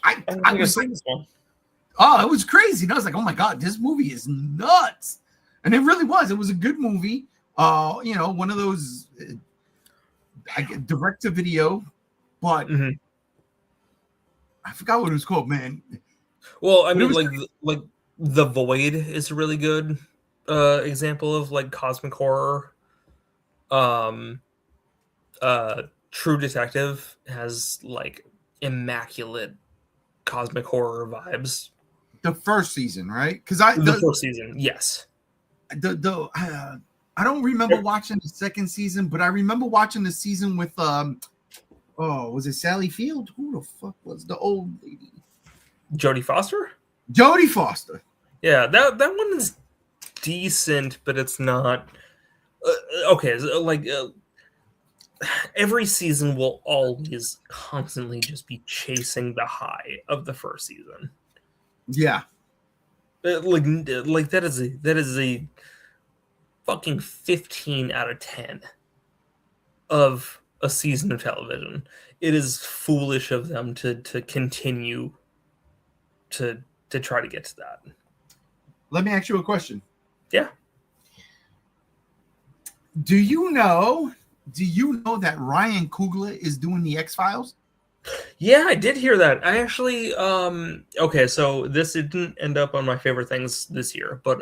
I was like, oh, it was crazy. And I was like, oh my god, this movie is nuts, and it really was. It was a good movie. One of those direct to video, but I forgot what it was called, man. Well, I mean, like The Void is a really good example of like cosmic horror. True Detective has like immaculate cosmic horror vibes. The first season, right? Because the first season, yes. I don't remember watching the second season, but I remember watching the season with was it Sally Field? Who the fuck was the old lady? Jodie Foster. Jodie Foster. Yeah, that one is decent, but it's not okay. Like every season will always constantly just be chasing the high of the first season. Yeah, like that is a fucking 15 out of 10 of a season of television. It is foolish of them to continue to try to get to that. Let me ask you a question. Yeah. Do you know that Ryan Coogler is doing the X-Files? Yeah, I did hear that. I actually okay, so this didn't end up on my favorite things this year, but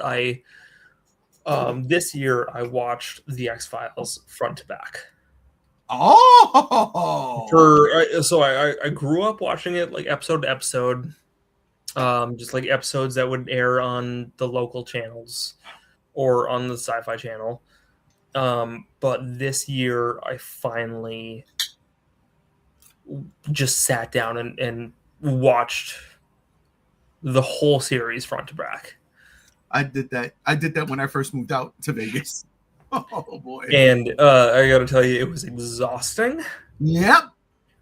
this year I watched the X-Files front to back. Oh, I grew up watching it like episode to episode, just like episodes that would air on the local channels or on the Sci-Fi Channel. But this year I finally just sat down and watched the whole series front to back. I did that when I first moved out to Vegas. Oh boy. And I gotta tell you, it was exhausting. Yep.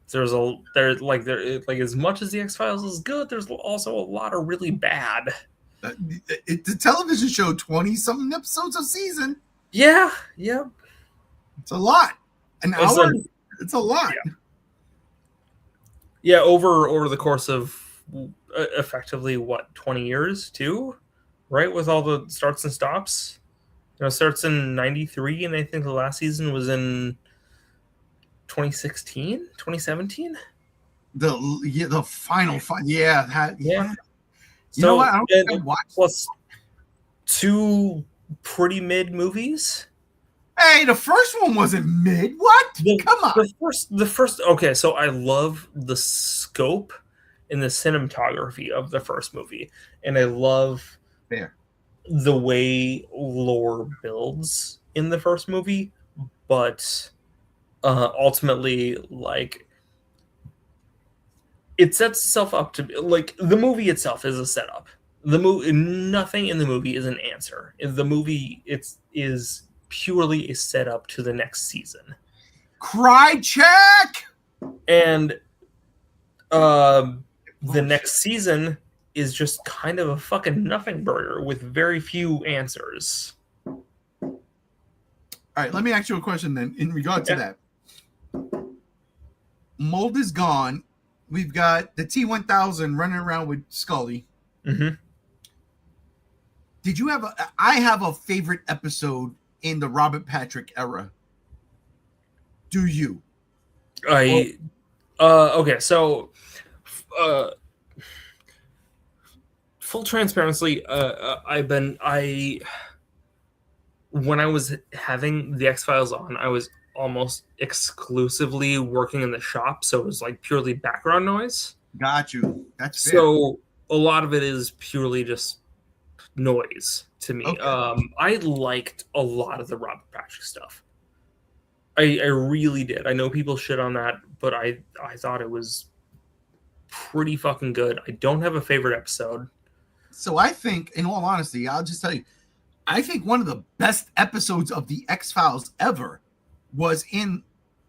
There's as much as the X-Files is good, there's also a lot of really bad. The television show 20-something episodes a season. Yeah, yeah. It's a lot. An hour. It's a lot. Yeah, over the course of effectively 20 years too, right? With all the starts and stops. It starts in 93, and I think the last season was in 2016, 2017. The final fight. Yeah. Yeah. You know what? I don't watch plus 2 pretty mid movies. Hey, the first one wasn't mid. What? Come on. The first. Okay, so I love the scope and the cinematography of the first movie, and I love the way lore builds in the first movie, but ultimately, like, it sets itself up to be like the movie itself is a setup. The movie, nothing in the movie is an answer. The movie is purely a setup to the next season. Cry check. And the next season is just kind of a fucking nothing burger with very few answers. All right, let me ask you a question then in regard to that. Mold is gone. We've got the T-1000 running around with Scully. Mm-hmm. Did you have I have a favorite episode in the Robert Patrick era. Do you? Okay, so full transparency, when I was having the X-Files on, I was almost exclusively working in the shop, so it was like purely background noise. Got you. That's fair. So a lot of it is purely just noise to me. Okay. I liked a lot of the Robert Patrick stuff. I really did. I know people shit on that, but I thought it was pretty fucking good. I don't have a favorite episode. So I think, in all honesty, I'll just tell you, I think one of the best episodes of the X-Files ever was in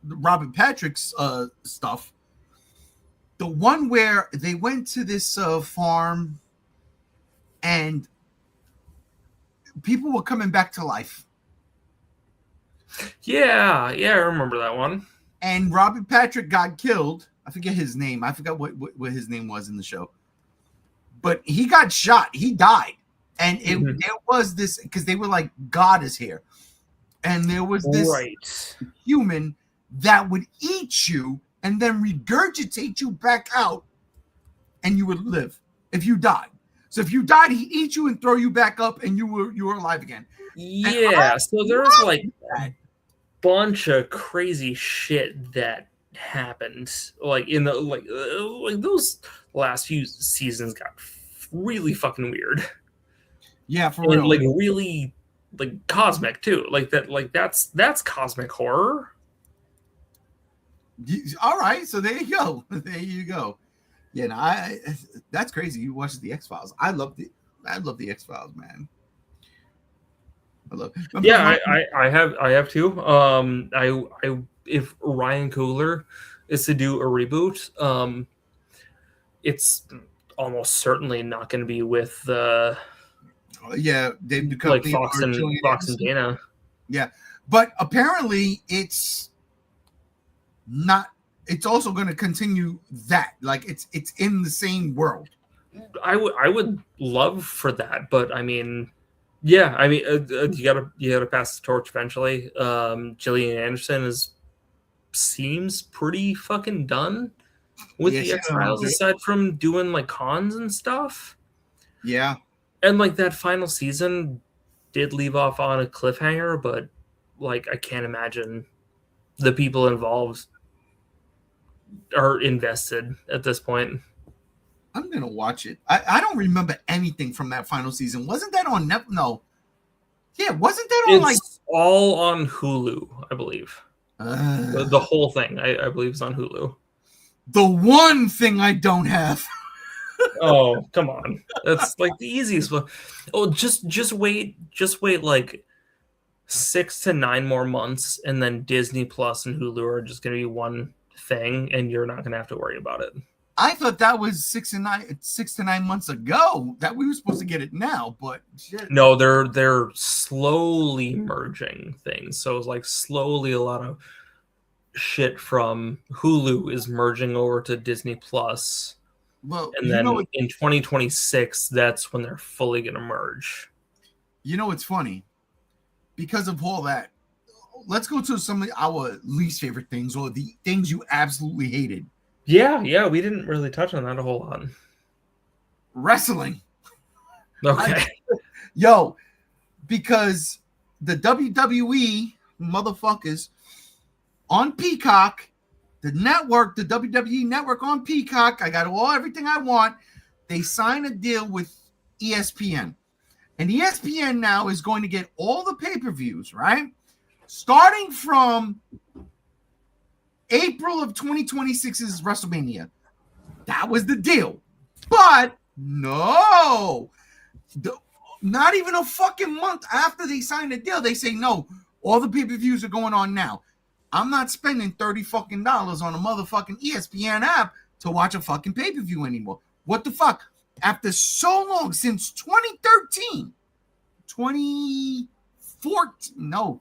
Robert Patrick's stuff. The one where they went to this farm and people were coming back to life. Yeah, I remember that one. And Robert Patrick got killed. I forget his name. I forgot what his name was in the show. But he got shot. He died. And there was this, because they were like, God is here. And there was this human that would eat you and then regurgitate you back out, and you would live if you died. So if you died, he'd eat you and throw you back up, and you were alive again. Yeah, so there was like a bunch of crazy shit that happened. Like in the like those last few seasons got really fucking weird. Yeah, for real. Like really like cosmic too. Like that's cosmic horror. All right, so there you go. There you go. Yeah, no, that's crazy. You watch the X-Files. I love the X-Files, man. I love it. Yeah, I have too. If Ryan Coogler is to do a reboot, it's almost certainly not going to be with the Dave Duchovny, like Fox and Dana. Yeah, but apparently it's not. It's also going to continue that. Like it's in the same world. I would love for that, but I mean, yeah, I mean, you gotta pass the torch eventually. Gillian Anderson seems pretty fucking done with the X-Files, aside from doing like cons and stuff. Yeah, and like that final season did leave off on a cliffhanger, but like I can't imagine the people involved are invested at this point. I'm gonna watch it. I don't remember anything from that final season. Wasn't that on Netflix? No. Yeah, wasn't that on it's all on Hulu, I believe. The whole thing, I believe, is on Hulu. The one thing I don't have. Oh, come on. That's like the easiest one. Oh, just wait like 6 to 9 more months, and then Disney Plus and Hulu are just gonna be one thing, and you're not gonna have to worry about it. I thought that was 6 to 9 months ago that we were supposed to get it now, but shit. No, they're slowly merging things. So it's like slowly a lot of shit from Hulu is merging over to Disney Plus. Well, and then in 2026, that's when they're fully gonna merge. You know, it's funny because of all that. Let's go to some of our least favorite things, or the things you absolutely hated. Yeah, we didn't really touch on that a whole lot. Wrestling. Okay. Because the WWE motherfuckers on Peacock, the network, the WWE network on Peacock, I got everything I want. They sign a deal with ESPN. And ESPN now is going to get all the pay-per-views, right? Starting from April of 2026 is WrestleMania. That was the deal. But no, not even a fucking month after they signed the deal, they say no. All the pay-per-views are going on now. I'm not spending $30 fucking dollars on a motherfucking ESPN app to watch a fucking pay-per-view anymore. What the fuck? After so long, since 2013, 2014, no,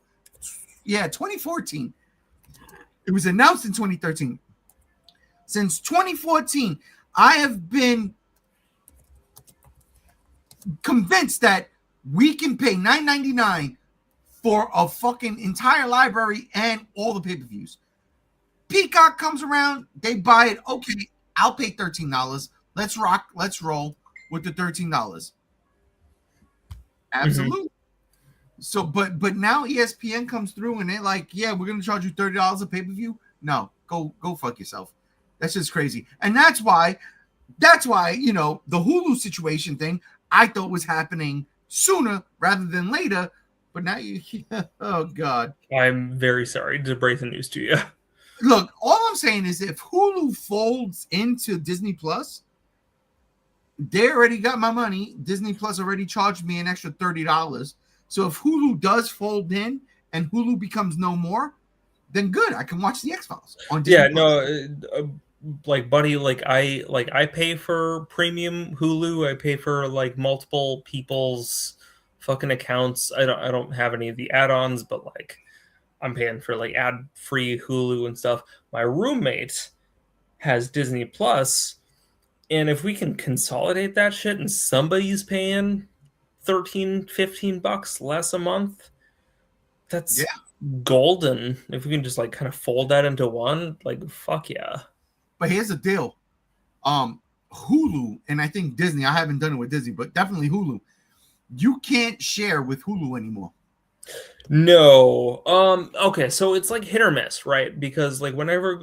yeah, 2014. It was announced in 2013. Since 2014, I have been convinced that we can pay $9.99 for a fucking entire library and all the pay-per-views. Peacock comes around, they buy it. Okay, I'll pay $13. Let's rock, let's roll with the $13. Absolutely. Mm-hmm. So, but now ESPN comes through and they're like, yeah, we're gonna charge you $30 a pay-per-view. No, go fuck yourself. That's just crazy. And that's why, you know, the Hulu situation thing I thought was happening sooner rather than later. But now oh God. I'm very sorry to break the news to you. Look, all I'm saying is if Hulu folds into Disney Plus, they already got my money. Disney Plus already charged me an extra $30. So if Hulu does fold in and Hulu becomes no more, then good. I can watch the X-Files on Disney Plus. Like buddy, I pay for premium Hulu. I pay for like multiple people's fucking accounts. I don't have any of the add-ons, but like I'm paying for like ad-free Hulu and stuff. My roommate has Disney Plus, and if we can consolidate that shit and somebody's paying $13-15 less a month, that's golden. If we can just like kind of fold that into one, like fuck yeah. But here's the deal. Hulu, and I think Disney, I haven't done it with Disney, but definitely Hulu. You can't share with Hulu anymore. No. Okay, so it's like hit or miss, right? Because like whenever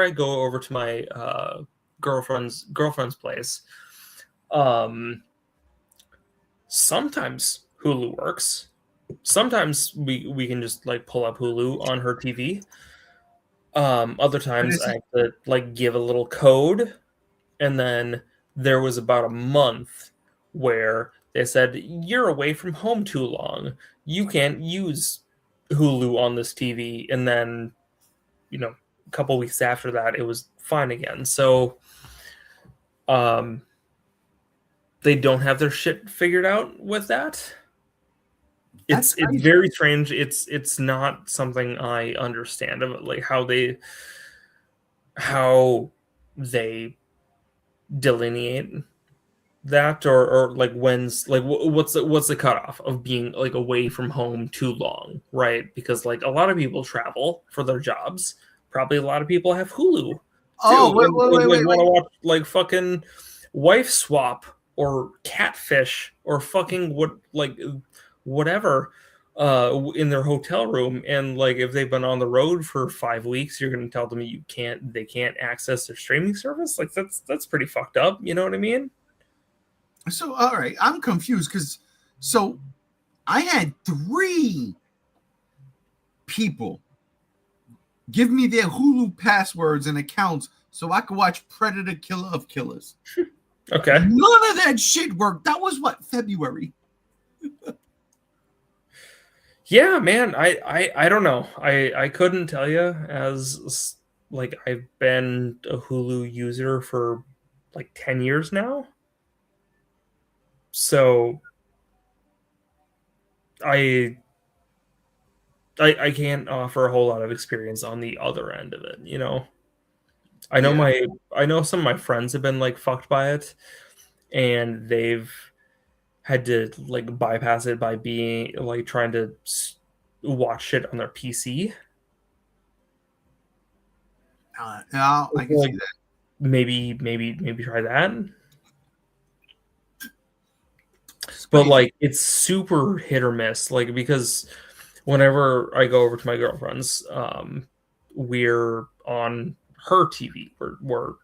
I go over to my girlfriend's place, sometimes Hulu works. Sometimes we can just like pull up Hulu on her TV. Other times I have to like give a little code, and then there was about a month where they said you're away from home too long. You can't use Hulu on this TV, and then you know a couple weeks after that it was fine again. So they don't have their shit figured out with that. It's very strange. It's not something I understand of like how they delineate that or like when's like what's the cutoff of being like away from home too long, right? Because like a lot of people travel for their jobs. Probably a lot of people have Hulu. Oh, wait. Want to watch like fucking Wife Swap or Catfish or fucking whatever in their hotel room, and like if they've been on the road for 5 weeks, you're going to tell them they can't access their streaming service. Like that's pretty fucked up. You know what I mean? So all right, I'm confused because I had 3 people give me their Hulu passwords and accounts so I could watch Predator: Killer of Killers. Okay. None of that shit worked. That was what, February? Yeah, man. I don't know. I couldn't tell you, as like I've been a Hulu user for like 10 years now. So I can't offer a whole lot of experience on the other end of it, you know. I know some of my friends have been like fucked by it, and they've had to like bypass it by being like trying to watch shit on their PC. No, I can like, see that. Maybe try that. But like it's super hit or miss, like because whenever I go over to my girlfriend's, we're on her TV. We're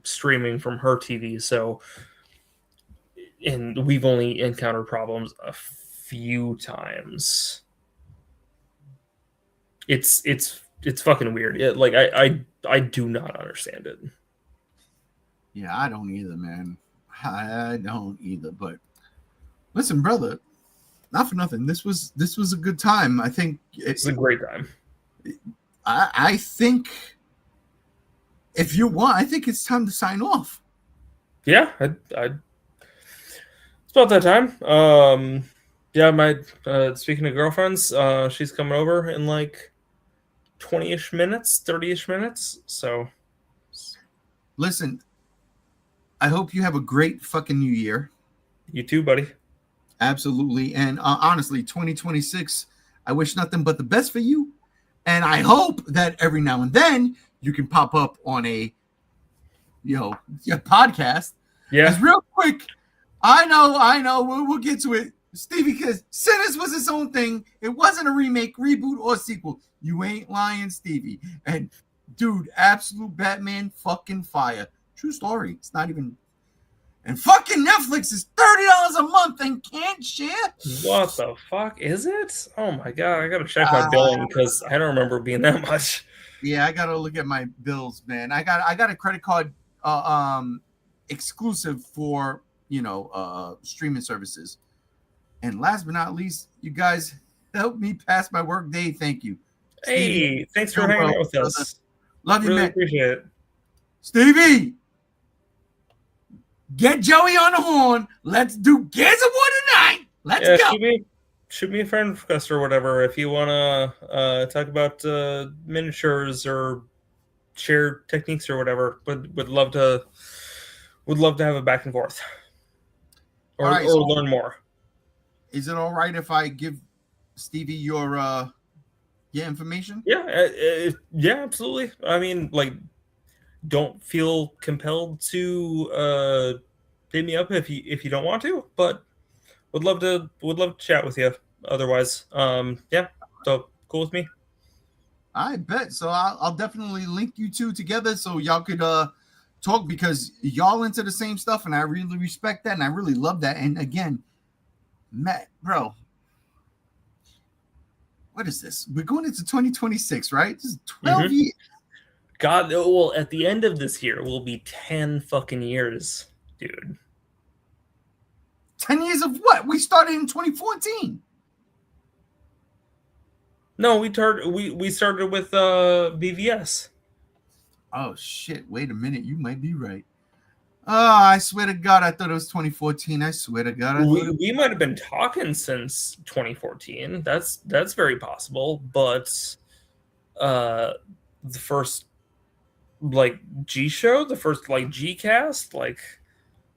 streaming from her TV, so and we've only encountered problems a few times. It's fucking weird. Like I do not understand it. Yeah, I don't either, man. I don't either. But listen, brother, not for nothing. This was a good time. I think It's a great time. I think if you want, I think it's time to sign off. Yeah, it's about that time. Yeah, my speaking of girlfriends, she's coming over in like 20-ish minutes, 30-ish minutes. So Listen, I hope you have a great fucking new year. you too, buddy. Absolutely. And honestly, 2026, I wish nothing but the best for you. And I hope that every now and then you can pop up on a, your podcast. Yeah. As real quick, I know, we'll get to it. Stevie, because Sinners was its own thing. It wasn't a remake, reboot, or sequel. You ain't lying, Stevie. And dude, absolute Batman fucking fire. True story. It's not even. And fucking Netflix is $30 a month and can't share. What the fuck is it? Oh my god, I gotta check my billing because I don't remember being that much. Yeah, I gotta look at my bills, man. I got a credit card exclusive for streaming services. And last but not least, you guys helped me pass my work day. Thank you. Stevie, hey, thanks for hanging out with us. Love you, really man. Appreciate it. Stevie, get Joey on the horn. Let's do Gears of War tonight. Let's go. Shoot me a friend request or whatever if you want to talk about miniatures or share techniques or whatever. Would love to have a back and forth or learn more. Is it all right if I give Stevie your information? Yeah, yeah, absolutely. I mean, like, don't feel compelled to hit me up if you don't want to, but would love to chat with you. Otherwise, yeah, so cool with me. I bet. So I'll definitely link you two together so y'all could talk, because y'all into the same stuff, and I really respect that, and I really love that. And again, Matt, bro, what is this? We're going into 2026, right? This is 12 years. God, well, at the end of this year will be 10 fucking years, dude. 10 years of what? We started in 2014. No, we started with BVS. Oh shit! Wait a minute, you might be right. Oh, I swear to God, I thought it was 2014. I swear to God, we might have been talking since 2014. That's very possible. But the first like G show, the first like G cast, like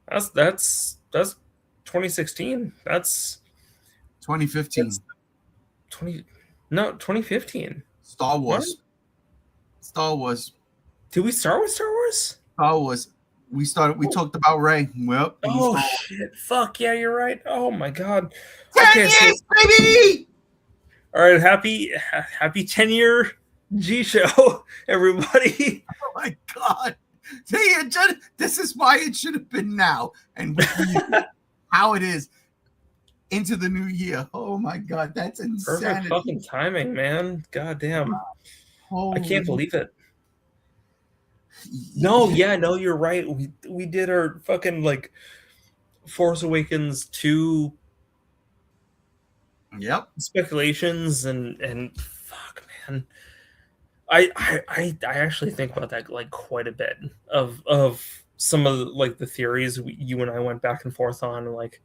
that's 2016. That's 2015. 2015. Star Wars. What? Star Wars. Did we start with Star Wars? Star Wars. We talked about Rey. Well, oh shit! Fuck yeah, you're right. Oh my god. 10 years, baby. All right, happy 10-year G show, everybody. Oh my god. This is why it should have been now, and how it is into the new year. Oh my god, that's insanity. Perfect fucking timing, man. God damn. I can't believe it. No, you're right. We did our fucking like Force Awakens 2 speculations and fuck, man. I actually think about that like quite a bit of some of like the theories you and I went back and forth on, and like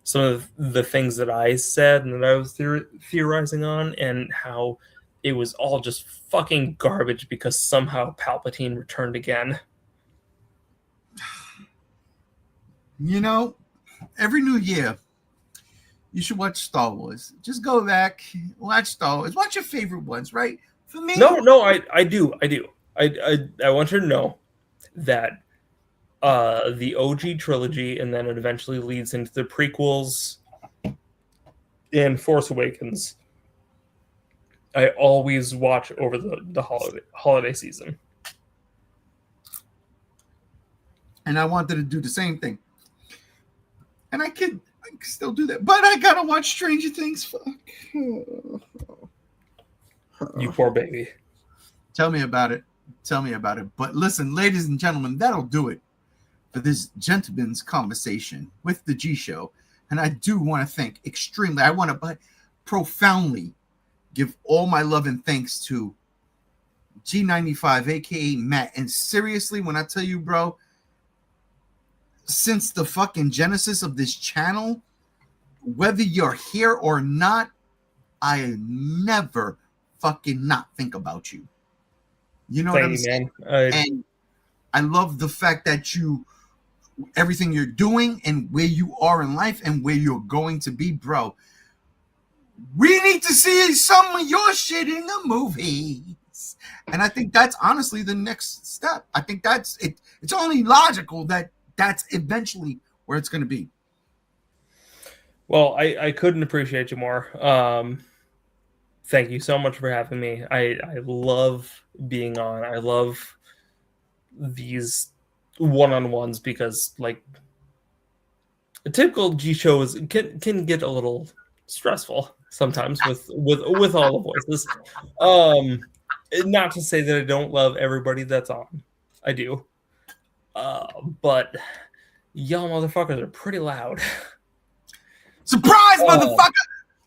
some of the things that I said and that I was theorizing on, and how it was all just fucking garbage because somehow Palpatine returned again. Every new year, you should watch Star Wars. Just go back, watch Star Wars. Watch your favorite ones, right? For me, no, I do. I want you to know that the OG trilogy, and then it eventually leads into the prequels and Force Awakens, I always watch over the holiday season. And I wanted to do the same thing. And I can still do that. But I gotta watch Stranger Things. Fuck. You poor baby. Tell me about it. But listen, ladies and gentlemen, that'll do it for this gentleman's conversation with the G Show. And I do want to thank extremely, I want to but profoundly give all my love and thanks to G95, aka Matt. And seriously, when I tell you, bro, since the fucking genesis of this channel, whether you're here or not, I never fucking not think about you. You know what I'm saying? And I love the fact that everything you're doing and where you are in life and where you're going to be, bro. We need to see some of your shit in the movies. And I think that's honestly the next step. I think that's it. It's only logical that that's eventually where it's going to be. Well, I couldn't appreciate you more. Thank you so much for having me. I love being on. I love these one-on-ones because, like, a typical G show can get a little stressful sometimes with all the voices. Not to say that I don't love everybody that's on. I do. But y'all motherfuckers are pretty loud. Surprise, motherfucker!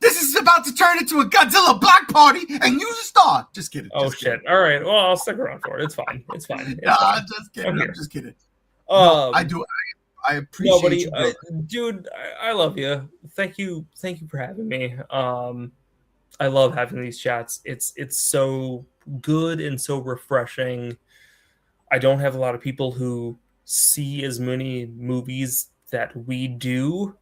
This is about to turn into a Godzilla block party, and you the star. Just kidding. Oh, shit. All right. Well, I'll stick around for it. It's fine. It's fine. Just kidding. I'm just kidding. No, I do. I appreciate you, dude. I love you. Thank you for having me. I love having these chats. It's so good and so refreshing. I don't have a lot of people who see as many movies that we do.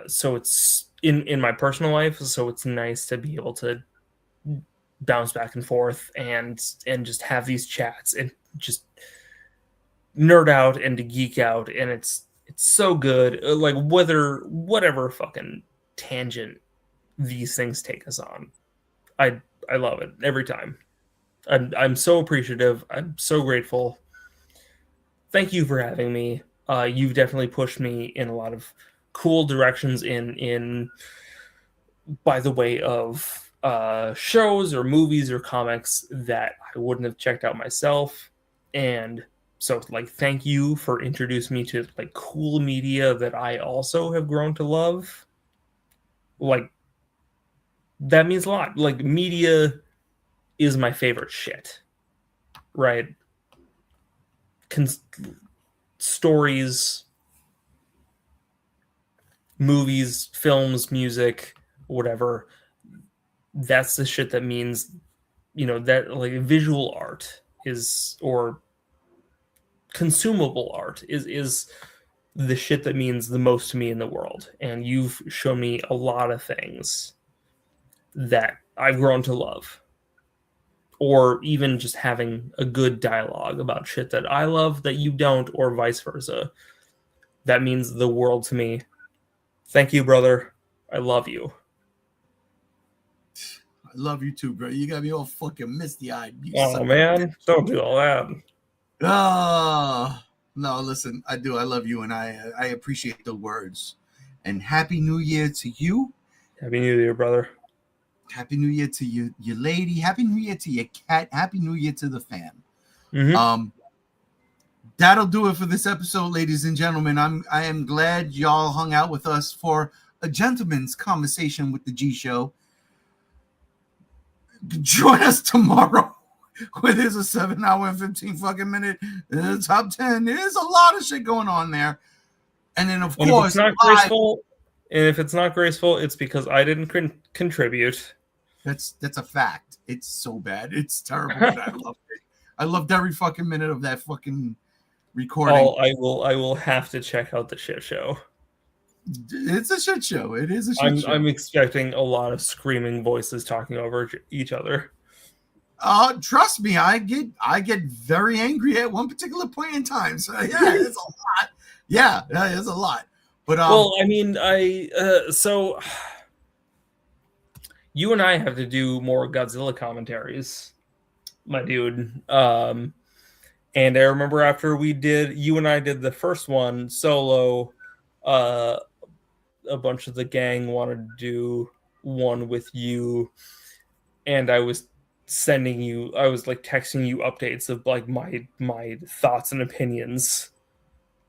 So it's in my personal life, so it's nice to be able to bounce back and forth and just have these chats and just nerd out and to geek out, and it's so good. Like whatever fucking tangent these things take us on, I love it every time. I'm so appreciative. I'm so grateful. Thank you for having me. You've definitely pushed me in a lot of cool directions in by the way of shows or movies or comics that I wouldn't have checked out myself. And so, like, thank you for introducing me to, like, cool media that I also have grown to love. Like, that means a lot. Like, media is my favorite shit, right? Stories, movies, films, music, whatever. That's the shit that means, that, like, visual art is, or consumable art is the shit that means the most to me in the world. And you've shown me a lot of things that I've grown to love. Or even just having a good dialogue about shit that I love that you don't, or vice versa. That means the world to me. Thank you, brother. I love you. I love you too, bro. You got me all fucking misty-eyed. Oh, man. Don't do all that. No, listen, I do. I love you, and I appreciate the words. And Happy New Year to you. Happy New Year, brother. Happy New Year to you, your lady. Happy New Year to your cat. Happy New Year to the fam. Mm-hmm. That'll do it for this episode, ladies and gentlemen. I am glad y'all hung out with us for a gentleman's conversation with the G Show. Join us tomorrow where there's a 7-hour and 15 fucking minute top 10. There's a lot of shit going on there. And then, of course, if it's not graceful, it's because I didn't contribute. That's a fact. It's so bad. It's terrible. But I loved it. I loved every fucking minute of that fucking recording. Oh, I will have to check out the shit show. It's a shit show. It is a shit show. I'm expecting a lot of screaming voices talking over each other. Trust me, I get very angry at one particular point in time. So yeah, it's a lot. Yeah, it's a lot. But well, I mean, so you and I have to do more Godzilla commentaries, my dude. And I remember after you and I did the first one solo, a bunch of the gang wanted to do one with you, and I was like texting you updates of, like, my thoughts and opinions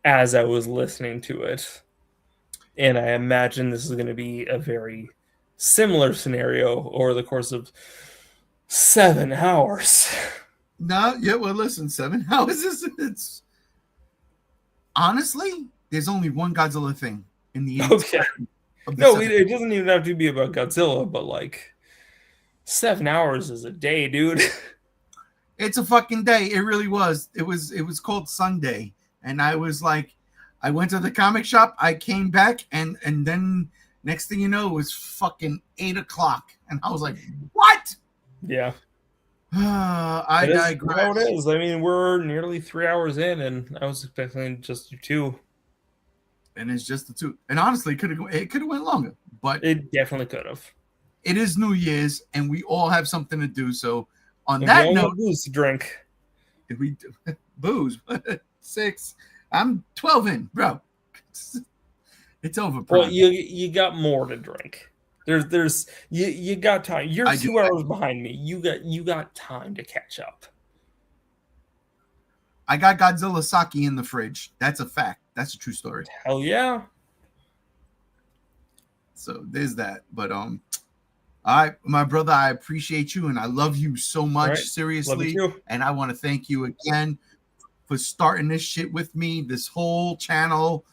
as I was listening to it. And I imagine this is going to be a very similar scenario over the course of 7 hours. No, yeah, well, listen, 7 hours is it's honestly, there's only one Godzilla thing in the Okay. of the No, 7. it doesn't even have to be about Godzilla, but like 7 hours is a day, dude. It's a fucking day. It really was. It was called Sunday, and I was like, I went to the comic shop. I came back, and then next thing you know, it was fucking 8 o'clock, and I was like, what? Yeah. I It is digress. how it is. I mean, we're nearly 3 hours in, and I was expecting just 2. And it's just the two. And honestly, it could have went longer, but It definitely could have. it is New Year's, and we all have something to do. So on And that we all note, want booze to drink. if we booze 6, I'm 12 in, bro. It's over. Well, you got more to drink. There's you got time. You're I 2 hours behind me. You got time to catch up. I got Godzilla sake in the fridge. That's a fact. That's a true story. Hell yeah. So there's that. But all right, my brother, I appreciate you and I love you so much. Right. Seriously. Love you too. And I want to thank you again for starting this shit with me, this whole channel.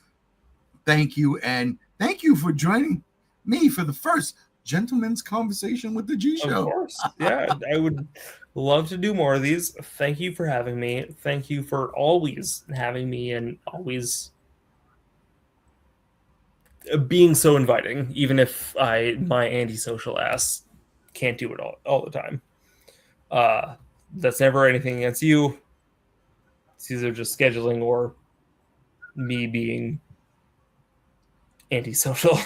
Thank you. And thank you for joining me for the first Gentleman's Conversation with the G Show. Of course. Yeah, I would love to do more of these. Thank you for having me. Thank you for always having me and always being so inviting, even if my antisocial ass can't do it all the time. That's never anything against you. It's either just scheduling or me being antisocial.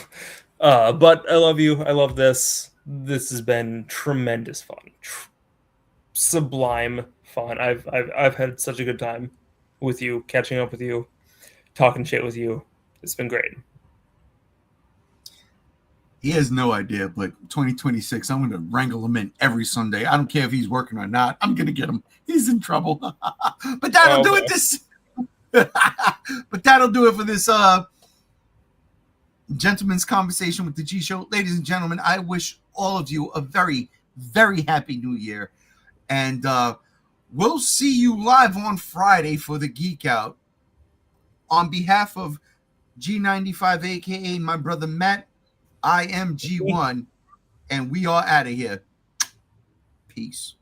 But I love you. I love this. This has been tremendous fun. Sublime fun. I've had such a good time with you, catching up with you, talking shit with you. It's been great. He has no idea, but 2026, I'm going to wrangle him in every Sunday. I don't care if he's working or not. I'm going to get him. He's in trouble. But that'll do it this. But that'll do it for this Gentleman's Conversation with the G Show. Ladies and gentlemen, I wish all of you a very, very happy New Year. And we'll see you live on Friday for the Geek Out. On behalf of G95, a.k.a. my brother Matt, I am G1, and we are out of here. Peace.